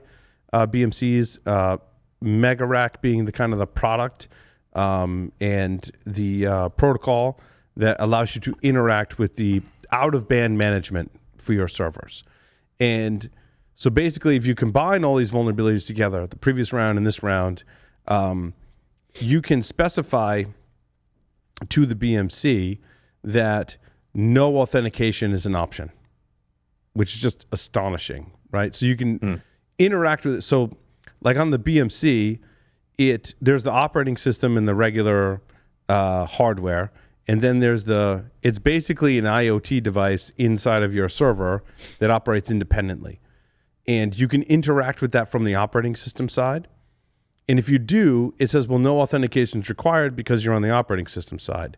BMCs, Megarack being the kind of the product and the protocol that allows you to interact with the out-of-band management for your servers. And so basically, if you combine all these vulnerabilities together, the previous round and this round, you can specify to the BMC that no authentication is an option, which is just astonishing, right? So you can interact with it. So like on the BMC, there's the operating system and the regular hardware, and then it's basically an IoT device inside of your server that operates independently. And you can interact with that from the operating system side. And if you do, it says, well, no authentication is required because you're on the operating system side.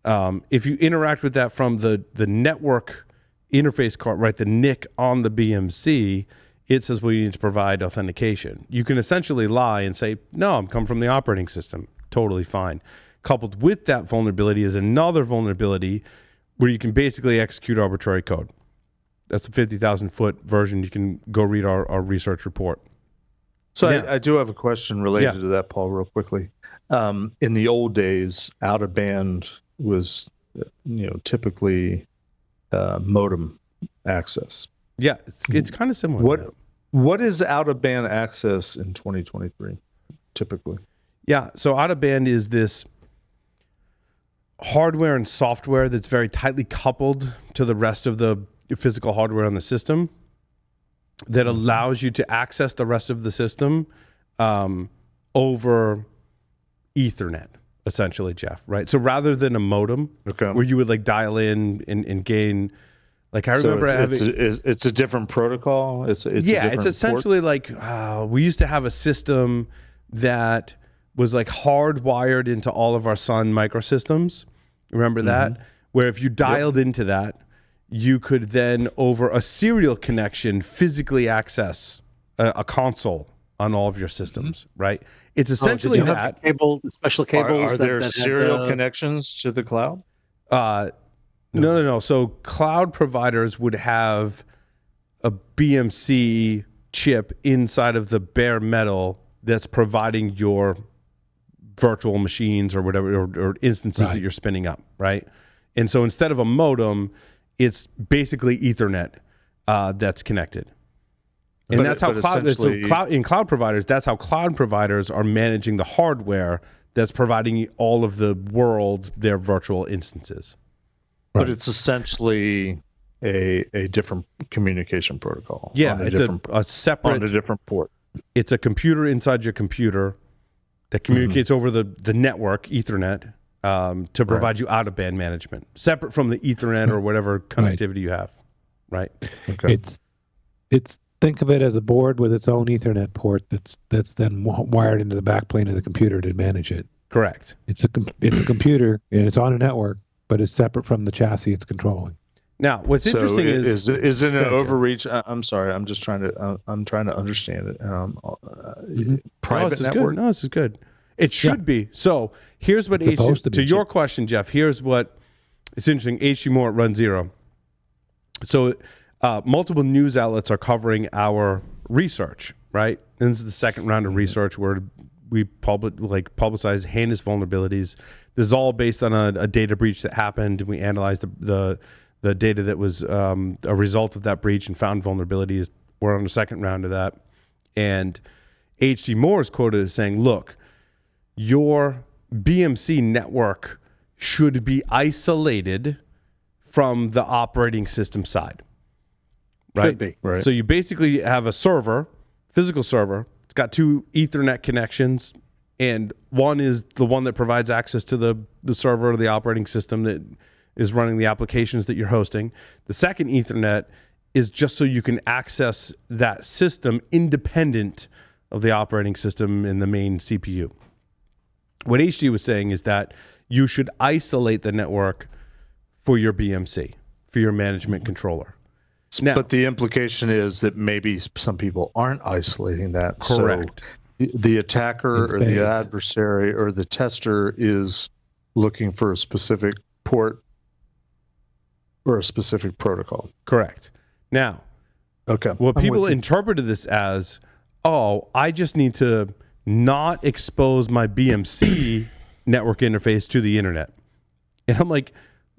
If you interact with that from the network interface card, right, the NIC on the BMC, it says, well, you need to provide authentication. You can essentially lie and say, no, I'm coming from the operating system. Totally fine. Coupled with that vulnerability is another vulnerability where you can basically execute arbitrary code. That's a 50,000-foot version. You can go read our research report. So I do have a question related to that, Paul, real quickly. In the old days, out of band was, typically modem access. Yeah, it's kind of similar. What is out of band access in 2023, typically? Yeah, so out of band is this hardware and software that's very tightly coupled to the rest of the physical hardware on the system that allows you to access the rest of the system over Ethernet, essentially, Jeff, right? So rather than a modem where you would like dial in and gain, like I remember it's a different protocol. It's essentially port? Like we used to have a system that was like hardwired into all of our Sun microsystems. Remember that? Where if you dialed into that, you could then, over a serial connection, physically access a console on all of your systems, right? It's essentially that. Special cables. Are there serial connections to the cloud? No. So cloud providers would have a BMC chip inside of the bare metal that's providing your virtual machines or whatever, or instances that you're spinning up, right? And so instead of a modem, it's basically Ethernet that's connected. And that's how in cloud providers, that's how cloud providers are managing the hardware that's providing all of the world their virtual instances. But it's essentially a different communication protocol. Yeah, it's a separate on a different port. It's a computer inside your computer that communicates over the network, Ethernet, to provide you out-of-band management, separate from the Ethernet or whatever connectivity you have, right? Okay. It's think of it as a board with its own Ethernet port that's then wired into the backplane of the computer to manage it. Correct. It's a computer and it's on a network, but it's separate from the chassis it's controlling. Now, what's interesting is it an overreach? I'm sorry, I'm just trying to understand it. Private network. No, this is good. It should be. So here's what to your question, Jeff. Here's what it's interesting. HG Moore at Run Zero. So multiple news outlets are covering our research, right? And this is the second round of research where we publicize heinous vulnerabilities. This is all based on a data breach that happened. We analyzed the data that was a result of that breach and found vulnerabilities. We're on the second round of that. And HG Moore is quoted as saying, look, your BMC network should be isolated from the operating system side. Right? Could be. Right. So you basically have a server, physical server. It's got two Ethernet connections, and one is the one that provides access to the server or the operating system that is running the applications that you're hosting. The second Ethernet is just so you can access that system independent of the operating system and the main CPU. What HG was saying is that you should isolate the network for your BMC, for your management controller. Now, but the implication is that maybe some people aren't isolating that. Correct. So the attacker or the adversary or the tester is looking for a specific port or a specific protocol. Correct. Now, what people interpreted this as, I just need to not expose my BMC network interface to the internet. And I'm like,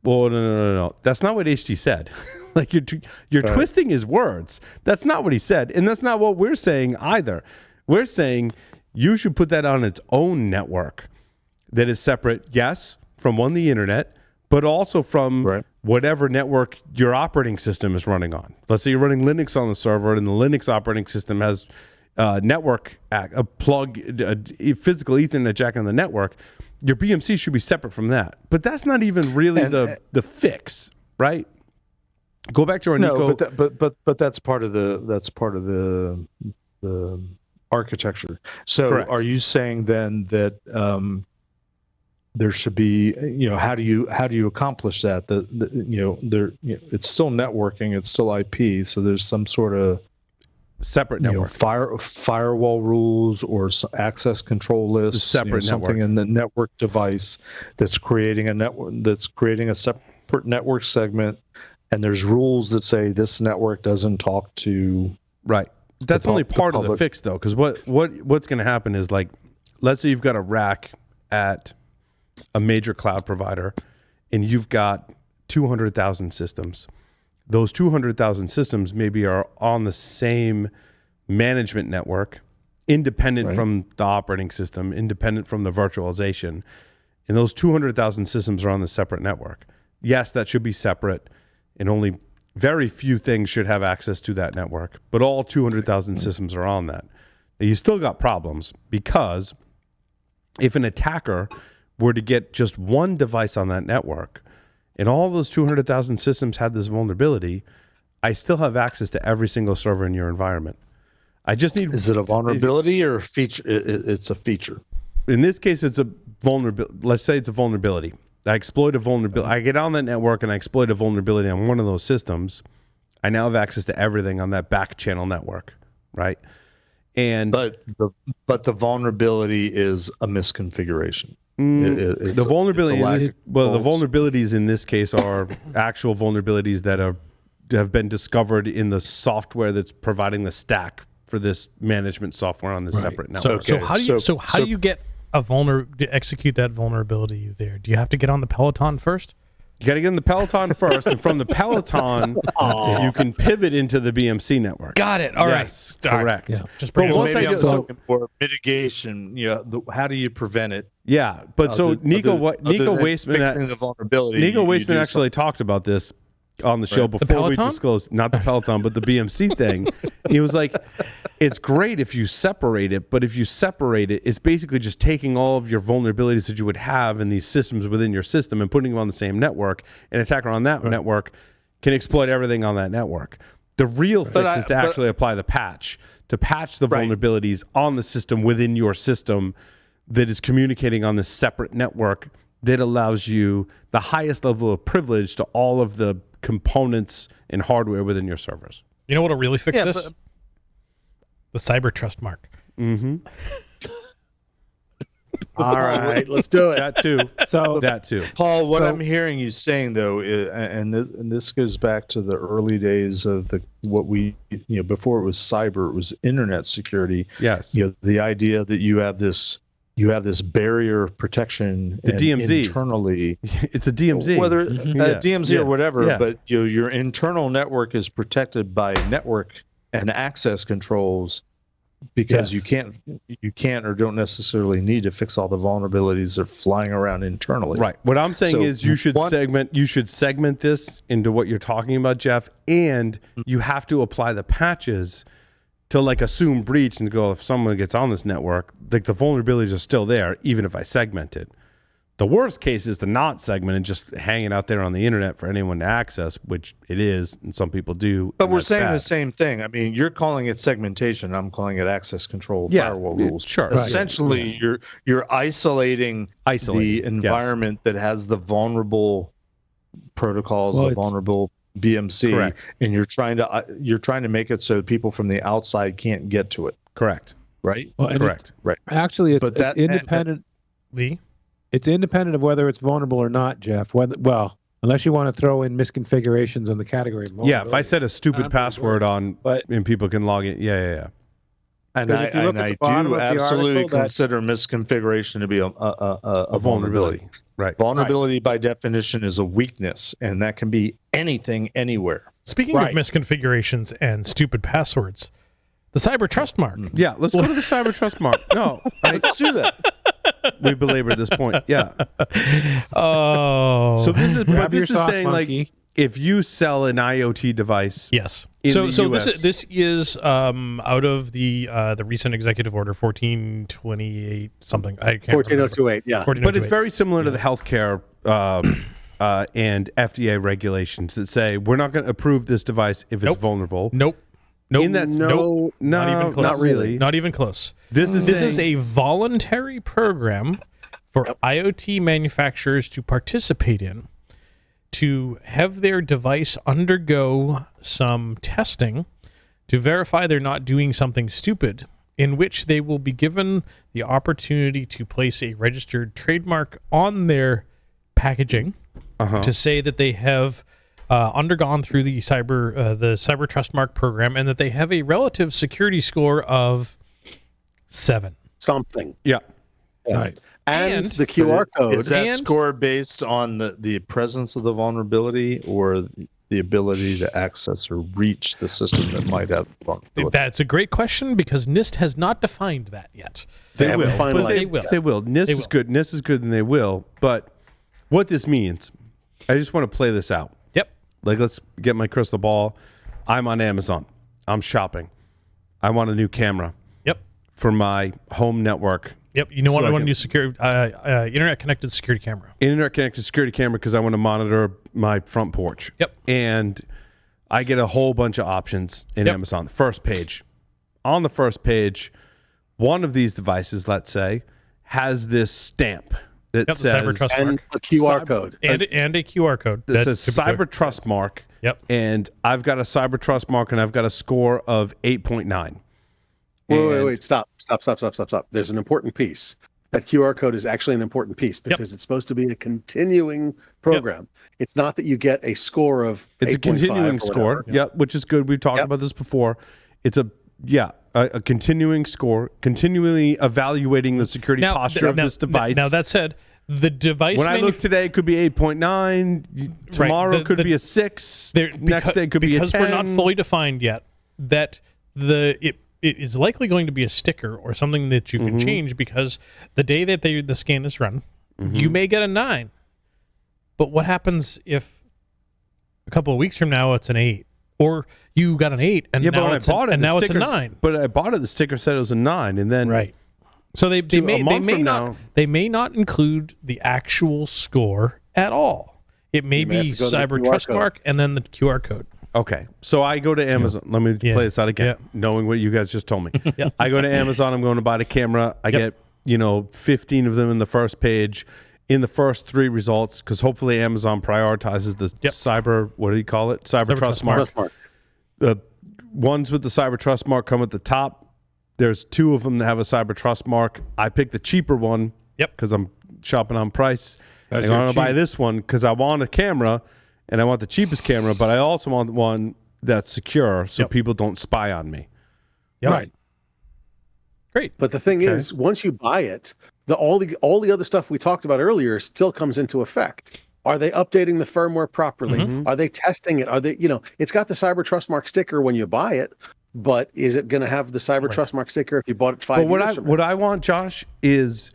well, no. That's not what HT said. Like you're twisting his words. That's not what he said. And that's not what we're saying either. We're saying you should put that on its own network that is separate, yes, from the internet, but also from whatever network your operating system is running on. Let's say you're running Linux on the server and the Linux operating system has network, a plug, a physical Ethernet jack on the network. Your BMC should be separate from that. But that's not even really the fix, right? Go back to our Nico. But that's part of the architecture. So correct. Are you saying then that there should be, how do you accomplish that? It's still networking, it's still IP, so there's some sort of separate network, firewall rules or access control lists, separate something in the network device that's creating a network, that's creating a separate network segment, and there's rules that say this network doesn't talk to. Right. That's only part of the fix, though, because what's going to happen is, like, let's say you've got a rack at a major cloud provider, and you've got 200,000 systems. Those 200,000 systems maybe are on the same management network, independent from the operating system, independent from the virtualization. And those 200,000 systems are on the separate network. Yes, that should be separate, and only very few things should have access to that network. But all 200,000 systems are on that. Now, you still got problems, because if an attacker were to get just one device on that network, and all those 200,000 systems had this vulnerability, I still have access to every single server in your environment. I just need... Is it a vulnerability or a feature? It's a feature. In this case, it's a vulnerability. Let's say it's a vulnerability. I exploit a vulnerability. I get on that network and I exploit a vulnerability on one of those systems. I now have access to everything on that back channel network, right? And but the vulnerability is a misconfiguration. The vulnerabilities in this case are actual vulnerabilities that have been discovered in the software that's providing the stack for this management software on this separate network. So how do you get to execute that vulnerability there? Do you have to get on the Peloton first? You got to get on the Peloton first, and from the Peloton, you can pivot into the BMC network. Got it. All right. Correct. Yeah. Just bring maybe I'm looking for mitigation. How do you prevent it? Yeah, but Nico Wasteman, fixing the vulnerability. Nico Wasteman actually talked about this on the show before we disclosed, not the Peloton, but the BMC thing. He was like, it's great if you separate it, but if you separate it, it's basically just taking all of your vulnerabilities that you would have in these systems within your system and putting them on the same network. An attacker on that network can exploit everything on that network. The real fix is to actually apply the patch, to patch the vulnerabilities on the system within your system that is communicating on this separate network that allows you the highest level of privilege to all of the components and hardware within your servers. You know what'll really fix this? The cyber trust mark. Mm-hmm. All right, let's do it. That too. Paul, what I'm hearing you saying though, and this goes back to the early days of before it was cyber, it was internet security. Yes. The idea that you have this barrier of protection, the DMZ internally. It's a DMZ, whether DMZ or whatever, but your internal network is protected by network and access controls, because you can't or don't necessarily need to fix all the vulnerabilities that are flying around internally. Right. What I'm saying is you should segment this into what you're talking about, Jeff, and you have to apply the patches to assume breach and go, if someone gets on this network, the vulnerabilities are still there, even if I segment it. The worst case is to not segment and just hang it out there on the internet for anyone to access, which it is, and some people do. But we're saying the same thing. I mean, you're calling it segmentation. I'm calling it access control, firewall rules. Sure. Essentially, you're isolating the environment that has the vulnerable protocols, the vulnerable BMC, correct. And you're trying to make it so people from the outside can't get to it. Correct. Right. Well, correct. Right. Actually, it's independent. It's independent of whether it's vulnerable or not, Jeff. Unless you want to throw in misconfigurations on the category of vulnerability. Yeah, if I set a stupid password on, and people can log in. Yeah. And Because if you look at I the bottom do of the absolutely article, that- consider misconfiguration to be a vulnerability. Right. Vulnerability by definition is a weakness, and that can be anything, anywhere. Speaking of misconfigurations and stupid passwords, the cyber trust mark. Yeah, let's go to the cyber trust mark. No, Let's do that. we belabored this point. Yeah. Oh. So this is Grab your sock saying monkey. like if you sell an IoT device, Yes. in So the US. this is out of the recent executive order 1428 something. I can't 14028, yeah. 1402. but it's very similar to the healthcare and FDA regulations that say we're not going to approve this device if it's Nope. vulnerable. Nope. Nope. In that, No, Not even close. not really. Not even close. This is This saying- is a voluntary program for IoT manufacturers to participate in, to have their device undergo some testing to verify they're not doing something stupid, in which they will be given the opportunity to place a registered trademark on their packaging to say that they have undergone through the cyber trust mark program and that they have a relative security score of 7. Something. Yeah. Right. And the QR code. Is that And- score based on the presence of the vulnerability or the ability to access or reach the system that might have vulnerability? That's a great question because NIST has not defined that yet. They will. haven't But finalized they will. NIST They is will. good. NIST is good, and they will. But what this means, I just want to play this out. Yep. Like, let's get my crystal ball. I'm on Amazon. I'm shopping. I want a new camera Yep. for my home network. Yep. You know what? So I I want can- to do security, internet connected security camera. Internet connected security camera because I want to monitor my front porch. Yep. And I get a whole bunch of options in Yep. Amazon. First page. On the first page, one of these devices, let's say, has this stamp that Yep, the cyber says trust and mark. the QR code. And a QR code. that That's says super cyber good. trust mark. Yep. And I've got a cyber trust mark and I've got a score of 8.9. Wait. Stop. There's an important piece. That QR code is actually an important piece because it's supposed to be a continuing program. It's not that you get a score of It's a 8.5 continuing or score. whatever. Yep, which is good. We've talked about this before. It's a continuing score, continually evaluating the security posture of this device. Now that said, the device when I look today, it could be 8.9. Tomorrow the- could the- be a 6. there, Next day could be a 10. because we're not fully defined yet. That it is likely going to be a sticker or something that you can change because the day that the scan is run, you may get a 9. But what happens if a couple of weeks from now it's an 8, or you got an 8 and Yeah, but now when it's I bought it, and the now it's a stickers- 9? But I bought it. The sticker said it was a 9, and then Right. So they a may month from not now- they may not include the actual score at all. It may may have be to go to the cyber QR trust code. mark and then the QR code. Okay, so I go to Amazon. Let me Yeah. play this out again, Yeah. knowing what you guys just told me. Yeah. I go to Amazon. I'm going to buy the camera. I get 15 of them in the first page, in the first 3 results, because hopefully Amazon prioritizes the cyber. What do you call it? Cyber trust mark. Trust mark. The ones with the cyber trust mark come at the top. There's 2 of them that have a cyber trust mark. I pick the cheaper one. Yep. Because I'm shopping on price. That's I'm your going to buy cheap. this one because I want a camera, and I want the cheapest camera, but I also want one that's secure so Yep. people don't spy on me. Yep. Right. Great. But the thing is, once you buy it, all the other stuff we talked about earlier still comes into effect. Are they updating the firmware properly? Are they testing it? Are they, it's got the Cyber Trust Mark sticker when you buy it, but is it going to have the Cyber Trust Mark sticker if you bought it 5 But years from now? what I want, Josh, is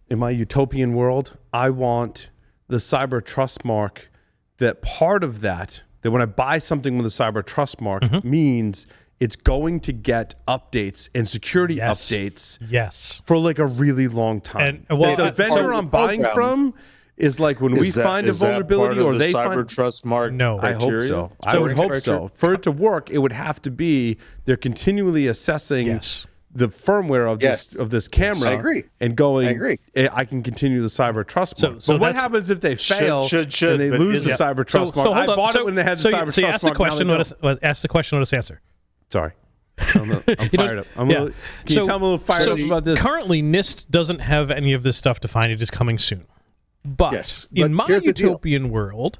in my utopian world, I want the cyber trust mark. That part of that when I buy something with a cyber trust mark means it's going to get updates and security updates Yes. for like a really long time. And, well, the vendor I'm buying from is like when we find a vulnerability or they cyber find trust mark. No. I hope criteria? so. I would hope so. For it to work, it would have to be they're continually assessing Yes. the firmware of this camera. I agree. And going, I agree. I can continue the cyber trust mark. So but what that's- happens if they fail should, and they but lose the is- cyber trust mark? I bought it when they had the cyber so you trust ask the mark. now question. they Ask the question. Let us answer. Sorry. I'm fired up. Can you tell I'm a little fired up about this? Currently, NIST doesn't have any of this stuff defined. It is coming soon. But Yes, in but my here's the deal. utopian world,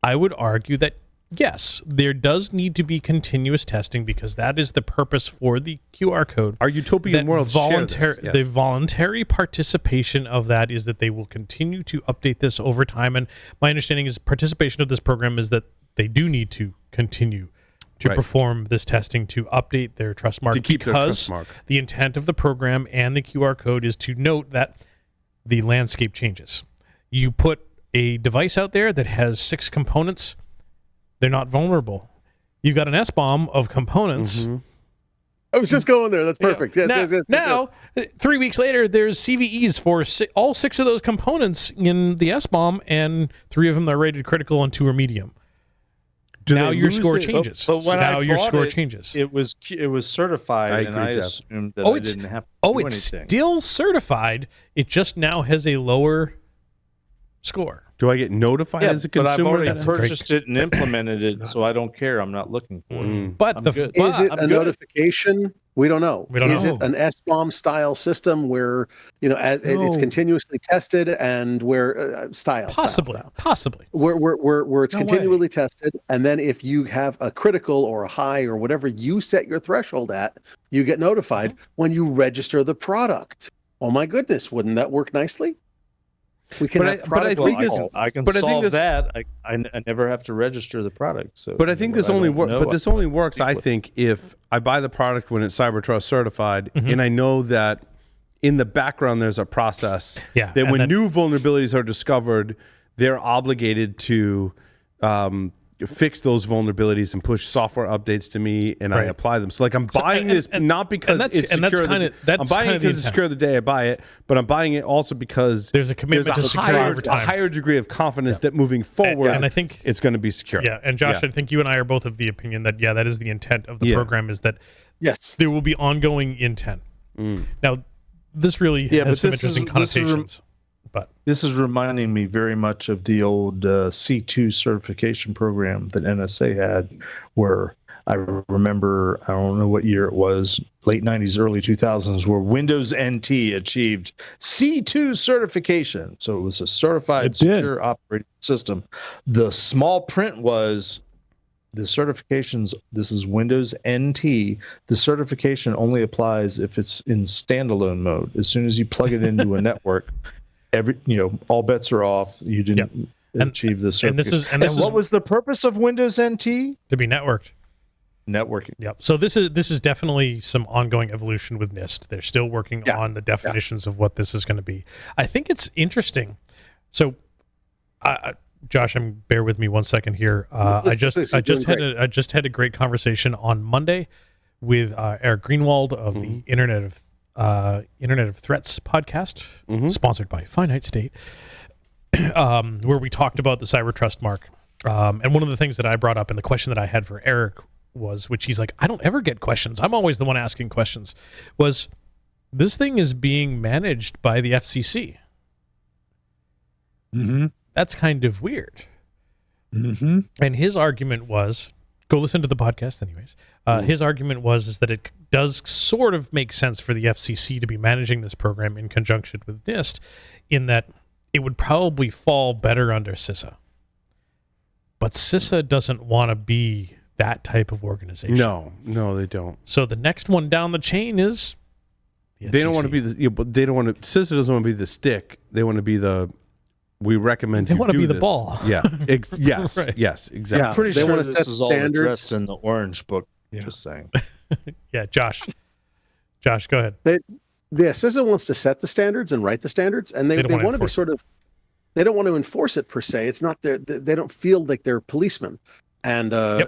I would argue that yes, there does need to be continuous testing because that is the purpose for the QR code. Our utopian world The voluntary participation of that is that they will continue to update this over time. And my understanding is participation of this program is that they do need to continue to perform this testing to update their trust mark, to keep their trust mark. The intent of the program and the QR code is to note that the landscape changes. You put a device out there that has 6 components, they're not vulnerable. You've got an SBOM of components. Mm-hmm. I was just going there. That's perfect. You know, now, 3 weeks later, there's CVEs for all 6 of those components in the SBOM, and 3 of them are rated critical and 2 are medium. Now your score changes. But when now I your bought score it, changes. It was certified, and I assumed that I didn't have to do it's anything. Still certified. It just now has a lower score. Do I get notified as a consumer? But I've already purchased it and implemented it, so I don't care. I'm not looking for it. But is it a notification? We don't know. Is it an SBOM style system where it's continuously tested and where possibly where it's continually tested, and then if you have a critical or a high or whatever you set your threshold at, you get notified when you register the product. Oh my goodness, wouldn't that work nicely? We can have product. I can solve that. I never have to register the product. So, but I think this only works. But this only works, I think, if I buy the product when it's CyberTrust certified, and I know that in the background there's a process that when new vulnerabilities are discovered, they're obligated to fix those vulnerabilities and push software updates to me, and I apply them. So like I'm buying this not because it's secure. I'm buying it because it's secure the day I buy it, but I'm buying it also because there's a commitment to secure over time. A higher degree of confidence that moving forward, and I think it's going to be secure. Yeah, and Josh, I think you and I are both of the opinion that that is the intent of the program, is that there will be ongoing intent. Now, this really has some interesting connotations. But this is reminding me very much of the old C2 certification program that NSA had, where I remember, I don't know what year it was, late 90s, early 2000s, where Windows NT achieved C2 certification. So it was a certified secure operating system. The small print was the certifications, this is Windows NT, the certification only applies if it's in standalone mode. As soon as you plug it into a network, all bets are off. You didn't achieve this. And what was the purpose of Windows NT? To be networked. Networking. Yep. So this is definitely some ongoing evolution with NIST. They're still working on the definitions of what this is going to be. I think it's interesting. So, Josh, bear with me 1 second here. I just had a great conversation on Monday with Eric Greenwald of the Internet of Threats podcast, sponsored by Finite State, where we talked about the CyberTrust mark. And one of the things that I brought up, and the question that I had for Eric was, which he's like, I don't ever get questions, I'm always the one asking questions, was this thing is being managed by the FCC. That's kind of weird. And his argument was, go listen to the podcast anyways. His argument was that it does sort of make sense for the FCC to be managing this program in conjunction with NIST, in that it would probably fall better under CISA. But CISA doesn't want to be that type of organization. No, they don't. So the next one down the chain is the FCC. They don't want to be they don't want to. CISA doesn't want to be the stick. They want to be the. We recommend they you want to be this. the ball. Yeah. Yes. Right. Yes. Exactly. I'm pretty sure this is all standards. addressed in the orange book. Just saying. Yeah, Josh, go ahead. CISA wants to set the standards and write the standards, and they want to be sort of. They don't want to enforce it per se. It's not their. They don't feel like they're policemen, and they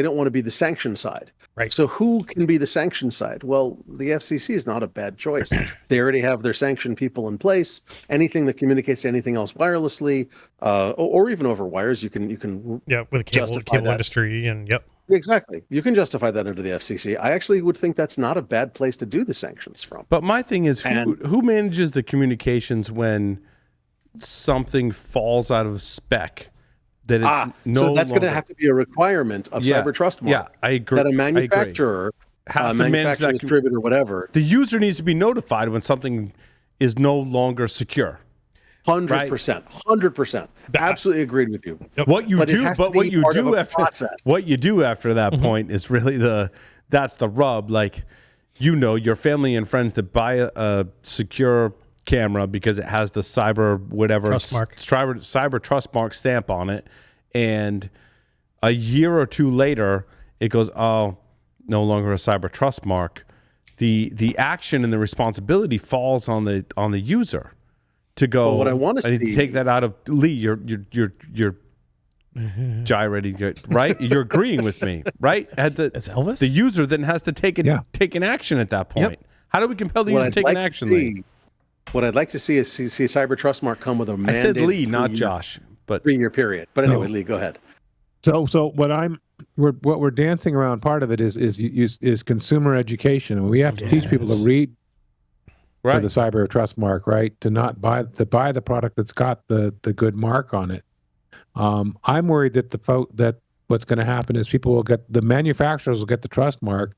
don't want to be the sanction side. Right. So who can be the sanction side? Well, the FCC is not a bad choice. They already have their sanction people in place. Anything that communicates to anything else wirelessly, or even over wires, you can with the cable industry and exactly. You can justify that under the FCC. I actually would think that's not a bad place to do the sanctions from. But my thing is, who manages the communications when something falls out of spec? That it's so that's going to have to be a requirement of CyberTrust mark. Yeah, I agree. That a manufacturer, has to manage that distributor, whatever. The user needs to be notified when something is no longer secure. 100%. Absolutely agreed with you. What you do after that point is really that's the rub. Like, your family and friends that buy a secure camera because it has the cyber trust mark stamp on it, and a year or two later it goes, oh, no longer a cyber trust mark. The action and the responsibility falls on the user to go. Well, what I want to see, take that out of Lee. You're gyrating, right? You're agreeing with me, right? It's Elvis. The user then has to take an action at that point. Yep. How do we compel the user to take an action, Lee? What I'd like to see is see cyber trust mark come with a mandate. I said Lee, not Josh, but 3-year period. But anyway, Lee, go ahead. So what we're dancing around. Part of it is consumer education, and we have to teach people to read for the cyber trust mark, right? To buy the product that's got the good mark on it. I'm worried that what's going to happen is the manufacturers will get the trust mark,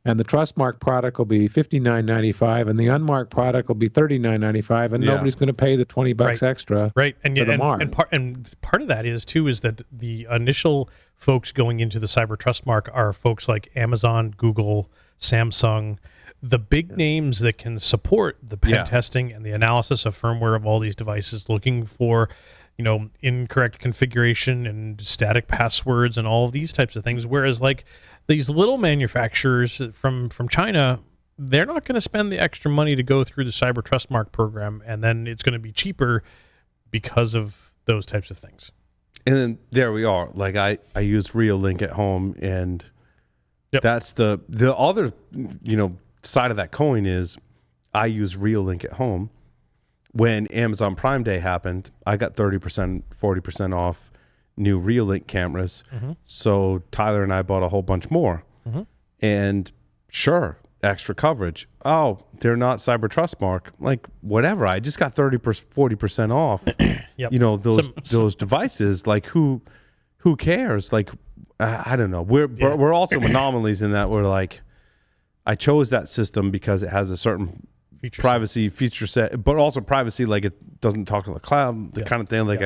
and the trust mark product will be $59.95, and the unmarked product will be $39.95, and nobody's going to pay the $20 extra. Right, and part of that is that the initial folks going into the cyber trust mark are folks like Amazon, Google, Samsung, the big names that can support the pen testing and the analysis of firmware of all these devices, looking for incorrect configuration and static passwords and all of these types of things. Whereas like these little manufacturers from China, they're not going to spend the extra money to go through the cyber trust mark program, and then it's going to be cheaper because of those types of things. And then there we are. Like I use Reolink at home, and that's the other side of that coin is I use Reolink at home. When Amazon Prime Day happened, I got 30%, 40% off new Reolink cameras. Mm-hmm. So Tyler and I bought a whole bunch more. Mm-hmm. And sure, extra coverage. Oh, they're not cyber trust mark. Like, whatever. I just got 30%, 40% off. Those devices. Like, who cares? Like, I don't know. We're also anomalies in that we're like, I chose that system because it has a certain feature set, but also privacy, like it doesn't talk to the cloud, kind of thing. Like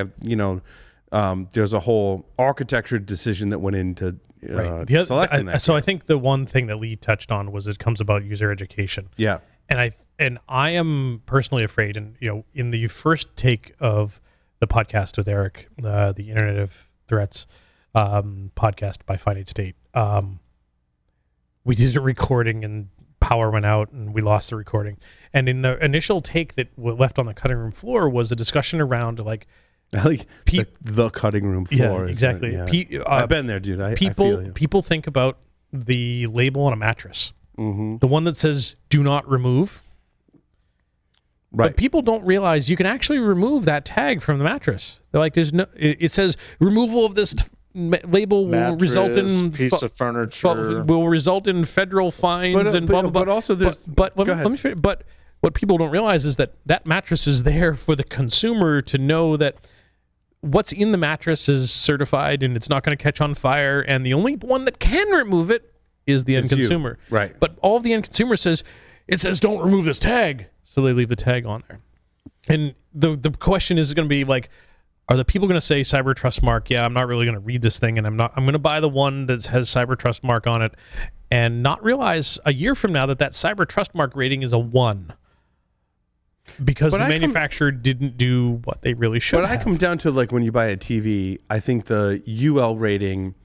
there's a whole architecture decision that went into selecting that. So I think the one thing that Lee touched on was it comes about user education. Yeah, and I am personally afraid, and in the first take of the podcast with Eric, the Internet of Threats podcast by Finite State, we did a recording and power went out and we lost the recording. And in the initial take that left on the cutting room floor was a discussion around the cutting room floor. Yeah, exactly. Yeah. I've been there, dude. People think about the label on a mattress, the one that says "Do not remove." Right. But people don't realize you can actually remove that tag from the mattress. They're like, "There's no." It says removal of this label will result in piece of furniture will result in federal fines and blah blah blah. But also, let me finish. But what people don't realize is that mattress is there for the consumer to know that what's in the mattress is certified and it's not going to catch on fire, and the only one that can remove it is the end consumer. Right. But all the end consumer says don't remove this tag, so they leave the tag on there. And the question is going to be like, are the people going to say cyber trust mark? Yeah, I'm not really going to read this thing, and I'm going to buy the one that has cyber trust mark on it, and not realize a year from now that cyber trust mark rating is a 1 because the manufacturer didn't do what they really should. But I come down to like when you buy a TV, I think the UL rating,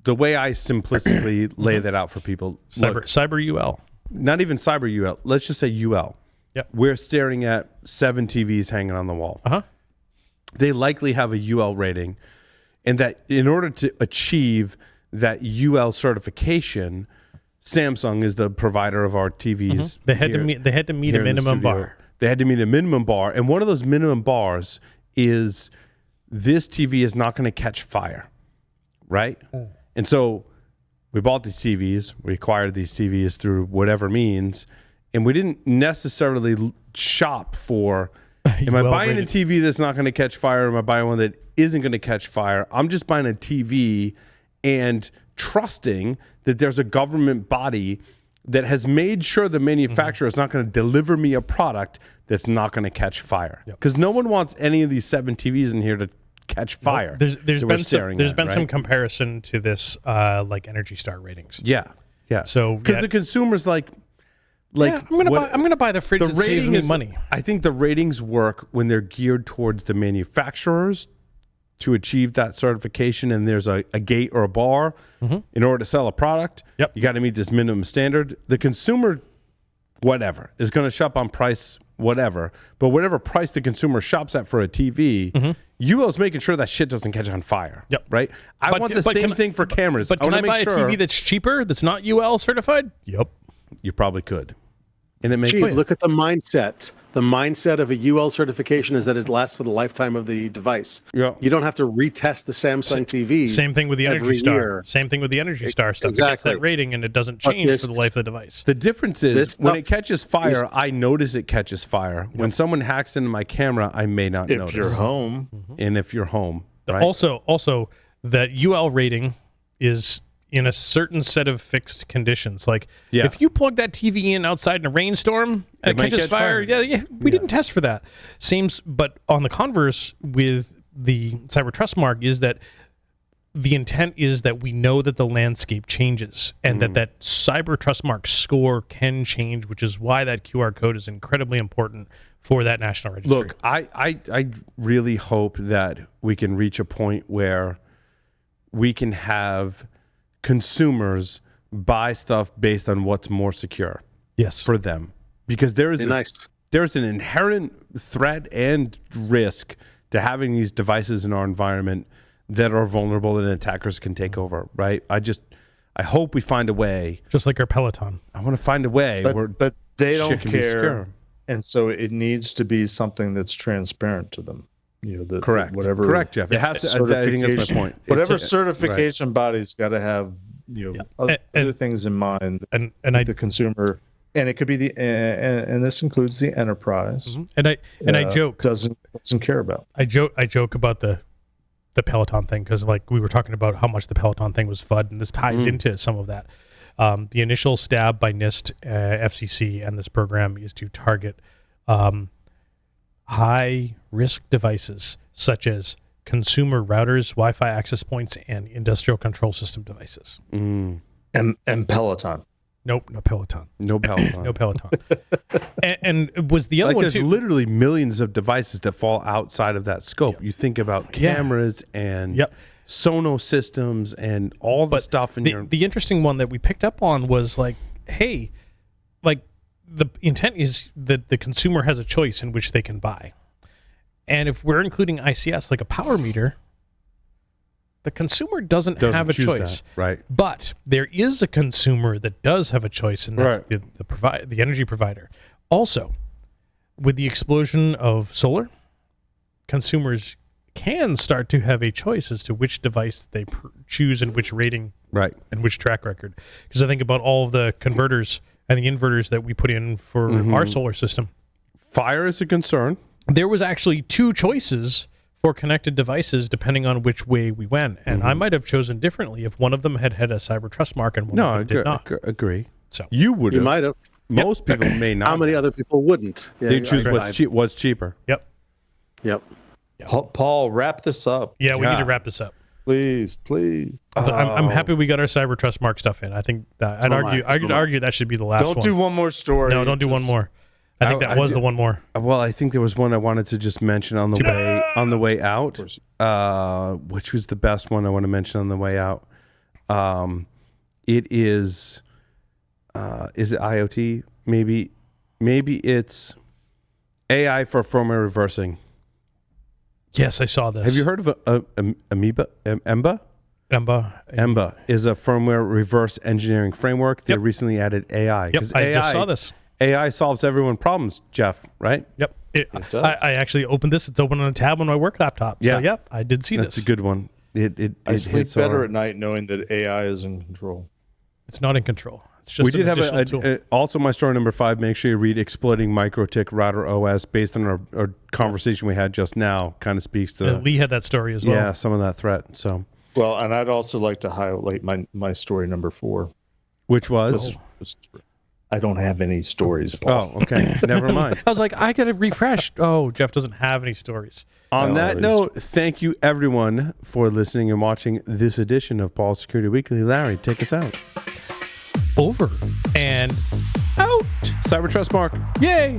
the way I simplistically lay that out for people, cyber UL, not even cyber UL. Let's just say UL. Yep. We're staring at 7 TVs hanging on the wall. They likely have a UL rating, and that in order to achieve that UL certification, Samsung is the provider of our TVs. They had to meet a minimum bar. They had to meet a minimum bar, and one of those minimum bars is this TV is not going to catch fire, right? And so we bought these TVs, we acquired these TVs through whatever means, and we didn't necessarily shop for. Am I buying a TV that's not going to catch fire? Or am I buying one that isn't going to catch fire? I'm just buying a TV and trusting that there's a government body that has made sure the manufacturer is not going to deliver me a product that's not going to catch fire. Because no one wants any of these 7 TVs in here to catch fire. There's been some comparison to this, like Energy Star ratings. Yeah. So because the consumer's like, I'm gonna buy the fridge that saves me money. I think the ratings work when they're geared towards the manufacturers to achieve that certification, and there's a gate or a bar in order to sell a product. You got to meet this minimum standard. The consumer, whatever, is going to shop on price, whatever. But whatever price the consumer shops at for a TV, UL's making sure that shit doesn't catch on fire. Right? I want the same thing for cameras. But can I buy a TV that's cheaper, that's not UL certified? Yep. You probably could. And it makes look at the mindset. The mindset of a UL certification is that it lasts for the lifetime of the device. You don't have to retest the Samsung TVs. Same thing with the Energy Star. Same thing with the Energy Star stuff. Exactly. It gets that rating and it doesn't change for the life of the device. The difference is when it catches fire, I notice it catches fire. When someone hacks into my camera, I may not notice. If you're home. And if you're home. Right? Also, that UL rating is in a certain set of fixed conditions. Like if you plug that TV in outside in a rainstorm and it catches fire, we didn't test for that. But on the converse with the Cyber Trust Mark is that the intent is that we know that the landscape changes and that Cyber Trust Mark score can change, which is why that QR code is incredibly important for that national registry. Look, I really hope that we can reach a point where we can have consumers buy stuff based on what's more secure for them, because there's an inherent threat and risk to having these devices in our environment that are vulnerable and attackers can take over, right? I hope we find a way, just like our Peloton. I want to find a way but they don't care, and so it needs to be something that's transparent to them. Correct, Jeff. It has to, I think that's my point. Whatever certification body's got to have other things in mind, and the consumer, and it could be and this includes the enterprise. And I joke doesn't care about. I joke about the Peloton thing because like we were talking about how much the Peloton thing was FUD, and this ties into some of that. The initial stab by NIST, FCC, and this program is to target high-risk devices such as consumer routers, Wi-Fi access points, and industrial control system devices. And Peloton. Nope, no Peloton. No Peloton. No Peloton. and was the other one there's too? Literally millions of devices that fall outside of that scope. You think about cameras and Sonos systems and all the stuff in your... The interesting one that we picked up on was like, hey, like, the intent is that the consumer has a choice in which they can buy. And if we're including ICS like a power meter, the consumer doesn't have a choice. Right. But there is a consumer that does have a choice, and that's the energy provider. Also, with the explosion of solar, consumers can start to have a choice as to which device they choose and which rating and which track record. Because I think about all of the converters and the inverters that we put in for our solar system. Fire is a concern. There was actually 2 choices for connected devices depending on which way we went. And I might have chosen differently if one of them had a Cyber Trust Mark and one of them did not. Agree. So you would have. You might have. Most people may not. How many other people wouldn't? They choose what's cheaper. Yep. Paul, wrap this up. Yeah, we need to wrap this up. Please. I'm happy we got our Cyber Trust Mark stuff in. I think that I'd argue that should be the last one. Don't do one more story. No, don't do one more. I think that was the one more. Well, I think there was one I wanted to just mention on the way out, which was the best one I want to mention on the way out. It is it IoT? Maybe it's AI for firmware reversing. Yes, I saw this. Have you heard of Amoeba? Emba? Emba is a firmware reverse engineering framework. They recently added AI. Yep, I just saw this. AI solves everyone's problems, Jeff, right? Yep. It does. I actually opened this. It's open on a tab on my work laptop. Yeah. So, I did see That's this. a good one. I sleep better at night knowing that AI is in control. It's not in control. It's just we did have tool. Also my story number 5, make sure you read Exploiting Microtik Router OS based on our conversation we had just now. Kind of speaks to... Lee had that story as well. Yeah, some of that threat. So, well, and I'd also like to highlight my story number 4. Which was? I don't have any stories, Paul. Oh, okay. Never mind. I was like, I got to refresh. Oh, Jeff doesn't have any stories. On that note, thank you everyone for listening and watching this edition of Paul's Security Weekly. Larry, take us out. Over and out. Cyber Trust Mark. Yay.